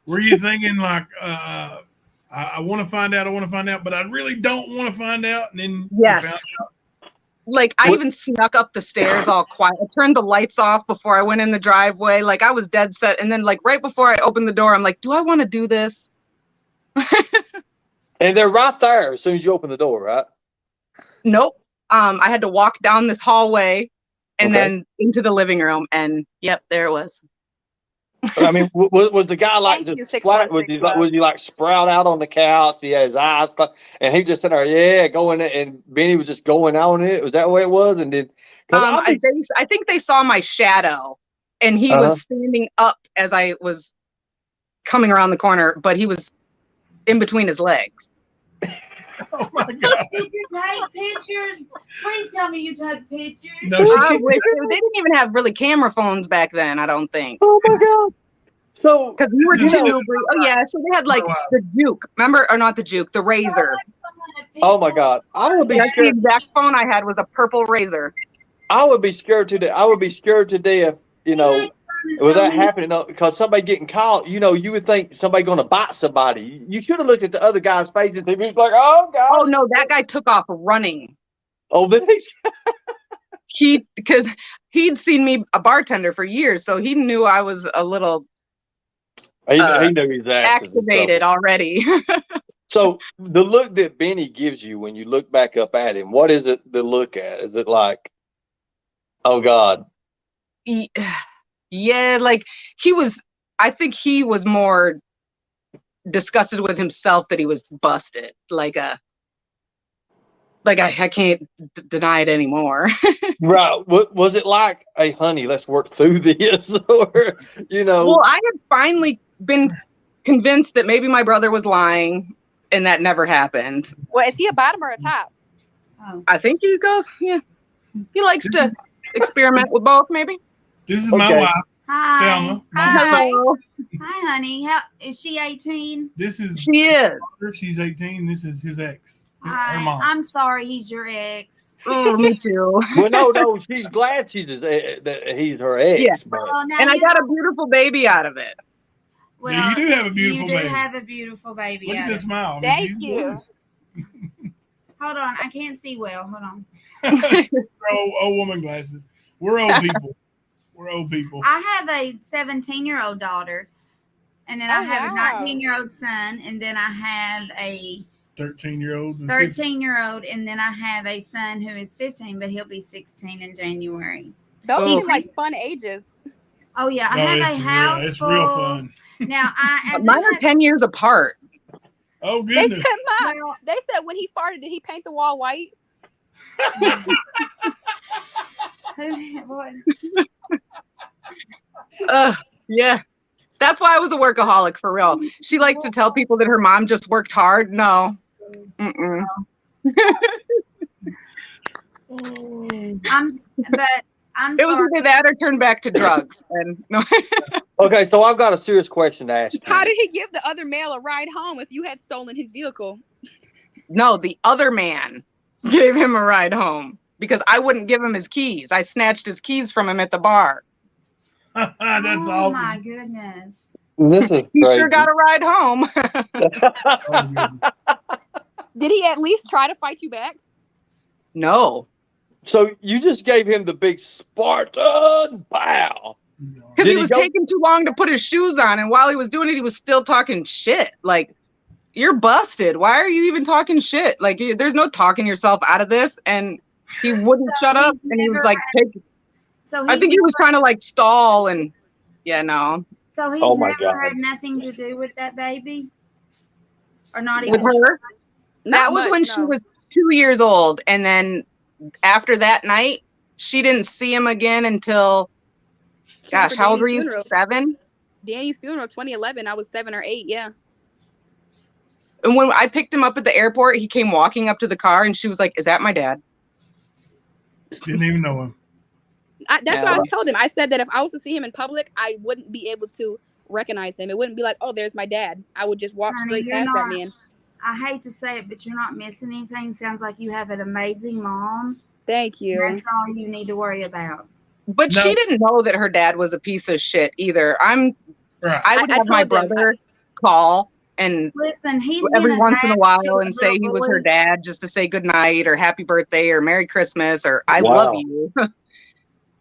Were you thinking like, I want to find out, but I really don't want to find out? And then yes. You found out. Like I even snuck up the stairs all quiet. I turned the lights off before I went in the driveway. Like I was dead set. And then like right before I opened the door, I'm like, do I want to do this? And they're right there as soon as you open the door, right? Nope. I had to walk down this hallway and then into the living room. And yep, there it was. I mean, was the guy like just splat? Was he like sprout out on the couch? He had his eyes, and he just sitting there, yeah, going, and Benny was just going on it. Was that the way it was? And then, I think they saw my shadow, and he was standing up as I was coming around the corner, but he was in between his legs. Oh my God! Did you take pictures? Please tell me you took pictures. No, they didn't even have really camera phones back then. I don't think. Oh my God! So because we were so they had like the Juke, remember, or not the Juke, the Razor. Oh my God! I would be scared. The exact phone I had was a purple Razor. I would be scared to death. I would be scared to death. You know. With that happening, because somebody getting caught, you know, you would think somebody going to bite somebody. You should have looked at the other guy's face and he was like, "Oh God!" Oh no, that guy took off running. Oh, then because he'd seen me a bartender for years, so he knew I was a little. He knew his ass activated already. So the look that Benny gives you when you look back up at him, what is it to look at? Is it like, oh God? Yeah, like I think he was more disgusted with himself that he was busted. Like I can't deny it anymore. Right. Was it like, hey, honey, let's work through this? Or, you know. Well, I had finally been convinced that maybe my brother was lying, and that never happened. Well, is he a bottom or a top? Oh. I think he goes, yeah. He likes to experiment with both, maybe. This is my wife. Hi. Thelma. Hello. Hi, honey. How is she 18? She is. She's 18. This is his ex. Hi. Her mom. I'm sorry he's your ex. Oh, me too. Well, no, she's glad that he's her ex. Yeah. But. Well, and I got a beautiful baby out of it. Well, yeah, you do have a beautiful baby. You do have a beautiful baby. Look at this smile. Thank you. Hold on. I can't see well. Hold on. old woman glasses. We're old people. We're old people. I have a 17-year-old daughter, and then I have a 19-year-old son, and then I have a 13-year-old. 13-year-old, and then I have a son who is 15, but he'll be 16 in January. Those seem like fun ages. Oh yeah, I have a house it's full. real fun. Now mine are 10 years apart. Oh goodness! They said, Mom, they said when he farted, did he paint the wall white? What? Yeah. That's why I was a workaholic for real. She likes to tell people that her mom just worked hard. No. Mm-mm. It was either that or turn back to drugs. And no. Okay, so I've got a serious question to ask you. How did he give the other male a ride home if you had stolen his vehicle? No, the other man gave him a ride home because I wouldn't give him his keys. I snatched his keys from him at the bar. That's awesome. Oh my goodness. This is he sure got a ride home. Did he at least try to fight you back? No. So you just gave him the big Spartan bow. Because he was taking too long to put his shoes on, and while he was doing it, he was still talking shit. Like, you're busted. Why are you even talking shit? Like, there's no talking yourself out of this. And he wouldn't shut up, and he was like, I think he was trying to like stall, and no. So he's never had nothing to do with that baby, or not even with her. That Not was much, when no. she was 2 years old, and then after that night, she didn't see him again until, gosh, how old were you? Funeral. 7? Danny's funeral, 2011. I was 7 or 8. Yeah. And when I picked him up at the airport, he came walking up to the car, and she was like, "Is that my dad?" Didn't even know him. That's what I was telling him. I said that if I was to see him in public, I wouldn't be able to recognize him. It wouldn't be like, oh, there's my dad. I would just walk straight past that man. I hate to say it, but you're not missing anything. Sounds like you have an amazing mom. Thank you. That's all you need to worry about. But she didn't know that her dad was a piece of shit either. I would have my brother call and listen, he's every once in a while and say he was her dad just to say good night or happy birthday or Merry Christmas or I love you.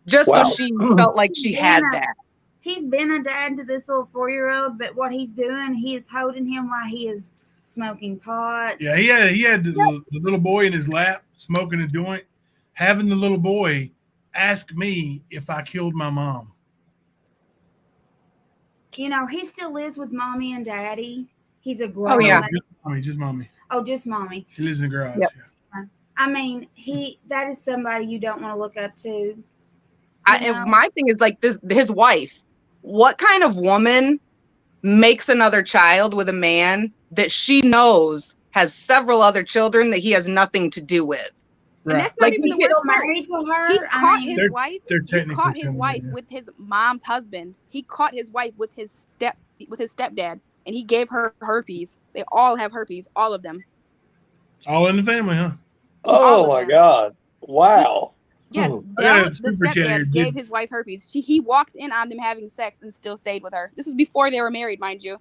Just so she felt like she had that. He's been a dad to this little 4-year-old, but what he's doing, he is holding him while he is smoking pot. Yeah, he had the little boy in his lap smoking a joint, having the little boy ask me if I killed my mom. You know, he still lives with mommy and daddy. He's a grown. Oh yeah, just mommy. Oh, just mommy. He lives in the garage. Yep. Yeah. I mean, that is somebody you don't want to look up to. And my thing is like this: his wife. What kind of woman makes another child with a man that she knows has several other children that he has nothing to do with? And that's not even the worst part. Married to her. He caught his wife. He caught his wife with his mom's husband. He caught his wife with his stepdad, and he gave her herpes. They all have herpes, all of them. All in the family, huh? Oh my God! Wow. Yes, Dell, the stepdad gave his wife herpes. He walked in on them having sex and still stayed with her. This is before they were married, mind you.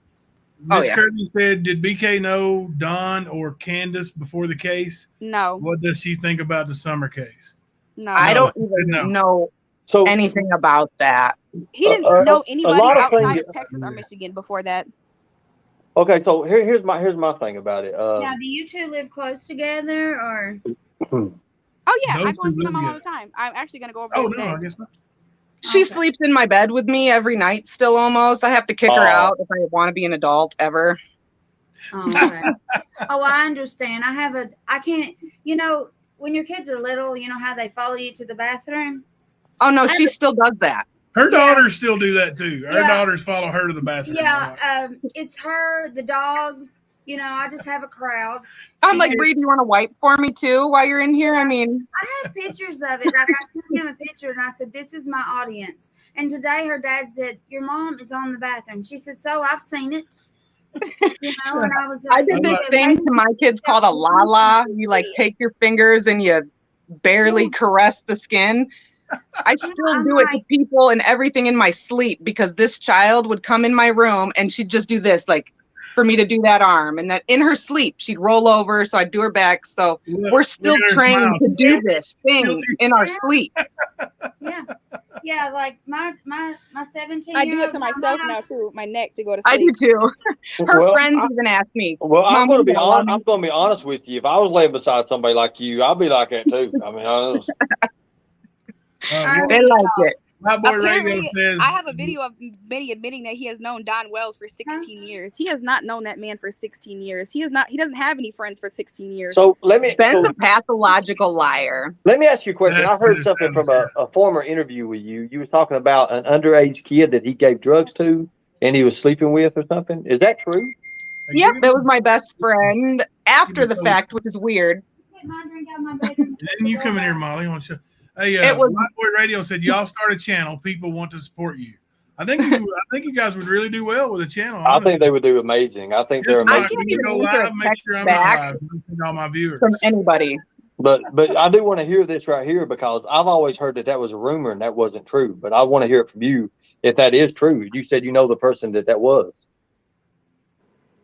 Miss Kirby said, did BK know Don or Candace before the case? No. What does she think about the Summer case? No. I don't even know anything about that. He didn't know anybody outside of Texas or Michigan before that. Okay, so here's my thing about it. Now, do you two live close together, or? Oh yeah, I go and see my mom all the time. I'm actually gonna go over there today. I guess not. She sleeps in my bed with me every night still almost. I have to kick her out if I want to be an adult ever. Oh, okay. Oh, I understand. I can't, when your kids are little, you know how they follow you to the bathroom? Oh no, she still does that. Her daughters still do that too. Her daughters follow her to the bathroom. Yeah, it's her, the dogs. I just have a crowd. I'm like, Bree, do you want to wipe for me too while you're in here? I mean, I have pictures of it. Like I sent him a picture and I said, this is my audience. And today her dad said, your mom is on the bathroom. She said, so I've seen it. And I was like, I did this thing to my kids called a la-la. You like take your fingers and you barely caress the skin. I still do it to people and everything in my sleep because this child would come in my room and she'd just do this, like, for me to do that arm, and that in her sleep she'd roll over, so I'd do her back. So we're still trained to do this thing in our sleep. Yeah, like my 17. I do it to myself now too. My neck to go to sleep. I do too. Her friends even ask me. Well, I'm going to be honest with you. If I was laying beside somebody like you, I'd be like that too. I mean, they like it. My boy Radio says I have a video of Benny admitting that he has known Don Wells for 16 years. He has not known that man for 16 years. He doesn't have any friends for 16 years. So Ben's a pathological liar. Let me ask you a question. I heard something from a former interview with you. You was talking about an underage kid that he gave drugs to and he was sleeping with or something. Is that true? Yep, that was my best friend after the fact, which is weird. Then you come in here, Molly. I want you. Hey, my boy Radio said y'all start a channel. People want to support you. I think you guys would really do well with a channel. Honestly. I think they would do amazing. I think they're amazing. I can't even answer a text back all my viewers from anybody. But I do want to hear this right here because I've always heard that was a rumor and that wasn't true. But I want to hear it from you if that is true. You said you know the person that was.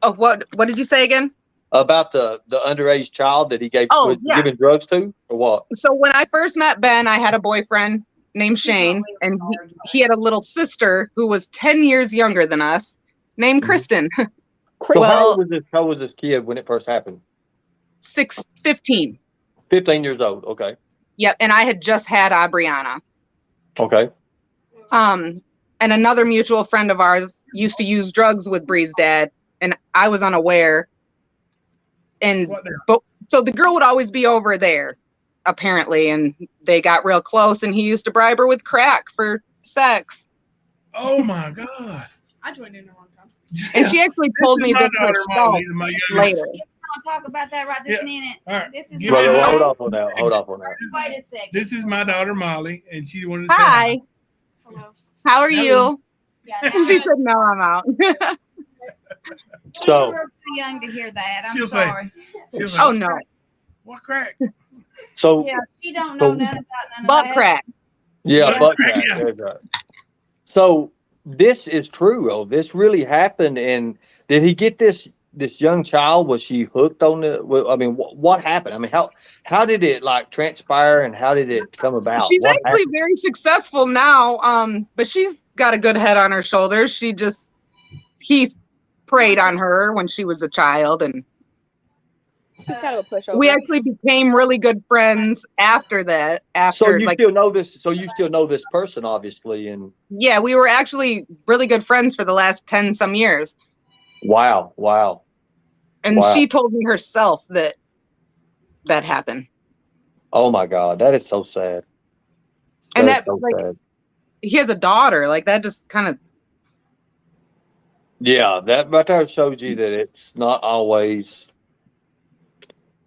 Oh, what did you say again? About the underage child that he gave giving drugs to, or what? So when I first met Ben, I had a boyfriend named Shane, and he had a little sister who was 10 years younger than us, named Kristen. So how old was this kid when it first happened? 15. 15 years old. Okay. Yep, and I had just had Aubriana. Okay. And another mutual friend of ours used to use drugs with Bree's dad, and I was unaware. And so the girl would always be over there, apparently, and they got real close, and he used to bribe her with crack for sex. Oh my God. I joined in a long time. And she actually told me this herself later. Talk about that right this minute. All right. This is Hold off on that. Hold off on that. Wait a second. This is my daughter Molly, and she wanted to say Hi. Hello. How are you? Yeah, She said, no, I'm out. She's a little too young to hear that. I'm sorry. She'll say, Oh, no. What crack? So Yeah, she don't know nothing about none of Butt that. crack. yeah, butt crack. Yeah. There's that. So this is true, though. This really happened. And did he get this young child? Was she hooked on the? I mean, what happened? I mean, how did it like transpire, and how did it come about? She's actually very successful now. But she's got a good head on her shoulders. He preyed on her when she was a child, and She's kind of a pushover. we actually became really good friends after that. So you still know this? So you still know this person, obviously, and yeah, we were actually really good friends for the last 10 some years. Wow. And she told me herself that happened. Oh my God, that is so sad. And that is so sad. He has a daughter. Like that just kind of. Yeah, that right there shows you that it's not always.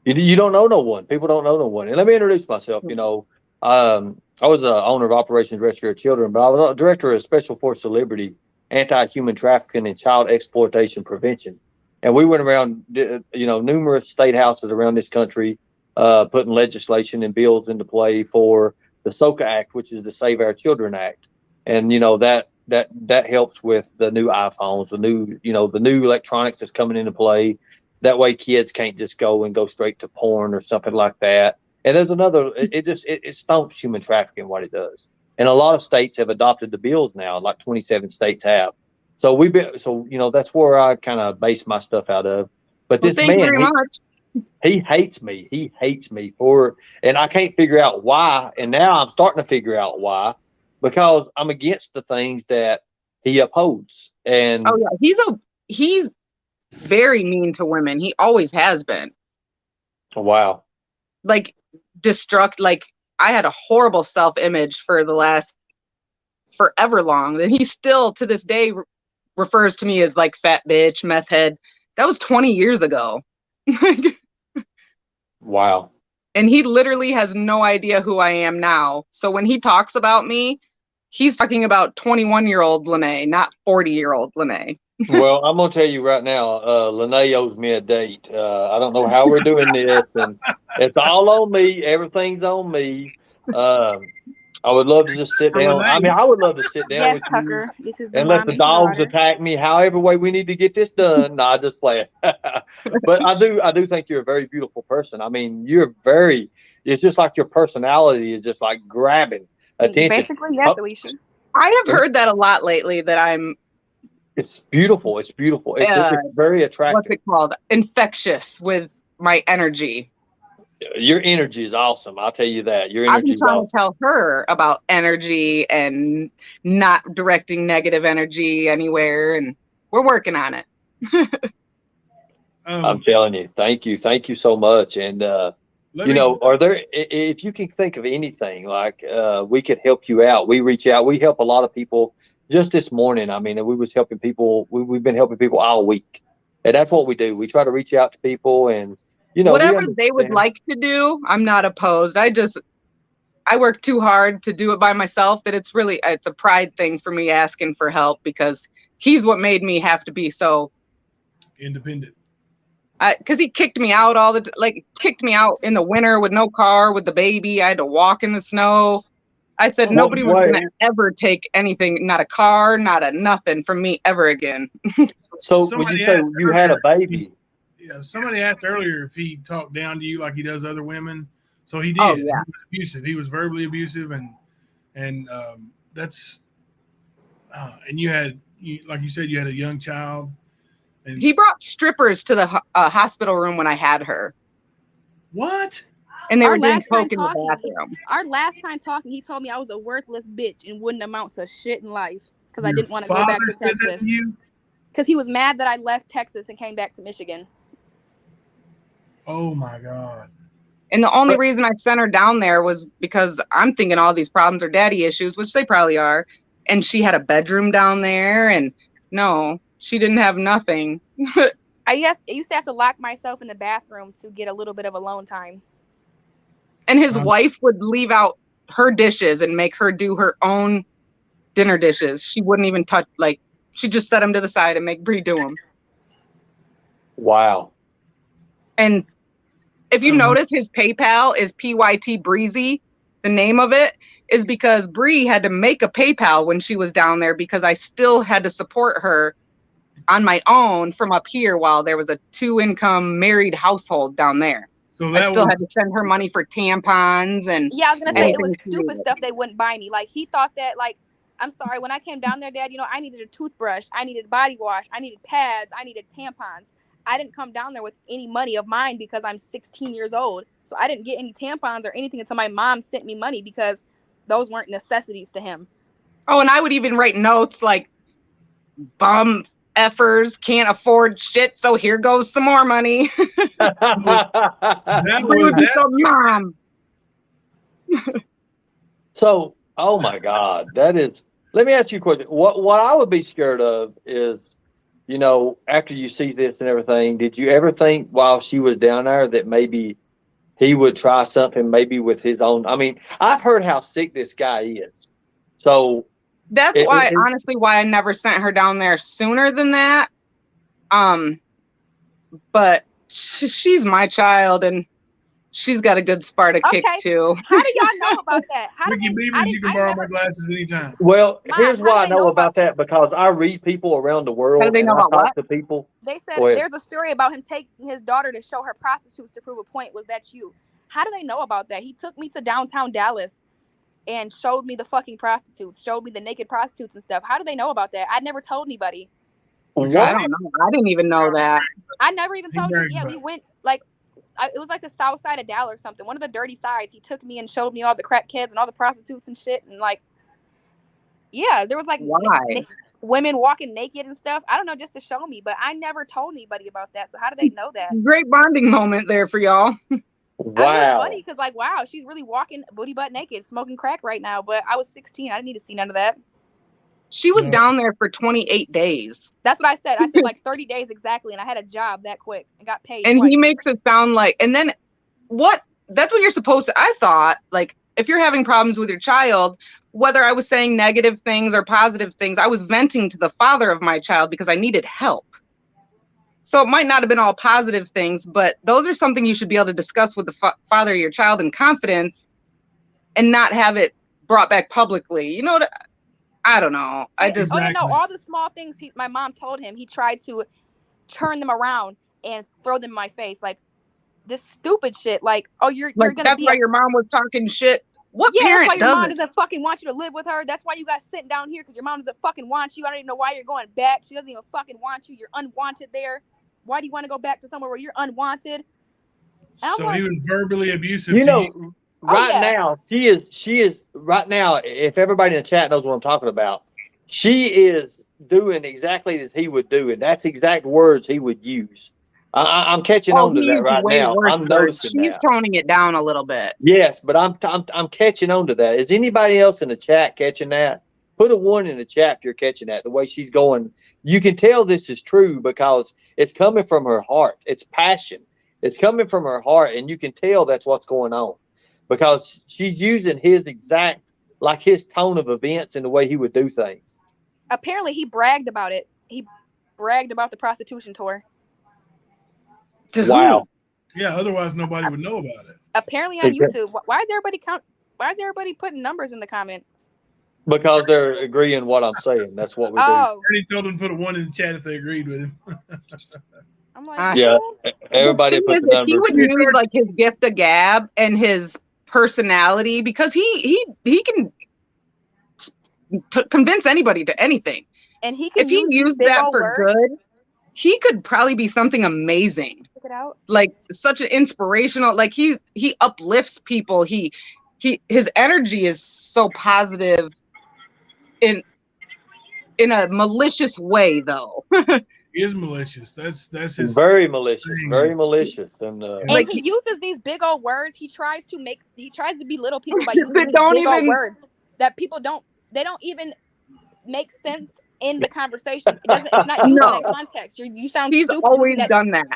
You don't know no one. People don't know no one. And let me introduce myself. You know, I was the owner of Operations Rescue Children, but I was a director of Special Forces of Liberty, Anti-Human Trafficking and Child Exploitation Prevention. And we went around, numerous state houses around this country, putting legislation and bills into play for the SOCA Act, which is the Save Our Children Act. And, that helps with the new iPhones, the new electronics that's coming into play. That way kids can't just go straight to porn or something like that. And there's another, it stomps human trafficking, what it does. And a lot of states have adopted the bills now, like 27 states have. So that's where I kind of base my stuff out of. But this man, he hates me. He hates me and I can't figure out why. And now I'm starting to figure out why, because I'm against the things that he upholds. And oh yeah, he's very mean to women. He always has been. Wow. Like I had a horrible self-image for the last forever long. And he still to this day refers to me as like fat bitch, meth head. That was 20 years ago. Wow. And he literally has no idea who I am now. So when he talks about me, he's talking about 21-year-old Lene, not 40-year-old Lene. Well, I'm going to tell you right now, Lene owes me a date. I don't know how we're doing this, and it's all on me. Everything's on me. I would love to just sit down. I mean, I would love to sit down with Tucker. you this is and let the dogs attack me however way we need to get this done. No, I just play it. But I do think you're a very beautiful person. I mean, it's just like your personality is just like grabbing attention. Basically, yes, Alicia. I have heard that a lot lately, that it's beautiful. It's beautiful. It's very attractive. What's it called? Infectious with my energy. Your energy is awesome. I'll tell you that. Your energy. I've been trying to tell her about energy and not directing negative energy anywhere, and we're working on it. I'm telling you. Thank you. Thank you so much. And if you can think of anything like we could help you out, we reach out. We help a lot of people. Just this morning, I mean, we was helping people. We've been helping people all week, and that's what we do. We try to reach out to people, and whatever they would like to do, I'm not opposed. I work too hard to do it by myself. That it's a pride thing for me asking for help, because he's what made me have to be so independent. Because he kicked me out kicked me out in the winter with no car, with the baby. I had to walk in the snow. I said nobody was going to ever take anything, not a car, not a nothing from me ever again. So when you say you had a baby. Yeah, somebody asked earlier if he talked down to you like he does other women. So he did. Oh, yeah. He was abusive. He was verbally abusive, and and that's and you had, like you said, you had a young child. And he brought strippers to the hospital room when I had her. What? And they Our were doing last time coke in the talking, bathroom. Our last time talking, he told me I was a worthless bitch and wouldn't amount to shit in life because I Your didn't want to go back to father said that Texas. to you? Because he was mad that I left Texas and came back to Michigan. Oh my God. And the only reason I sent her down there was because I'm thinking all these problems are daddy issues, which they probably are. And she had a bedroom down there, and no, she didn't have nothing. I used to have to lock myself in the bathroom to get a little bit of alone time. And his wife would leave out her dishes and make her do her own dinner dishes. She wouldn't even touch, like, she just set them to the side and make Bree do them. Wow. And if you notice, his PayPal is PYT Breezy. The name of it is because Bree had to make a PayPal when she was down there because I still had to support her on my own from up here while there was a 2-income married household down there. So I still had to send her money for tampons and yeah, I was gonna say it was stupid stuff they wouldn't buy me. Like he thought that, like, I'm sorry, when I came down there, Dad, I needed a toothbrush, I needed body wash, I needed pads, I needed tampons. I didn't come down there with any money of mine because I'm 16 years old. So I didn't get any tampons or anything until my mom sent me money because those weren't necessities to him. Oh, and I would even write notes like, bum effers can't afford shit, so here goes some more money. Mom. So, oh my God, that is. Let me ask you a question. What I would be scared of is, after you see this and everything, did you ever think while she was down there that maybe he would try something maybe with his own? I mean, I've heard how sick this guy is. So that's honestly why I never sent her down there sooner than that. But she's my child and she's got a good Sparta kick too. How do y'all know about that? You can borrow my glasses anytime. Well, Mom, here's why I know about that, because I read people around the world. How do they know about talk what? to people. They said there's a story about him taking his daughter to show her prostitutes to prove a point. Was that you? How do they know about that? He took me to downtown Dallas and showed me the fucking prostitutes, showed me the naked prostitutes and stuff. How do they know about that? I never told anybody. I don't know. I didn't even know that. I never even told you. Yeah, we went it was like the south side of Dallas or something. One of the dirty sides. He took me and showed me all the crack kids and all the prostitutes and shit. And there was women walking naked and stuff. I don't know, just to show me. But I never told anybody about that. So how do they know that? Great bonding moment there for y'all. Wow. It was funny because wow, she's really walking booty butt naked, smoking crack right now. But I was 16. I didn't need to see none of that. She was down there for 28 days. That's what I said. I said like 30 days exactly. And I had a job that quick and got paid. And twice. he makes it sound like, and then that's what you're supposed to, I thought, like, if you're having problems with your child, whether I was saying negative things or positive things, I was venting to the father of my child because I needed help. So it might not have been all positive things, but those are something you should be able to discuss with the father of your child in confidence and not have it brought back publicly. You know what? I don't know. All the small things my mom told him, he tried to turn them around and throw them in my face. Like this stupid shit. Like, oh, you're gonna that's why your mom was talking shit. What parent that's why your mom doesn't? Doesn't fucking want you to live with her. That's why you got sent down here, because your mom doesn't fucking want you. I don't even know why you're going back. She doesn't even fucking want you. You're unwanted there. Why do you want to go back to somewhere where you're unwanted? So he was verbally abusive to you. Now, she is right now, if everybody in the chat knows what I'm talking about, she is doing exactly as he would do, and that's exact words he would use. I'm catching on to that right now. I'm noticing she's toning it down a little bit. Yes, but I'm catching on to that. Is anybody else in the chat catching that? Put a 1 in the chat if you're catching that. The way she's going, you can tell this is true because it's coming from her heart. It's passion. It's coming from her heart, and you can tell that's what's going on. Because she's using his exact, like his tone of events and the way he would do things. Apparently, he bragged about it. He bragged about the prostitution tour. Wow. Yeah, otherwise nobody would know about it. Apparently on YouTube. Why is everybody putting numbers in the comments? Because they're agreeing what I'm saying. That's what we do. I already told them to put a 1 in the chat if they agreed with him. I'm like, yeah, everybody put the numbers. He would use like his gift of gab and his personality because he can convince anybody to anything. And he could If he used that for good, he could probably be something amazing. Check it out. Like such an inspirational, like he uplifts people. His energy is so positive in a malicious way though. He is malicious. That's his very malicious, thing. very malicious, and And he uses these big old words. He tries to belittle people by using these big old words that people don't even make sense in the conversation. It's not used in that context. You sound He's stupid. always done that.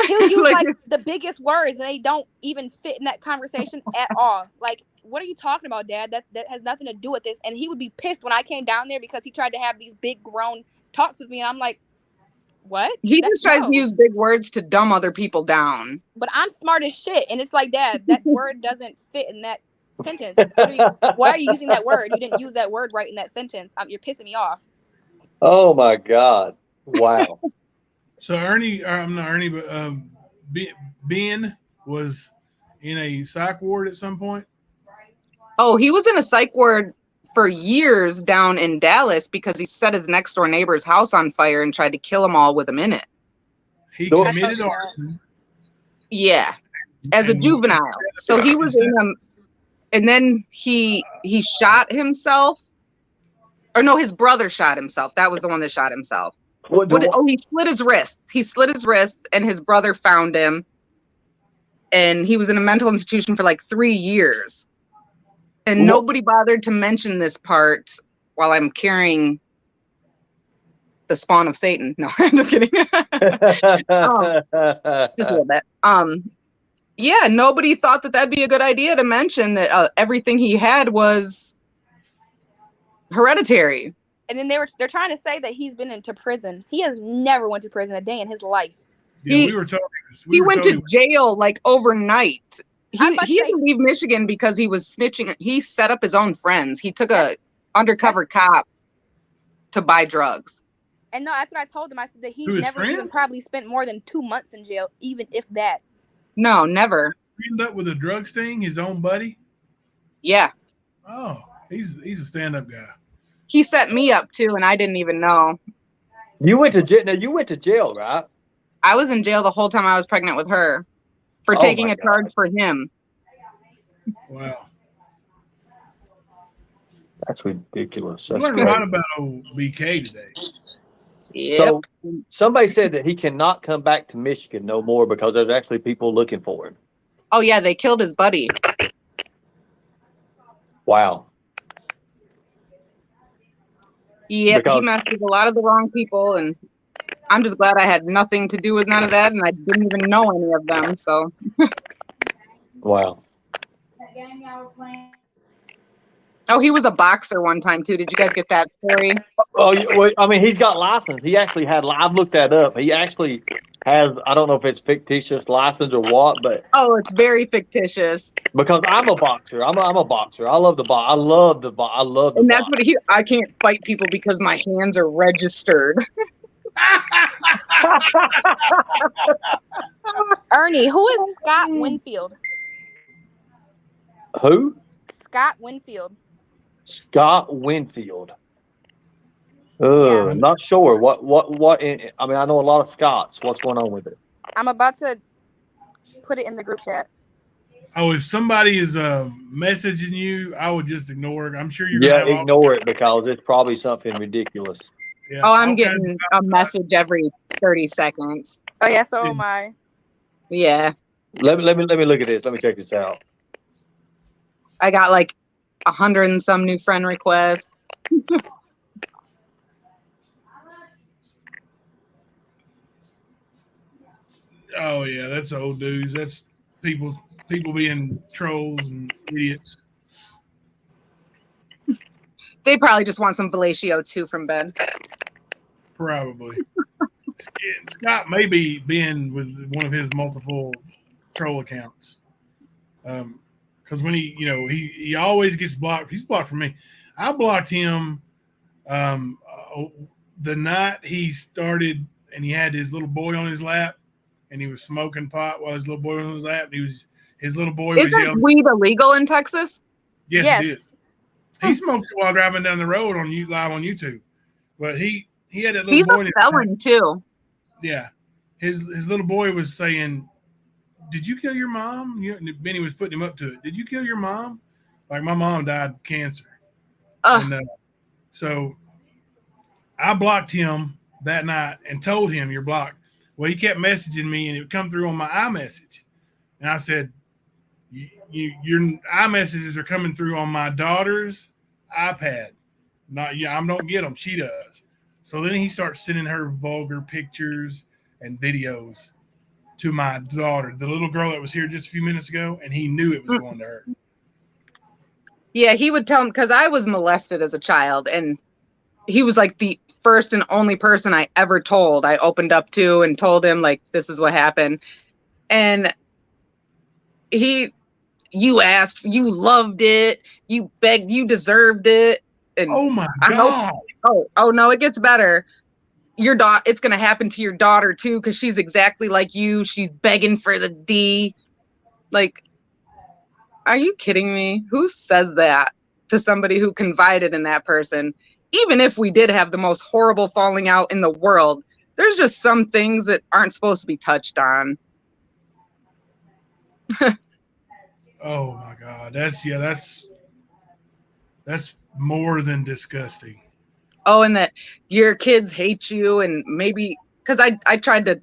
He'll use like the biggest words and they don't even fit in that conversation at all. Like, what are you talking about, Dad? That has nothing to do with this. And he would be pissed when I came down there because he tried to have these big grown talks with me, and I'm like, what? He just tries to use big words to dumb other people down. But I'm smart as shit, and it's like, Dad, that word doesn't fit in that sentence. Why are you using that word? You didn't use that word right in that sentence. You're pissing me off. Oh my God! Wow. So Ernie, I'm not Ernie, but Ben was in a psych ward at some point. Oh, he was in a psych ward for years down in Dallas because he set his next door neighbor's house on fire and tried to kill them all with him in it. He committed arson. Yeah, as a juvenile. So he was in them, and then he shot himself. Or no, his brother shot himself. That was the one that shot himself. He split his wrist. He split his wrist, and his brother found him. And he was in a mental institution for like 3 years. And nobody bothered to mention this part while I'm carrying the spawn of Satan. No, I'm just kidding. Just a little bit. Yeah, nobody thought that that'd be a good idea to mention that everything he had was hereditary. And then they're trying to say that he's been into prison. He has never went to prison a day in his life. Yeah, we were talking. He went to jail like overnight. He had to leave Michigan because he was snitching. He set up his own friends. He took a undercover cop to buy drugs. And no, that's what I told him. I said that he's never even probably spent more than 2 months in jail, even if that. No, never. End up with a drug sting, his own buddy. Yeah. Oh, he's a stand-up guy. He set me up too, and I didn't even know. You went to jail. Now you went to jail, right? I was in jail the whole time I was pregnant with her for taking a charge for him. Wow. That's ridiculous. We learned a lot about old BK today. Yep. So somebody said that he cannot come back to Michigan no more because there's actually people looking for him. Oh yeah, they killed his buddy. Wow. Yep, he messed with a lot of the wrong people, and I'm just glad I had nothing to do with none of that, and I didn't even know any of them. So. Wow. That game y'all were playing. Oh, he was a boxer one time too. Did you guys get that story? Oh, well, I mean, he's got license. He actually had. I've looked that up. He actually has. I don't know if it's fictitious license or what, but it's very fictitious. Because I'm a boxer. I'm a boxer. I love the box. I love the box. I love the. And that's what I can't fight people because my hands are registered. Ernie, who is Scott Winfield? Who? Scott Winfield. Scott Winfield. Yeah. Not sure. What? I mean, I know a lot of Scots. What's going on with it? I'm about to put it in the group chat. Oh, if somebody is messaging you, I would just ignore it. I'm sure you're gonna have ignore it because it's probably something ridiculous. Yeah, I'm getting a message every 30 seconds. Oh yeah, so am I. Yeah. Let me look at this. Let me check this out. I got like 100 and some new friend requests. Oh yeah, that's old news. That's people being trolls and idiots. They probably just want some fellatio too from Ben. Probably. Scott may be being with one of his multiple troll accounts. Because when he always gets blocked. He's blocked from me. I blocked him the night he started, and he had his little boy on his lap, and he was smoking pot while his little boy was on his lap. And his little boy was yelling. Isn't weed illegal in Texas? Yes, it is. He smokes it while driving down the road on live on YouTube. But he had that little He's boy. a felon too. Yeah, his little boy was saying, "Did you kill your mom?" Benny was putting him up to it. Did you kill your mom? Like, my mom died of cancer, and so I blocked him that night and told him, "You're blocked." Well, he kept messaging me, and it would come through on my iMessage, and I said, "Your iMessages are coming through on my daughter's iPad. Not I don't get them. She does." So then he starts sending her vulgar pictures and videos to my daughter, the little girl that was here just a few minutes ago, and he knew it was going to her. Yeah, he would tell him, because I was molested as a child, and he was like the first and only person I ever told. I opened up to and told him, like, this is what happened. And you asked, you loved it, you begged, you deserved it. And oh my God. Oh no, it gets better. It's gonna happen to your daughter too, because she's exactly like you. She's begging for the D. Like, are you kidding me? Who says that to somebody who confided in that person? Even if we did have the most horrible falling out in the world, there's just some things that aren't supposed to be touched on. Oh my God. That's more than disgusting. Oh, and that your kids hate you, and maybe because I tried to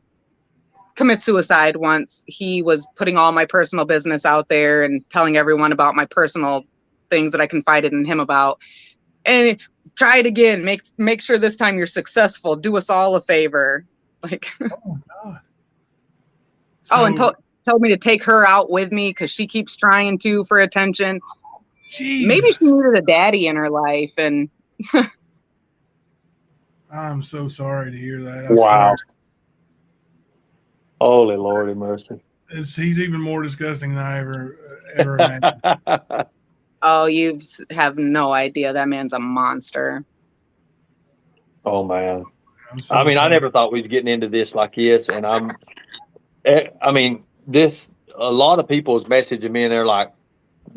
commit suicide once. He was putting all my personal business out there and telling everyone about my personal things that I confided in him about. And try it again. Make sure this time you're successful. Do us all a favor. Like, oh my God. And told me to take her out with me because she keeps trying to for attention. Jesus. Maybe she needed a daddy in her life, and I'm so sorry to hear that. Wow. Holy Lordy mercy. He's even more disgusting than I ever imagined. Oh, you have no idea. That man's a monster. Oh man. So I mean, sorry. I never thought we was getting into this like this, and a lot of people is messaging me, and they're like,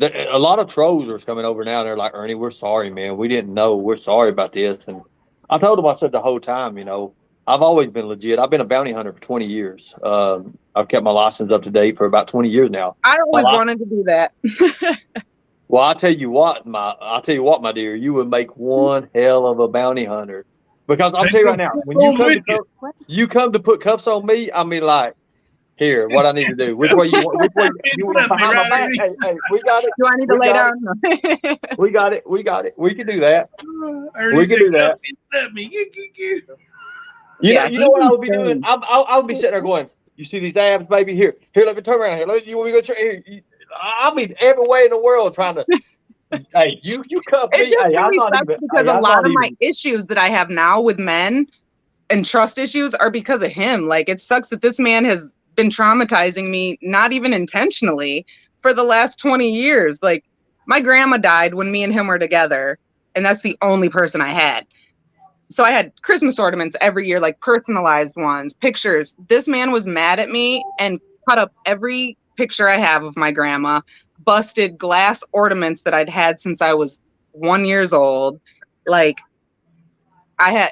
a lot of trolls are coming over now, and they're like, Ernie, we're sorry, man. We didn't know. We're sorry about this. And I told them, I said the whole time, I've always been legit. I've been a bounty hunter for 20 years. I've kept my license up to date for about 20 years now. I always wanted to do that. Well, I'll tell you what, my dear, you would make one hell of a bounty hunter. Because I'll tell you right now, when you come to put cuffs on me, I mean, like, here, what I need to do. Which way you want behind my back? Hey, we got it. Do I need to lay down? We got it. We can do that. We can do that. You know what I would be doing? I would be sitting there going, you see these abs, baby? Here, let me turn around here. You want me to go here? I'll be every way in the world trying to. Hey, you cuff me. It just really sucks because a lot of my issues that I have now with men and trust issues are because of him. Like, it sucks that this man has been traumatizing me, not even intentionally, for the last 20 years. Like, my grandma died when me and him were together, and that's the only person I had. So I had Christmas ornaments every year, like personalized ones, pictures. This man was mad at me and cut up every picture I have of my grandma, busted glass ornaments that I'd had since I was 1 year old. Like, I had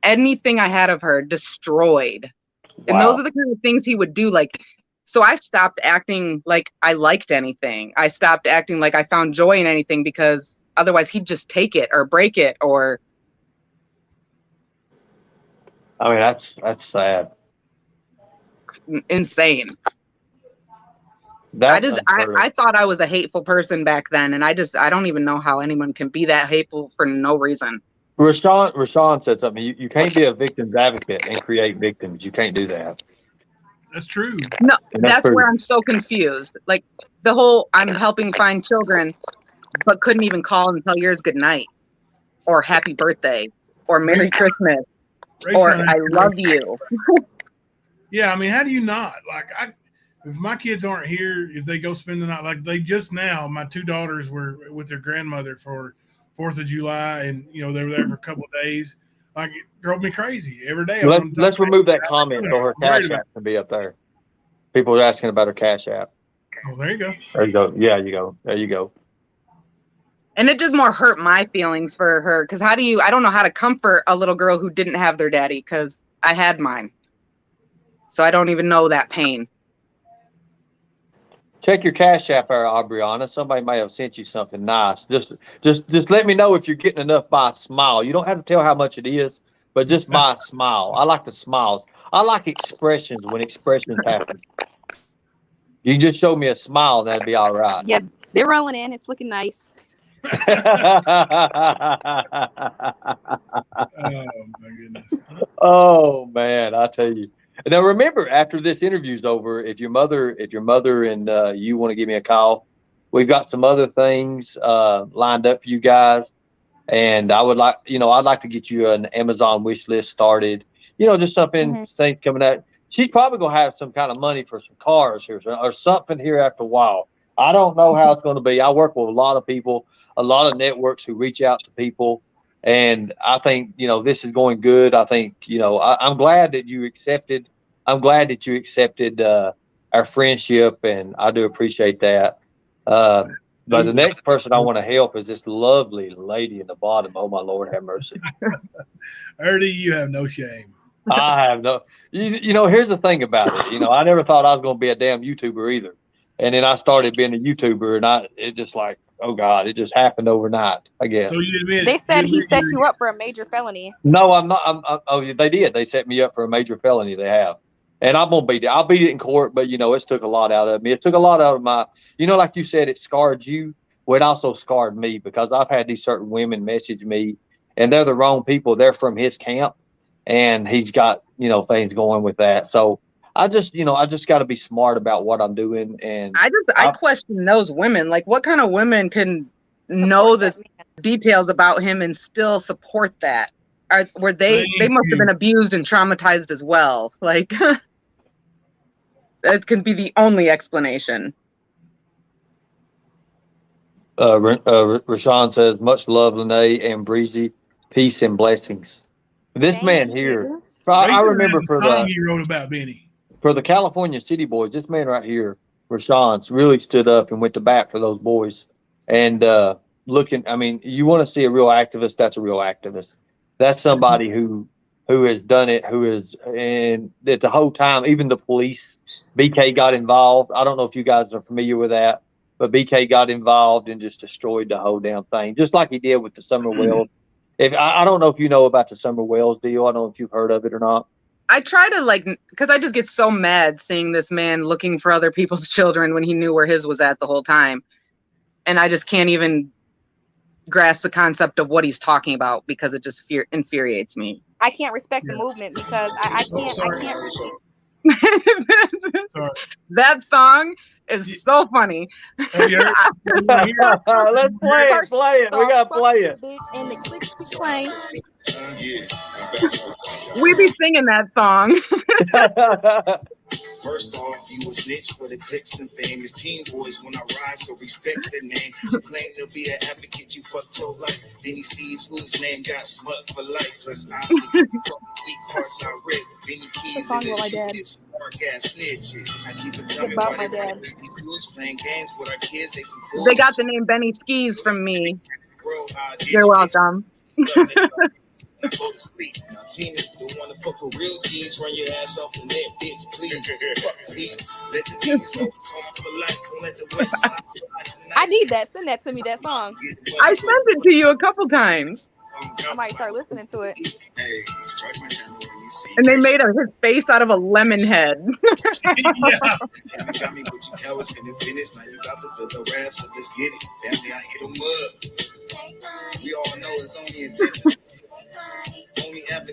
anything I had of her destroyed. Wow. And those are the kind of things he would do. Like, so I stopped acting like I liked anything. I stopped acting like I found joy in anything, because otherwise he'd just take it or break it or. I mean, that's sad. Insane. I thought I was a hateful person back then, and I don't even know how anyone can be that hateful for no reason. Rashawn said something. You can't be a victim's advocate and create victims. You can't do that. That's true. No, that's where I'm so confused. Like, the whole I'm helping find children, but couldn't even call and tell yours good night, or happy birthday, or Merry Christmas, or I love you. Yeah, I mean, how do you not? Like, if my kids aren't here, if they go spend the night, like they just now, my two daughters were with their grandmother for 4th of July, and they were there for a couple of days. Like, it drove me crazy every day. Let's remove that comment so her Cash App can be up there. People are asking about her Cash App. Oh, there you go. There you go. Yeah, you go. There you go. And it just more hurt my feelings for her. Because I don't know how to comfort a little girl who didn't have their daddy, because I had mine. So I don't even know that pain. Check your Cash App, Aubriana. Somebody may have sent you something nice. Just let me know if you're getting enough by a smile. You don't have to tell how much it is, but just by a smile. I like the smiles. I like expressions when expressions happen. You can just show me a smile, and that'd be all right. Yeah, they're rolling in. It's looking nice. Oh my goodness. Oh man, I tell you. Now remember, after this interview's over, if your mother and you want to give me a call, we've got some other things lined up for you guys, and I'd like to get you an Amazon wish list started. Just something, things coming out. She's probably gonna have some kind of money for some cars here or something here after a while. I don't know how it's going to be. I work with a lot of people, a lot of networks who reach out to people. And I think, this is going good. I think, I'm glad that you accepted. I'm glad that you accepted our friendship, and I do appreciate that. But the next person I want to help is this lovely lady in the bottom. Oh, my Lord, have mercy. Ernie, you have no shame. I have no, here's the thing about it. I never thought I was going to be a damn YouTuber either. And then I started being a YouTuber, and it just like, oh God, it just happened overnight, I guess. So you admit they said he set you up for a major felony. No, I'm not. They did. They set me up for a major felony. They have, and I'm gonna beat it. I'll beat it in court, but it's took a lot out of me. It took a lot out of my. Like you said, it scarred you. Well, it also scarred me because I've had these certain women message me, and they're the wrong people. They're from his camp, and he's got things going with that. So. I just got to be smart about what I'm doing. And I question those women. Like, what kind of women can know the details about him and still support that? They must have been abused and traumatized as well. Like, that can be the only explanation. Rashawn says, much love, Lene and Breezy. Peace and blessings. This man here, I remember for the song he wrote about Benny. For the California City Boys, this man right here, Rashawn's, really stood up and went to bat for those boys. And you want to see a real activist, that's a real activist. That's somebody who has done it, and at the whole time, even the police, BK got involved. I don't know if you guys are familiar with that, but BK got involved and just destroyed the whole damn thing, just like he did with the Summer Wells. I don't know if you know about the Summer Wells deal. I don't know if you've heard of it or not. I try to because I just get so mad seeing this man looking for other people's children when he knew where his was at the whole time. And I just can't even grasp the concept of what he's talking about because it just infuriates me. I can't respect the movement because I can't. Sorry. That song is so funny. Let's play it. We got to play it. And the clicks be playing. We be singing that song. First off, you a snitch for the clicks and famous teen boys when I rise, so respect the name. You claim to be an advocate, you fucked your life. Benny Steves, whose name got smut for life. Plus, I see weak parts I read. Benny Keys and this shit is dark ass snitches. I keep it coming. About my dad. Playing games with our kids, they got the name Benny Skis from me. You're welcome. Go to sleep. Now, Tina, don't want to fuck for real G's. Run your ass off the net, bitch, please. Fuck me. Let the niggas know it's on for life. Don't let the West Side slide tonight. I need that. Send that to me, that song. I sent it to you a couple times. I might start listening to it. Hey, strike my channel when you see. And they made his face out of a lemon head. Yeah. Got me with you cowards, can it finish? Now you got the filler rap, so let's get it. Family, I hit 'em up. We all know it's only intention.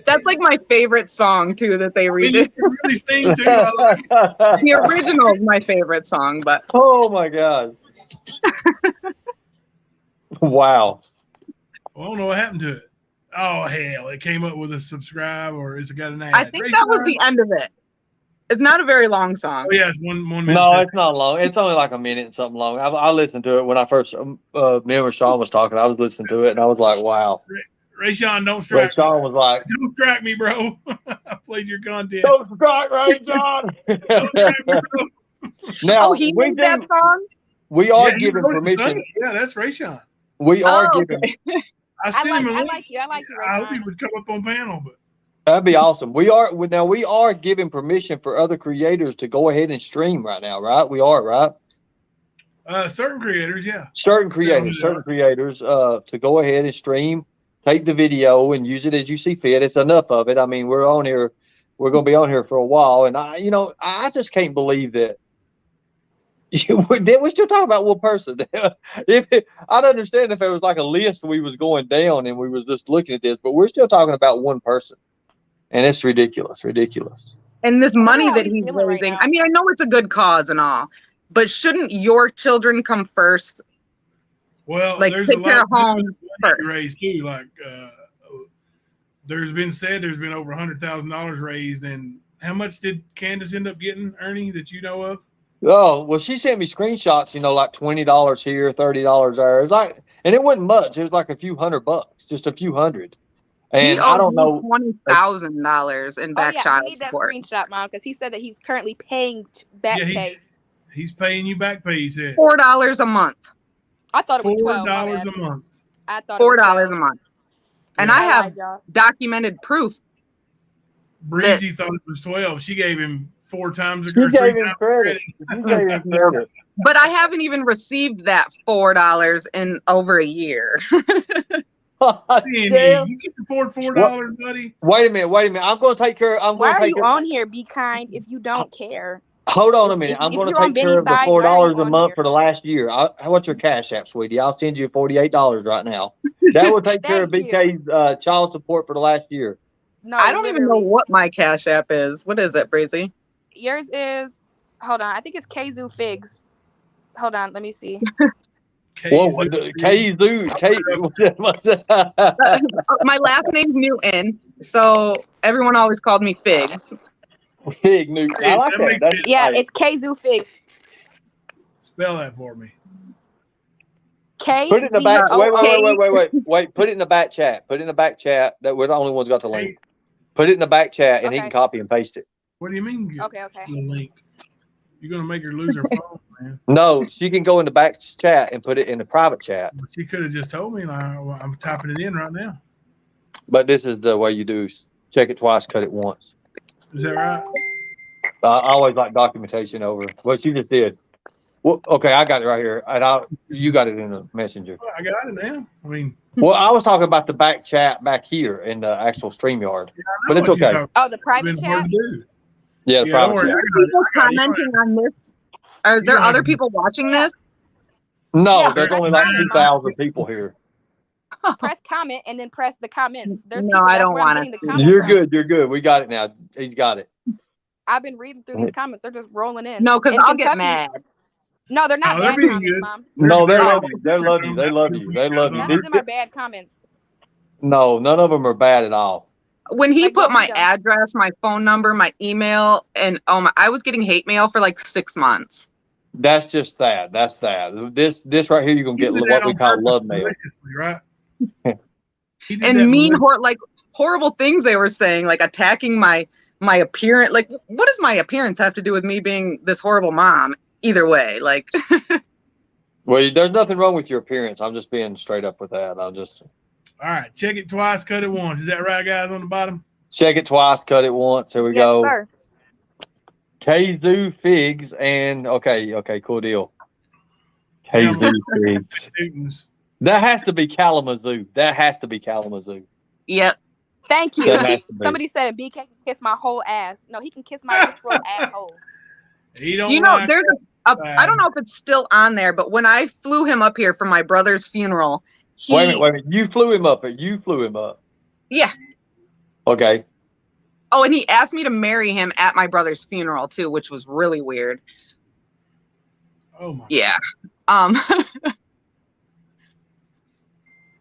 That's like my favorite song too that they redid. Really sing too. The original is my favorite song, but oh my God. Wow. Well, I don't know what happened to it. Oh hell, it came up with a subscribe, or is it got an ad? I think that was the end of it. It's not a very long song. Oh yeah, it's one minute. No, it's not long. It's only like a minute and something long. I listened to it when I first me and Rashawn was talking. I was listening to it and I was like, wow. Rayshawn, don't strike. Rashawn was like, don't strike me, bro. I played your content. Don't strike, Rayshawn. Don't strike me, bro. Now, he made that song. We are giving permission. Yeah, that's Rayshawn. We are Oh, giving. okay. I sent him a link. I like you, I hope he Rayvon. would come up on panel, but That'd be awesome. We are giving permission for other creators to go ahead and stream right now, right? We are, right? certain creators, yeah. Certain creators to go ahead and stream, take the video and use it as you see fit. It's enough of it. I mean, we're on here. We're going to be on here for a while. And I just can't believe that. We're still talking about one person. I'd understand if it was like a list we was going down and we was just looking at this, but we're still talking about one person. And it's ridiculous. And this money how that he's he's feeling right raising, now. I mean, I know it's a good cause and all, but shouldn't your children come first? Well, Like, there's take a care lot of home money first. raised too. Like there's been over $100,000 raised. And how much did Candace end up getting, Ernie, that you know of? Oh, well, she sent me screenshots, like $20 here, $30 there. It's like, and it wasn't much. It was like a few $100, just a few hundred. And I don't know. $20,000 in back I child need that support. screenshot, Mom, because he said that he's currently paying back pay. He's paying you back pay, he said. $4 a month. I thought it was $12. $4 a month. I thought it was $4 a month. And I have lied, y'all. documented proof. Breezy thought it was 12. She gave him 4 times She gave him credit. But I haven't even received that $4 in over a year. Damn. You can afford $4, buddy. Wait a minute. I'm going to take care. Why are you on here? Be kind if you don't care. Hold on a minute. I'm going to take care of the $4 a month for the last year. What's your Cash App, sweetie? I'll send you $48 right now. That will take care of BK's child support for the last year. No, I don't even know what my Cash App is. What is it, Breezy? Yours is, hold on. I think it's Kazoo Figs. Hold on. Let me see. Whoa, Kazoo. My last name's Newton, so everyone always called me Figs. Fig Newton. I like that. Yeah, it's Kazoo Figs. Spell that for me. K. Put it in the back. Wait. Put it in the back chat. Put it in the back chat. That we're the only ones got the link. Put it in the back chat, and he can copy and paste it. What do you mean? Okay. The link. You're gonna make her lose her phone, man. No, she can go in the back chat and put it in the private chat. She could have just told me. Like, I'm typing it in right now. But this is the way you do. Check it twice, cut it once. Is that right? I always like documentation over. Well, she just did. Well, okay, I got it right here, and you got it in the messenger. Well, I got it now. I mean, well, I was talking about the back chat back here in the actual StreamYard, but it's okay. Oh, the private chat. Yeah, the private chat. Are people commenting on this? Are there other people watching this? No, there's only like 2,000 people here. Press comment and then press the comments. There's no, I don't want to. You're good. We got it now. He's got it. I've been reading through these comments. They're just rolling in. No, because I'll get mad. No, they're not bad comments, Mom. No, they love you. They love you. None of them are bad comments. No, none of them are bad at all. When he put my address, my phone number, my email, and I was getting hate mail for like 6 months. That's just that. That's that. This right here, you're gonna get what we call love mail. Right? And horrible things they were saying, like attacking my appearance. Like, what does my appearance have to do with me being this horrible mom? Either way, like. Well, there's nothing wrong with your appearance. I'm just being straight up with that. All right, check it twice, cut it once. Is that right, guys, on the bottom? Check it twice, cut it once. Here we go. Yes, sir. Kazoo Figs and okay, cool deal. Kazoo Figs. That has to be Kalamazoo. Yep. Thank you. Somebody said BK can kiss my whole ass. No, he can kiss my literal asshole. He don't. There's I don't know if it's still on there, but when I flew him up here for my brother's funeral, wait a minute. You flew him up. Yeah. Okay. Oh, and he asked me to marry him at my brother's funeral too, which was really weird. Oh my. Yeah.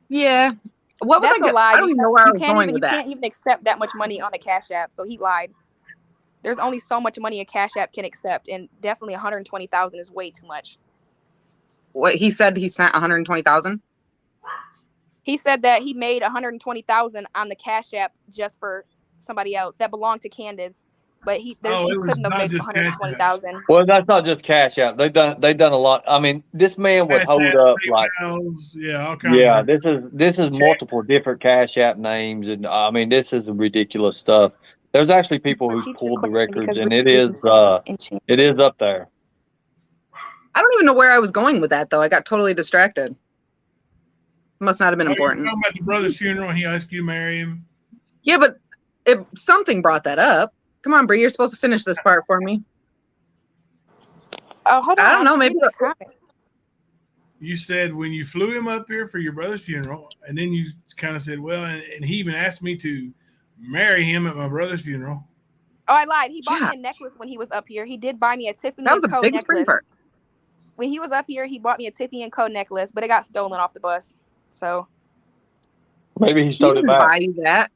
Yeah. What was That's a lie. I don't even know where I was going with that. You can't even accept that much money on a Cash App, so he lied. There's only so much money a Cash App can accept, and definitely 120,000 is way too much. What he said, he sent 120,000. He said that he made 120,000 on the Cash App just for somebody else that belonged to Candace, but It he was couldn't have not made just Cash App. 120,000. Well, that's not just Cash App. They've done a lot. I mean, this man would Cash hold App, up like, PayPals, yeah, all kinds yeah, of different this is multiple different Cash App names, and I mean, this is ridiculous stuff. There's actually people who's Teacher pulled the question records, because and Breezy it is up there. I don't even know where I was going with that though. I got totally distracted. Must not have been Oh, you're important. talking about the brother's funeral and he asked you to marry him? Yeah, but something brought that up. Come on, Bree, you're supposed to finish this part for me. Oh, hold on. I don't know. I'm Maybe reading the comment. You said when you flew him up here for your brother's funeral, and then you kind of said, well, and he even asked me to marry him at my brother's funeral. Oh, I lied. He bought me a necklace when he was up here. He did buy me a Tiffany that was & a Co. big screen necklace. part. When he was up here, he bought me a Tiffany & Co. necklace, but it got stolen off the bus. So maybe he stole it back. Buy you that.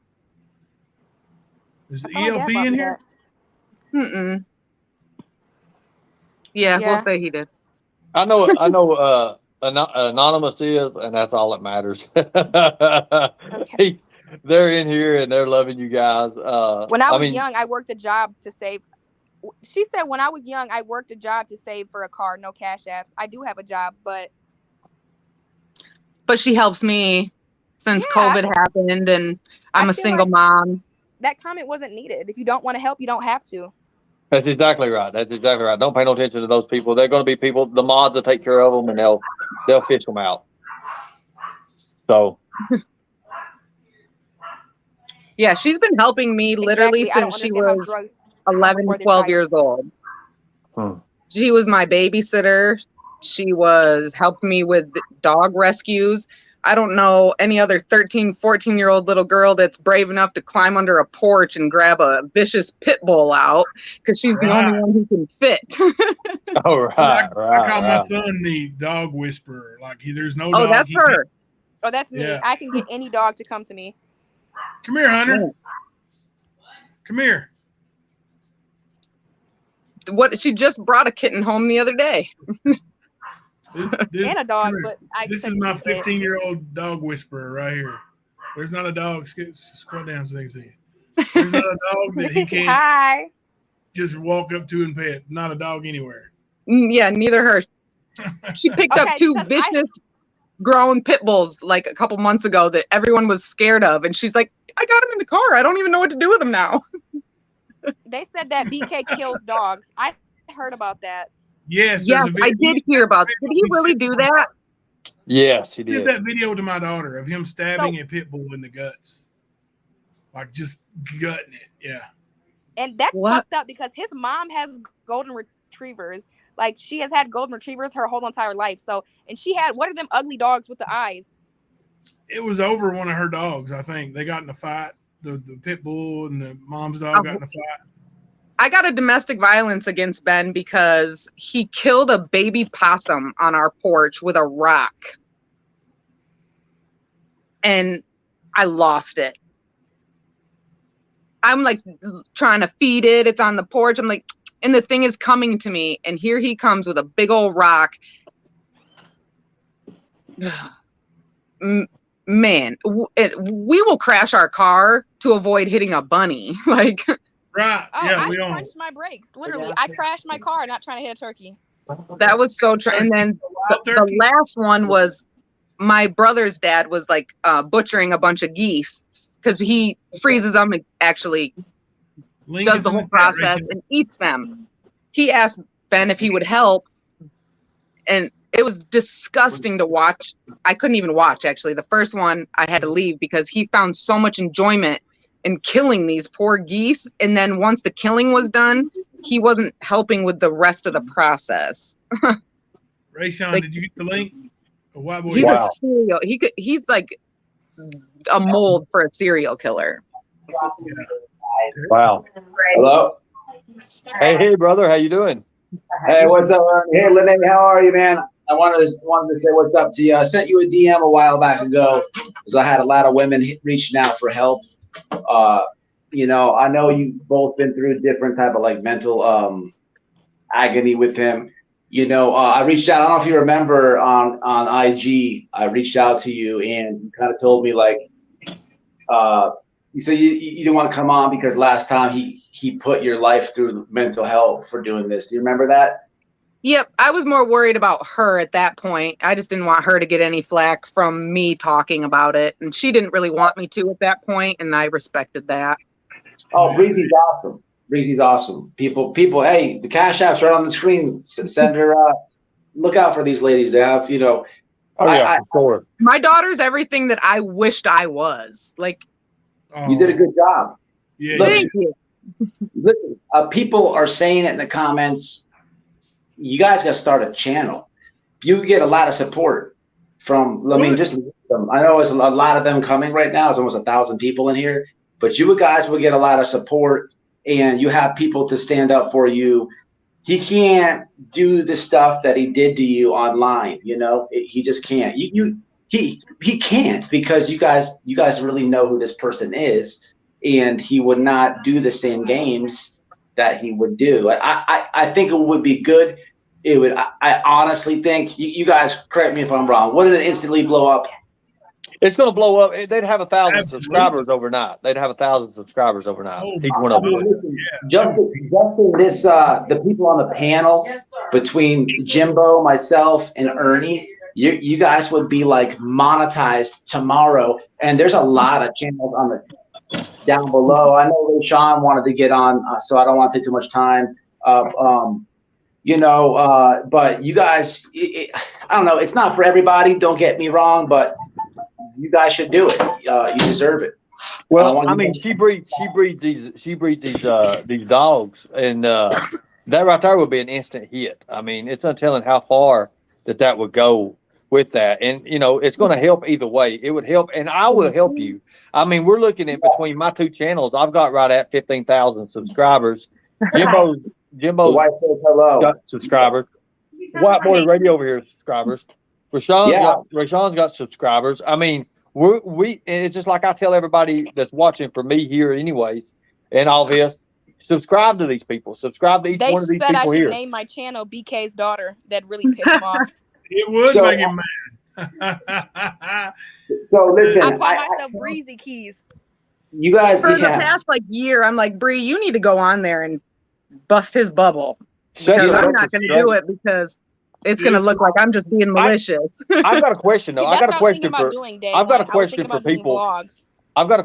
Is the my dad ELP bought in me here? Mm-mm. Yeah, we'll say he did. I know. Anonymous is, and that's all that matters. Okay. They're in here and they're loving you guys. When I was young, I worked a job to save. She said when I was young, I worked a job to save for a car. No Cash Apps. I do have a job, but she helps me since COVID happened, and I'm a single mom. That comment wasn't needed. If you don't want to help, you don't have to. That's exactly right. Don't pay no attention to those people. They're going to be people. The mods will take care of them, and they'll fish them out. So. Yeah, she's been helping me literally since she was 11, 12 years old. She was my babysitter. She helped me with dog rescues. I don't know any other 13, 14-year-old little girl that's brave enough to climb under a porch and grab a vicious pit bull out because she's the only one who can fit. Oh, right. I call my son the dog whisperer. Like there's no dog. Oh, that's her. Oh, that's me. Yeah. I can get any dog to come to me. Come here, Hunter. Come here. She just brought a kitten home the other day. And a dog, but this is my 15-year-old dog whisperer right here. There's not a dog. Squat down so they can see you. There's not a dog that he can't just walk up to and pet. Not a dog anywhere. Yeah, neither her. She picked up two vicious grown pit bulls like a couple months ago that everyone was scared of, and she's like, I got him in the car. I don't even know what to do with him now. They said that BK kills dogs. I heard about that. Yes, I did hear about. Did he really do that? Yes, he did. did. That video to my daughter of him stabbing a pit bull in the guts, like just gutting it. Yeah, and that's fucked up because his mom has golden retrievers. Like she has had golden retrievers her whole entire life. So, and she had what are them ugly dogs with the eyes? It was over one of her dogs. I think they got in a fight. The pit bull and the mom's dog got in a fight. I got a domestic violence against Ben because he killed a baby possum on our porch with a rock. And I lost it. I'm like trying to feed it. It's on the porch. I'm like, and the thing is coming to me. And here he comes with a big old rock. Man, we will crash our car to avoid hitting a bunny. Like, right. Oh, yeah, I we don't. punched my brakes. Literally, I crashed my car not trying to hit a turkey. That was so true. And then the last one was my brother's dad was like butchering a bunch of geese because he freezes them and actually does the whole process and eats them. He asked Ben if he would help, and it was disgusting to watch. I couldn't even watch, actually. The first one, I had to leave because he found so much enjoyment in killing these poor geese. And then once the killing was done, he wasn't helping with the rest of the process. Rayshawn, like, did you get the link? He's a serial. He's like a mold for a serial killer. Wow. Hello. Hey, brother, how you doing? Hey, what's up? Hey, Lene, how are you, man? I wanted to say what's up to you. I sent you a DM a while back ago because I had a lot of women reaching out for help. You know, I know you've both been through different type of like mental agony with him. You know, I reached out. I don't know if you remember on IG. I reached out to you and you kind of told me like, So you didn't want to come on because last time he put your life through mental hell for doing this. Do you remember that? Yep, I was more worried about her at that point. I just didn't want her to get any flack from me talking about it, and she didn't really want me to at that point, and I respected that. Oh, Breezy's awesome. Breezy's awesome. People. Hey, the Cash App's right on the screen. Send her. Look out for these ladies. They have, Oh yeah, for sure. My daughter's everything that I wished I was. Like, you did a good job. Yeah. Thank you. Listen, people are saying it in the comments. You guys got to start a channel. You get a lot of support from. I mean, just them. I know it's a lot of them coming right now. It's almost 1,000 people in here, but you guys will get a lot of support, and you have people to stand up for you. He can't do the stuff that he did to you online. You know, he just can't. He can't, because you guys really know who this person is, and he would not do the same games that he would do. I think it would be good. It would. I honestly think, you guys correct me if I'm wrong. What did it instantly blow up? It's going to blow up. They'd have 1,000 subscribers overnight. They'd have 1,000 subscribers overnight. Each one of them. Just in this, the people on the panel between Jimbo, myself, and Ernie, you guys would be like monetized tomorrow. And there's a lot of channels on the down below. I know Sean wanted to get on, so I don't want to take too much time. But you guys, I don't know. It's not for everybody. Don't get me wrong, but you guys should do it. You deserve it. Well, I mean, she breeds these dogs, and that right there would be an instant hit. I mean, it's untelling how far that would go with that, and it's going to help either way. It would help, and I will help you. I mean, we're looking at between my two channels. I've got right at 15,000 subscribers. Jimbo's got subscribers. White Boy Radio over here subscribers. Rashawn's got subscribers. I mean, it's just like I tell everybody that's watching for me here anyways, and all this, subscribe to these people. Subscribe to each one of these people here. They said I should name my channel BK's Daughter. That really pissed him off. It would make him mad. So listen, I call myself Breezy Keys. You guys, for the past year, I'm like, Bree, you need to go on there and bust his bubble, because I'm not going to do it, because it's going to look like I'm just being malicious. I've got a question though. I've got a question for people. I've got a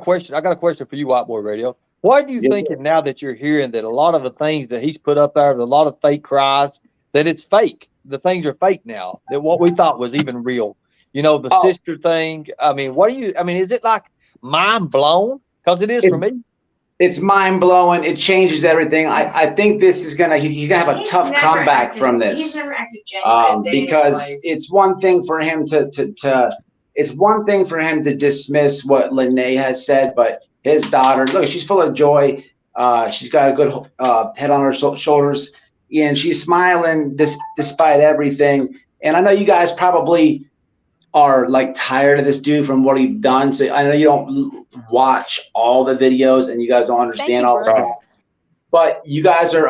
question for you, White Boy Radio. Why do you thinking now that you're hearing that a lot of the things that he's put up there, a lot of fake cries, that it's fake? The things are fake now. That what we thought was even real. The sister thing. I mean, is it like mind blown? Because it is for me. It's mind blowing. It changes everything. I think this is he's gonna have a tough comeback from this. He's never acted genuine. Because it's one thing for him to dismiss what Lene has said, but his daughter, look, she's full of joy. She's got a good head on her shoulders, and she's smiling despite everything. And I know you guys probably are like tired of this dude from what he's done. So I know you don't watch all the videos and you guys don't understand all that. But you guys are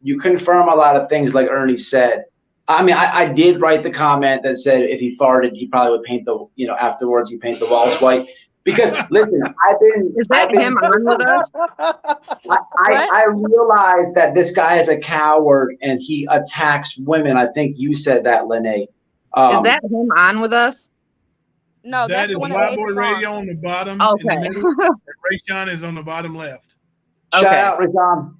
you confirm a lot of things like Ernie said. I mean, I did write the comment that said if he farted, he probably would paint afterwards he paint the walls white. Because listen, Is that him on with us? I realize that this guy is a coward and he attacks women. I think you said that, Lene. Is that him on with us? No, that's the one that made the song. Radio on the bottom. Okay. Rayshawn is on the bottom left. Shout out, Rayshawn.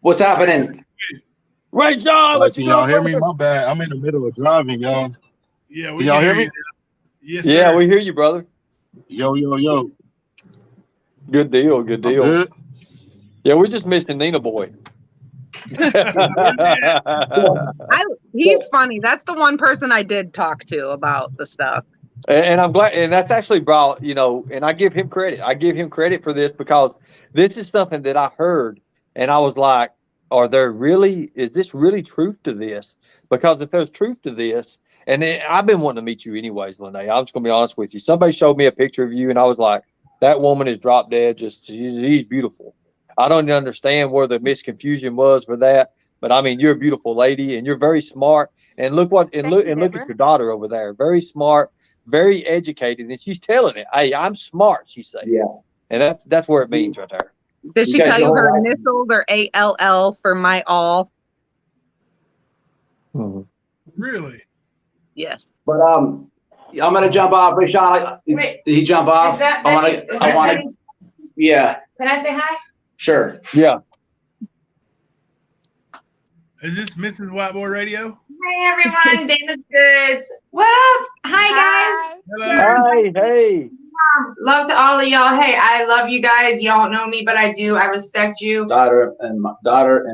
What's happening? Rayshawn, can y'all hear me? My bad. I'm in the middle of driving, y'all. Yeah, can y'all hear me? Yes, yeah, sir. we hear you, brother. Yo. Good deal. Good. Yeah, we're just missing Nina Boy. He's funny. That's the one person I did talk to about the stuff. And I'm glad, and that's actually brought, and I give him credit. I give him credit for this, because this is something that I heard, and I was like, is this really truth to this? Because if there's truth to this, and I've been wanting to meet you anyways, Lene. I'm just going to be honest with you. Somebody showed me a picture of you, and I was like, that woman is drop dead. She's beautiful. I don't understand where the misconfusion was for that, but I mean, you're a beautiful lady and you're very smart. And look at your daughter over there. Very smart, very educated, and she's telling it. Hey, I'm smart, she said. Yeah. And that's where it means right there. Did she guys tell you know her life. initials are ALL for my all? Really? Yes. But I'm gonna jump off. Rashawn, Wait. did he jump off? Is that I Becky? wanna. Becky? Yeah. Can I say hi? Sure. Yeah. Is this Mrs. Whiteboard Radio? Hey everyone, David Goods. What up? Hi guys. Hello. Hey. Love to all of y'all. Hey, I love you guys. Y'all don't know me, but I do. I respect you. Daughter and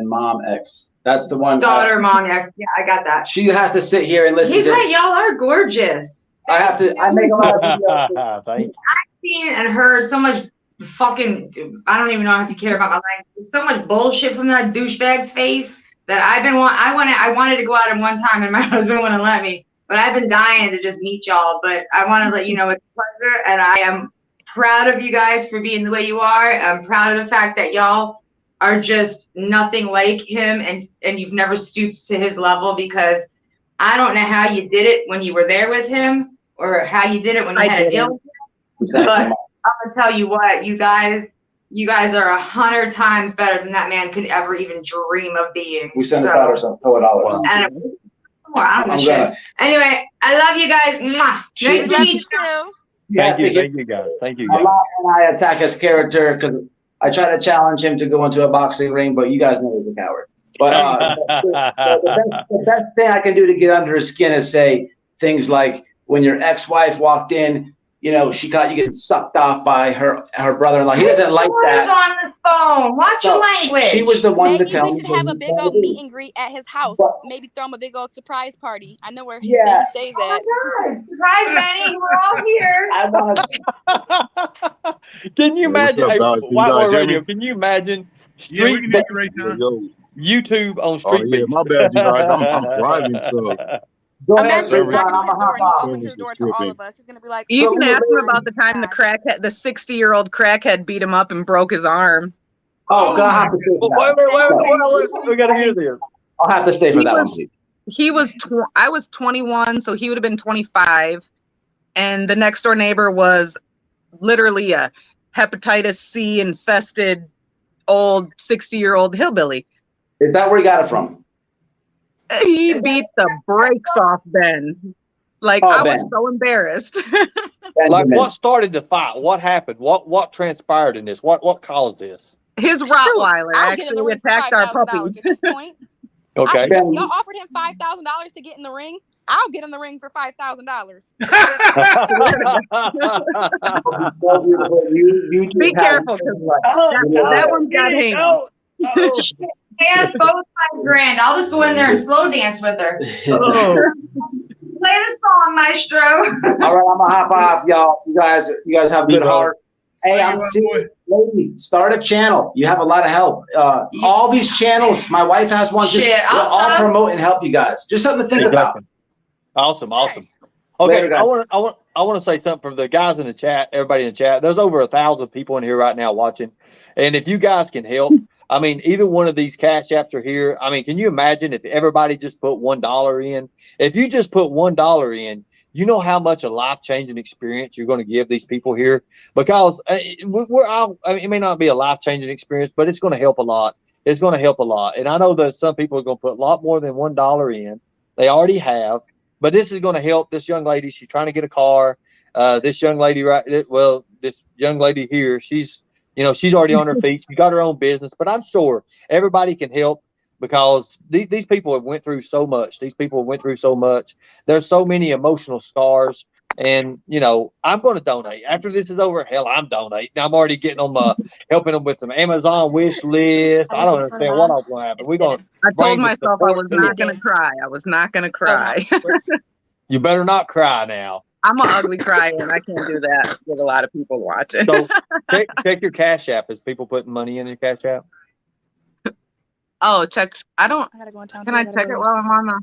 mom X. That's the one. Daughter, mom, ex. Yeah, I got that. She has to sit here and listen. He's right. Y'all are gorgeous. I have to. I make a lot of videos. Thank you. I've seen and heard so much fucking. I don't even know if you care about my language. So much bullshit from that douchebag's face that I wanted to go out at one time and my husband wouldn't let me. But I've been dying to just meet y'all. But I want to let you know it's a pleasure, and I am proud of you guys for being the way you are. I'm proud of the fact that y'all are just nothing like him, and you've never stooped to his level, because I don't know how you did it when you were there with him, or how you did it when you had a deal with him. But I'm gonna tell you what, you guys are 100 times better than that man could ever even dream of being. We send $1 some $4. And I don't know shit. Anyway, I love you guys. Mwah. Nice to meet you. Thank you guys. Thank you A guys. lot when I attack his character, because I try to challenge him to go into a boxing ring, but you guys know he's a coward. But the best thing I can do to get under his skin is say things like, when your ex-wife walked in, you know, she got you getting sucked off by her brother-in-law. He doesn't like that. On the phone. Watch your language. She was the one Maybe to tell we me. should have a big old meet and greet at his house. Maybe throw him a big old surprise party. I know where he stays at. Oh my God. Surprise, Manny. We're all here. Can you imagine? What's up, guys? Can you guys hear me? Can you imagine Yeah, we street can hear you right now. Yo. YouTube on Oh street yeah, beef? my bad, you guys. I'm driving, so Go ahead, Imagine service- knocking on his door and he opens service his is door to all tripping. of us. He's gonna be like, You can ask him "Oh about the time my the 60-year-old crackhead beat him up and broke his arm. Oh, God, I have to stay for that. Wait. We gotta hear this. I'll have to stay for that one, please. I was 21, so he would have been 25. And the next door neighbor was literally a hepatitis C infested old 60-year-old hillbilly. Is that where he got it from? He beat the brakes off Ben. Like, I was Ben. so embarrassed. Like, what started the fight? What happened? What transpired in this? What caused this? His Rottweiler I'll get in the actually ring for attacked our $5,000 puppy. at this point." Okay. Y'all offered him $5,000 to get in the ring. I'll get in the ring for $5,000. Be careful, because that one's got hands. Dance both $5,000. I'll just go in there and slow dance with her. Play the song, Maestro. All right, I'm gonna hop off, y'all. You guys have a good heart. Hey, I'm serious. Ladies, start a channel. You have a lot of help. All these channels, my wife has one too. Shit, We'll all stop. promote and help you guys. Just something to think about. Awesome. Okay, Later, guys. I want to say something for the guys in the chat, everybody in the chat. There's over 1,000 people in here right now watching, and if you guys can help, I mean, either one of these cash apps are here. I mean, can you imagine if everybody just put $1 in? If you just put $1 in, you know how much a life-changing experience you're going to give these people here? Because it may not be a life-changing experience, but it's going to help a lot. It's going to help a lot. And I know that some people are going to put a lot more than $1 in. They already have. But this is going to help this young lady. She's trying to get a car. This young lady, this young lady here, she's already on her feet. She got her own business. But I'm sure everybody can help, because these people have went through so much. There's so many emotional scars. And, I'm going to donate. After this is over, hell, I'm donating. I'm already getting them, helping them with some Amazon wish list. I don't understand what else going to happen. I told myself I was not going to cry. I was not going to cry. You better not cry now. I'm an ugly crier, and I can't do that with a lot of people watching. So check your Cash App. Is people putting money in your Cash App? Oh, check. I gotta go in town. Can I check it while I'm on the?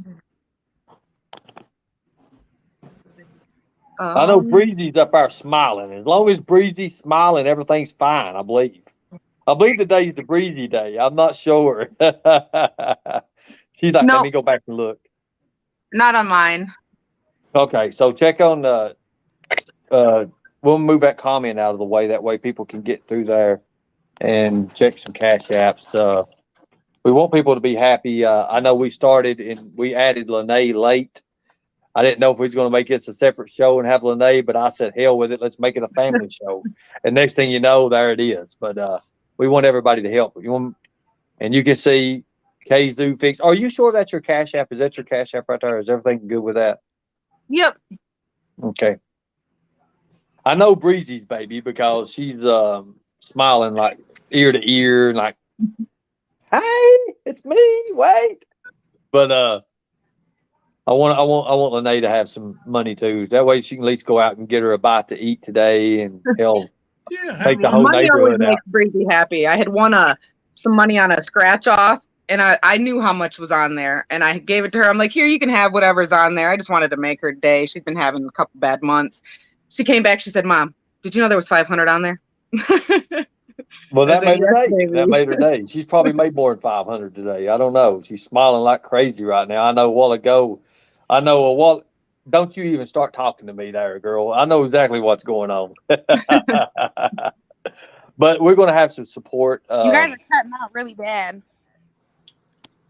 I know Breezy's up there smiling. As long as Breezy's smiling, everything's fine, I believe. I believe today's the Breezy day. I'm not sure. She's like, let me go back and look. Not on mine. Okay, so check on we'll move that comment out of the way. That way people can get through there and check some cash apps. We want people to be happy. I know we started and we added Lene late. I didn't know if we was going to make this a separate show and have Lene, but I said, hell with it. Let's make it a family show. And next thing you know, there it is. But we want everybody to help. And you can see Kazoo Fix. Are you sure that's your cash app? Is that your cash app right there? Is everything good with that? Yep. Okay. I know Breezy's baby because she's smiling like ear to ear, like, hey, it's me. Wait. But I want Lene to have some money too. That way she can at least go out and get her a bite to eat today and help take the whole money always neighborhood out. makes Breezy happy. I had won some money on a scratch off, and I knew how much was on there, and I gave it to her. I'm like, here, you can have whatever's on there. I just wanted to make her day. She's been having a couple bad months. She came back. She said, Mom, did you know there was 500 on there? Well, that made her day. That made her day. She's probably made more than 500 today. I don't know. She's smiling like crazy right now. I know a while ago. Don't you even start talking to me there, girl. I know exactly what's going on. But we're going to have some support. You guys are cutting out really bad.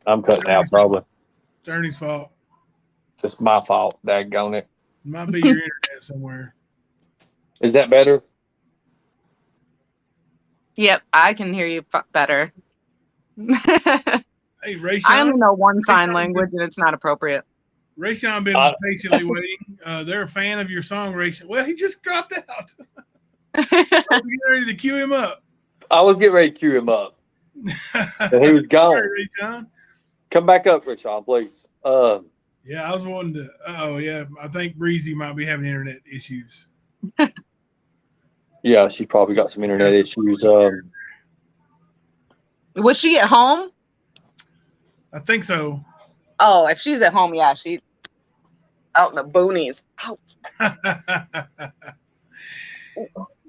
I'm cutting out probably. It's Ernie's fault. It's my fault. Daggone it. It might be your internet somewhere. Is that better? Yep, I can hear you better. Hey, Rayshawn. I only know one sign language, and it's not appropriate. Rayshawn been patiently waiting. They're a fan of your song, Rayshawn. Well, he just dropped out. I was getting ready to cue him up. I was getting ready to cue him up. And he was gone. Rayshawn. Come back up, Rayshawn, please. Yeah, I was wanting to. Oh, yeah. I think Breezy might be having internet issues. Yeah, she probably got some internet issues. Was she at home? I think so. Oh, if she's at home, yeah, she's out in the boonies. Ouch.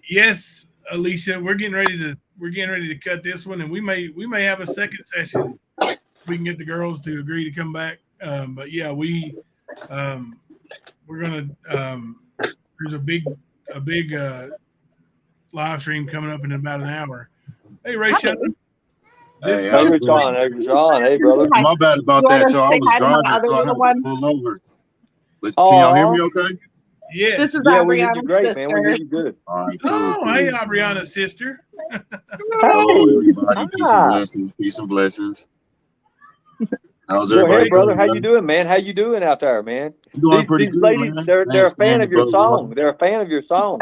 Yes, Alicia, we're getting ready to cut this one, and we may have a second session. We can get the girls to agree to come back. But yeah, we're gonna. There's a big live stream coming up in about an hour. Hey, Ray Shelton. Hey, Sean. Hey, brother. My bad about that, y'all. I was driving, so I had to pull over. But can y'all hear me okay? Yes. This is Aubriana's great, sister. Man. We hear you good. All right, cool. Hey, Aubriana's sister. Hello, everybody. Peace and blessings. Peace and blessings. How's everybody? Hey, brother. doing, How you doing, man? How you doing out there, man? I'm doing these pretty good, ladies, man. they're a fan Thanks, of your brother. song. They're a fan of your song.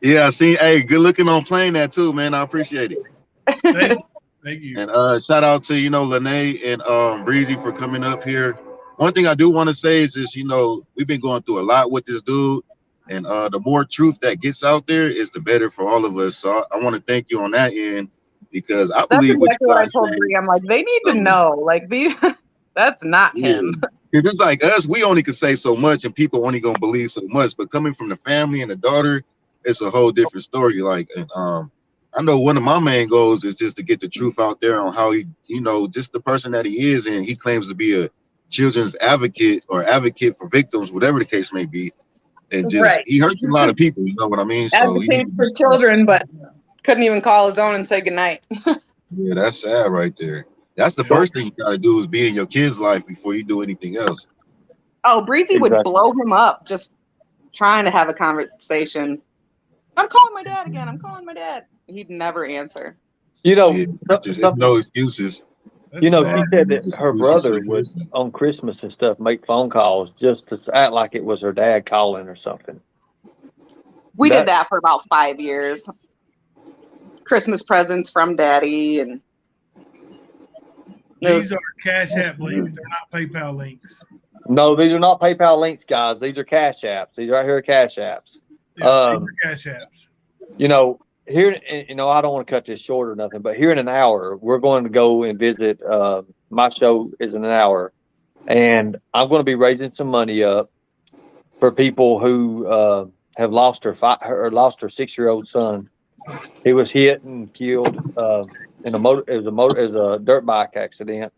Yeah, see, hey, good looking on playing that too, man. I appreciate it. Thank you. And shout out to Lene and Breezy for coming up here. One thing I do want to say is this, we've been going through a lot with this dude, and the more truth that gets out there is the better for all of us. So I want to thank you on that end, because I believe that's exactly what I told saying. Bree. I'm like, they need to know, like, that's not him. Because it's like us, we only can say so much, and people only gonna believe so much. But coming from the family and the daughter, it's a whole different story. Like, and I know one of my main goals is just to get the truth out there on how he, just the person that he is, and he claims to be a children's advocate or advocate for victims, whatever the case may be. And just he hurts a lot of people. You know what I mean? Advocate for children, but couldn't even call his own and say goodnight. Yeah, that's sad right there. That's the first thing you gotta do is be in your kid's life before you do anything else. Oh, Breezy would blow him up just trying to have a conversation. I'm calling my dad again. I'm calling my dad. He'd never answer. It's no excuses. She said that her brother would, on Christmas and stuff, make phone calls just to act like it was her dad calling or something. We did that for about 5 years. Christmas presents from daddy, and these are Cash App links. They're not PayPal links. No, these are not PayPal links, guys. These are Cash Apps. These right here are Cash Apps. Yeah, these are Cash Apps. Here, I don't want to cut this short or nothing, but here in an hour, we're going to go and visit. My show is in an hour, and I'm going to be raising some money up for people who have lost their 6-year-old son. He was hit and killed in a dirt bike accident,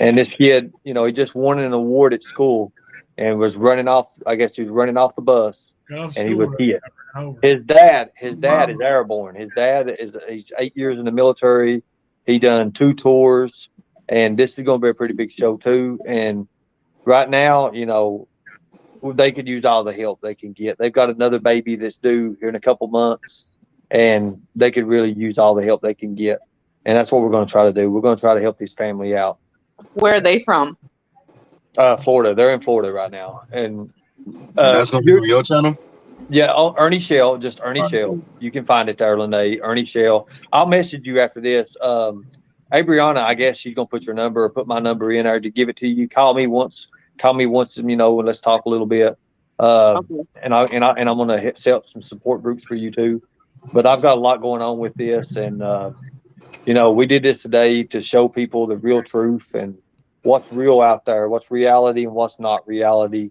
and this kid, he just won an award at school and was running off. I guess he was running off the bus, Got off and he school was hit. over. His dad is airborne. His dad he's 8 years in the military. He done 2 tours, and this is going to be a pretty big show too. And right now, you know, they could use all the help they can get. They've got another baby that's due here in a couple months, and they could really use all the help they can get. And that's what we're going to try to do. We're going to try to help this family out. Where are they from? Florida. They're in Florida right now, and that's going to be on your channel. Yeah, Ernie Shell, just Ernie Shell. You can find it there, Lene, Ernie Shell. I'll message you after this. Abriana, I guess she's gonna put your number or put my number in there to give it to you. Call me once, you know, and let's talk a little bit. Okay. And I'm gonna set up some support groups for you too. But I've got a lot going on with this, and you know, we did this today to show people the real truth and what's real out there, what's reality and what's not reality.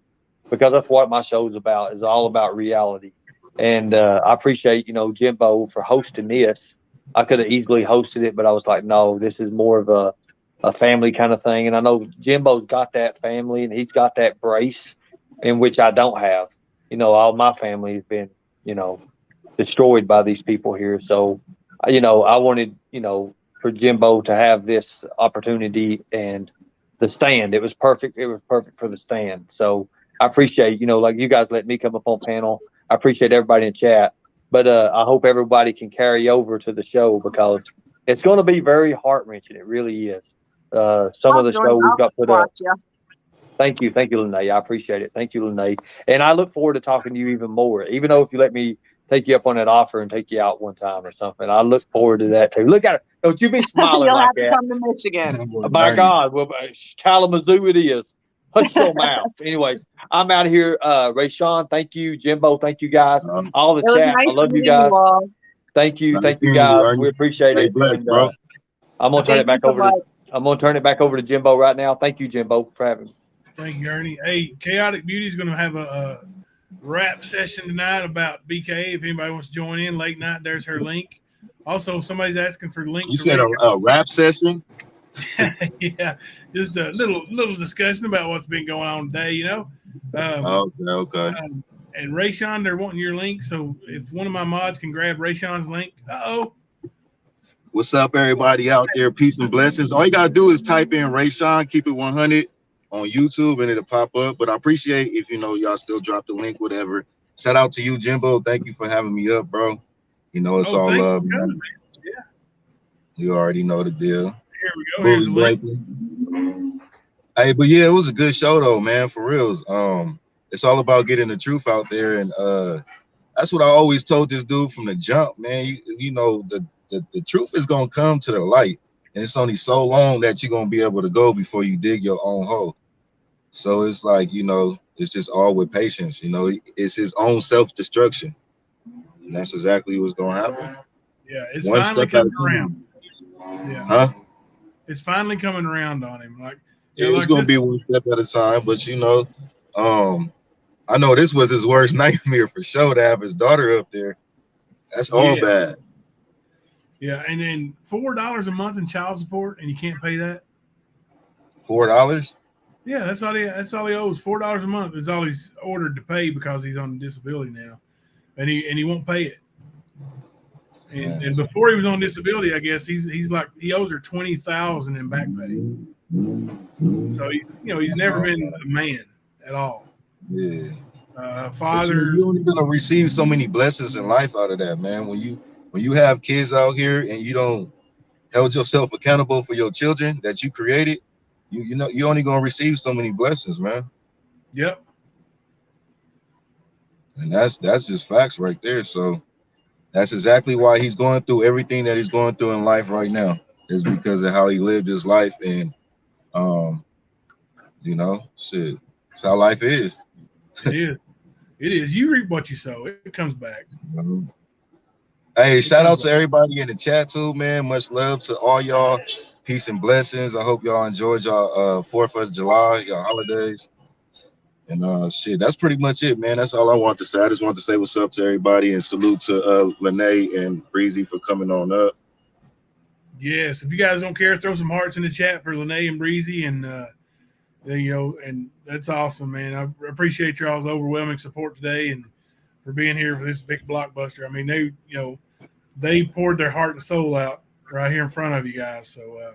Because that's what my show's about, is all about reality. And I appreciate, you know, Jimbo for hosting this. I could have easily hosted it, but I was like, no, this is more of a family kind of thing. And I know Jimbo's got that family and he's got that brace in which I don't have. You know, all my family has been, you know, destroyed by these people here. So, you know, I wanted, you know, for Jimbo to have this opportunity and the stand. It was perfect. It was perfect for the stand. So, I appreciate, you know, like you guys let me come up on panel. I appreciate everybody in chat, but I hope everybody can carry over to the show because it's going to be very heart wrenching. It really is. Some of the show we've got put up. Thank you, Lene. I appreciate it. Thank you, Lene. And I look forward to talking to you even more. Even though if you let me take you up on that offer and take you out one time or something, I look forward to that too. Look at it. Don't you be smiling You'll like have to that. come to Michigan. My God, well, Kalamazoo it is. Punch your mouth. Anyways, I'm out of here. Rayshawn, thank you. Jimbo, thank you guys. All the It was chat. nice I love to you meet guys. you all. Thank you. Nice Thank you seeing you, guys. Ernie. We appreciate Stay it. blessed, And, bro. I'm gonna turn it back over to Jimbo right now. Thank you, Jimbo, for having me. Thank you, Ernie. Hey, Chaotic Beauty is going to have a rap session tonight about BK. If anybody wants to join in late night, there's her link. Also, somebody's asking for the link. You said a rap session? Yeah, just a little discussion about what's been going on today, you know. Okay. And Rayshawn, they're wanting your link. So if one of my mods can grab Rayshawn's link. What's up, everybody out there? Peace and blessings. All you gotta do is type in Rayshawn, keep it 100 on YouTube, and it'll pop up. But I appreciate if you know y'all still drop the link, whatever. Shout out to you, Jimbo. Thank you for having me up, bro. You know it's all love, man. Yeah. You already know the deal. Here we go. Here's the link. Hey, but yeah, it was a good show though, man. For reals. It's all about getting the truth out there, and that's what I always told this dude from the jump, man. You know, the truth is gonna come to the light, and it's only so long that you're gonna be able to go before you dig your own hole. So it's like, you know, it's just all with patience. You know, it's his own self-destruction, and that's exactly what's gonna happen. Yeah, it's One finally step at a coming time. around. Yeah. Huh? It's finally coming around on him. Like, yeah, it's gonna be one step at a time. But you know, I know this was his worst nightmare for sure to have his daughter up there. That's all bad. Yeah, and then $4 a month in child support, and you can't pay that. $4? Yeah, that's all he owes. $4 a month is all he's ordered to pay because he's on disability now, and he won't pay it. And before he was on disability, I guess he's like he owes her $20,000 in back pay. So he's never been a man at all. Yeah. Father, you're only gonna receive so many blessings in life out of that, man. When you have kids out here and you don't hold yourself accountable for your children that you created, you know you're only gonna receive so many blessings, man. Yep. And that's just facts right there. So that's exactly why he's going through everything that he's going through in life right now, is because of how he lived his life. And you know, shit, it's how life is. It is. You reap what you sow. It comes back. Hey, shout out to everybody in the chat too, man. Much love to all y'all. Peace and blessings. I hope y'all enjoyed y'all 4th of July, y'all holidays. And shit, that's pretty much it, man. That's all I want to say. I just want to say what's up to everybody and salute to Lene and Breezy for coming on up. Yes, if you guys don't care, throw some hearts in the chat for Lene and Breezy, and and that's awesome, man. I appreciate y'all's overwhelming support today, and for being here for this big blockbuster. I mean, they poured their heart and soul out right here in front of you guys. So,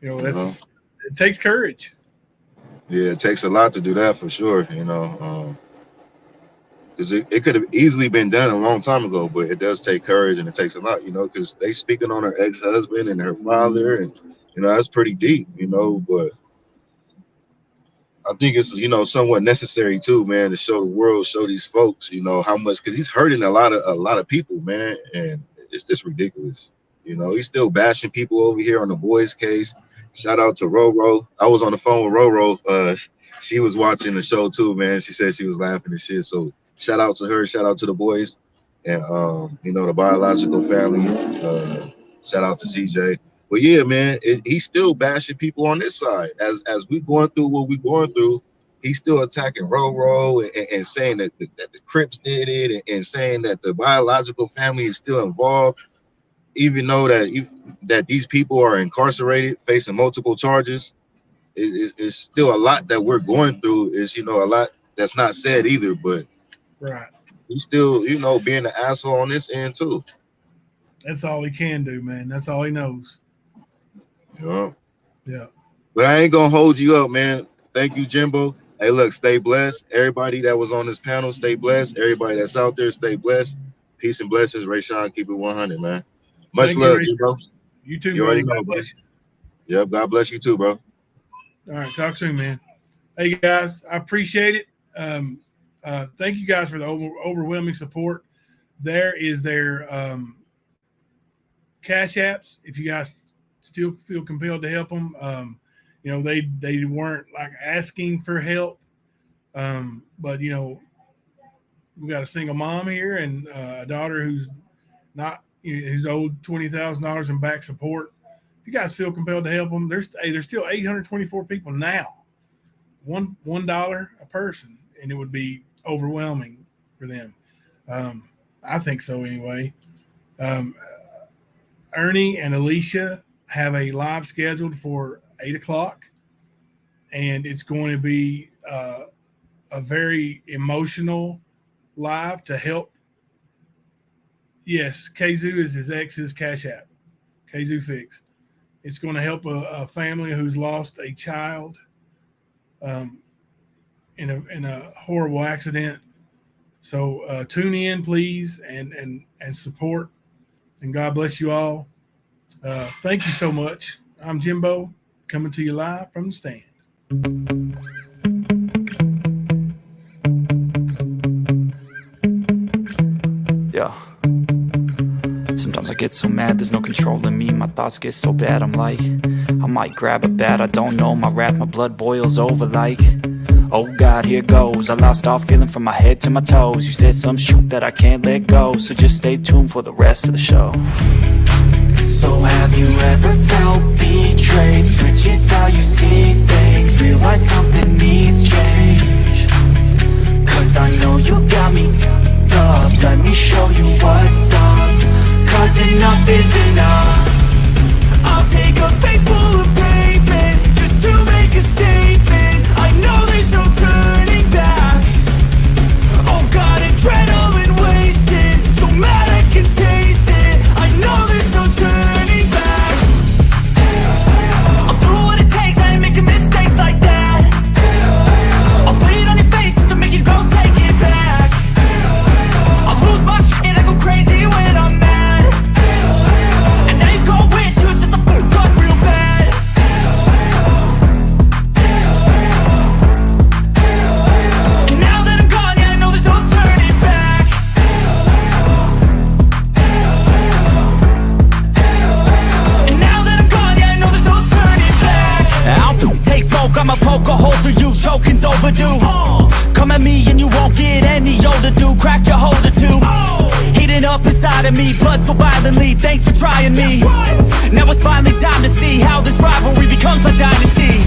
it takes courage. Yeah, it takes a lot to do that for sure. Because it could have easily been done a long time ago, but it does take courage and it takes a lot, because they speaking on her ex-husband and her father, and that's pretty deep, but I think it's somewhat necessary too, man, to show the world, show these folks, how much, because he's hurting a lot of people, man, and it's just ridiculous. He's still bashing people over here on the boys case. Shout out to Roro. I was on the phone with Roro. She was watching the show too, man. She said she was laughing and shit. So shout out to her. Shout out to the boys, and the biological family. Shout out to CJ. But yeah, man, he's still bashing people on this side. As we going through what we going through, he's still attacking Roro and saying that the Crips did it, and saying that the biological family is still involved, even though that these people are incarcerated, facing multiple charges. It's still a lot that we're going through. Is a lot that's not said either, but right, he's still being an asshole on this end too. That's all he can do, man. That's all he knows. Yeah. But I ain't gonna hold you up, man. Thank you, Jimbo. Hey, look, stay blessed. Everybody that was on this panel, stay blessed. Everybody that's out there, stay blessed. Peace and blessings. Rayshawn, keep it 100, man. Much love, Jimbo. You too, you already know, bro. Yep, God bless you too, bro. All right, talk soon, man. Hey, guys, I appreciate it. Thank you guys for the overwhelming support. There is their cash apps. If you guys still feel compelled to help them, they weren't like asking for help, but we got a single mom here and a daughter who's not who's owed $20,000 in back support. If you guys feel compelled to help them, there's still 824 people now. $1 a person, and it would be overwhelming for them. I think so anyway. Ernie and Alicia have a live scheduled for 8:00, and it's going to be a very emotional live to help. Yes, Kazoo is his ex's cash app. Kazoo Fix. It's going to help a family who's lost a child in a horrible accident. So tune in, please, and support. And God bless you all. Thank you so much. I'm Jimbo, coming to you live from the stand. Yeah. Sometimes I get so mad, there's no controlling me. My thoughts get so bad, I'm like, I might grab a bat, I don't know. My wrath, my blood boils over like, oh God, here goes. I lost all feeling from my head to my toes. You said some shit that I can't let go, so just stay tuned for the rest of the show. So have you ever felt betrayed? Switches how you see things, realize something needs change. Cause I know you got me up, let me show you what's up. Cause enough is enough. I'll take a face full of pavement just to make a statement. I know there's no turning back. Oh God, adrenaline wasted, so mad I can taste it. I know there's no turning back. I'll do what it takes, I ain't making mistakes like that. I'll bleed on your face just to make you go take it back. I'll lose my shit, I go crazy when I'm mad. And now you go wish you shut the fuck up real bad. And now that I'm gone, yeah, I know there's no turning back. And now that I'm gone, yeah, I know there's no turning back. I'll take smoke, I'ma poke a hole through you, choking's overdue. Come at me and you won't get any older, dude. Crack your holder too. Heating up inside of me, blood so violently. Thanks for trying me. Now it's finally time to see how this rivalry becomes my dynasty.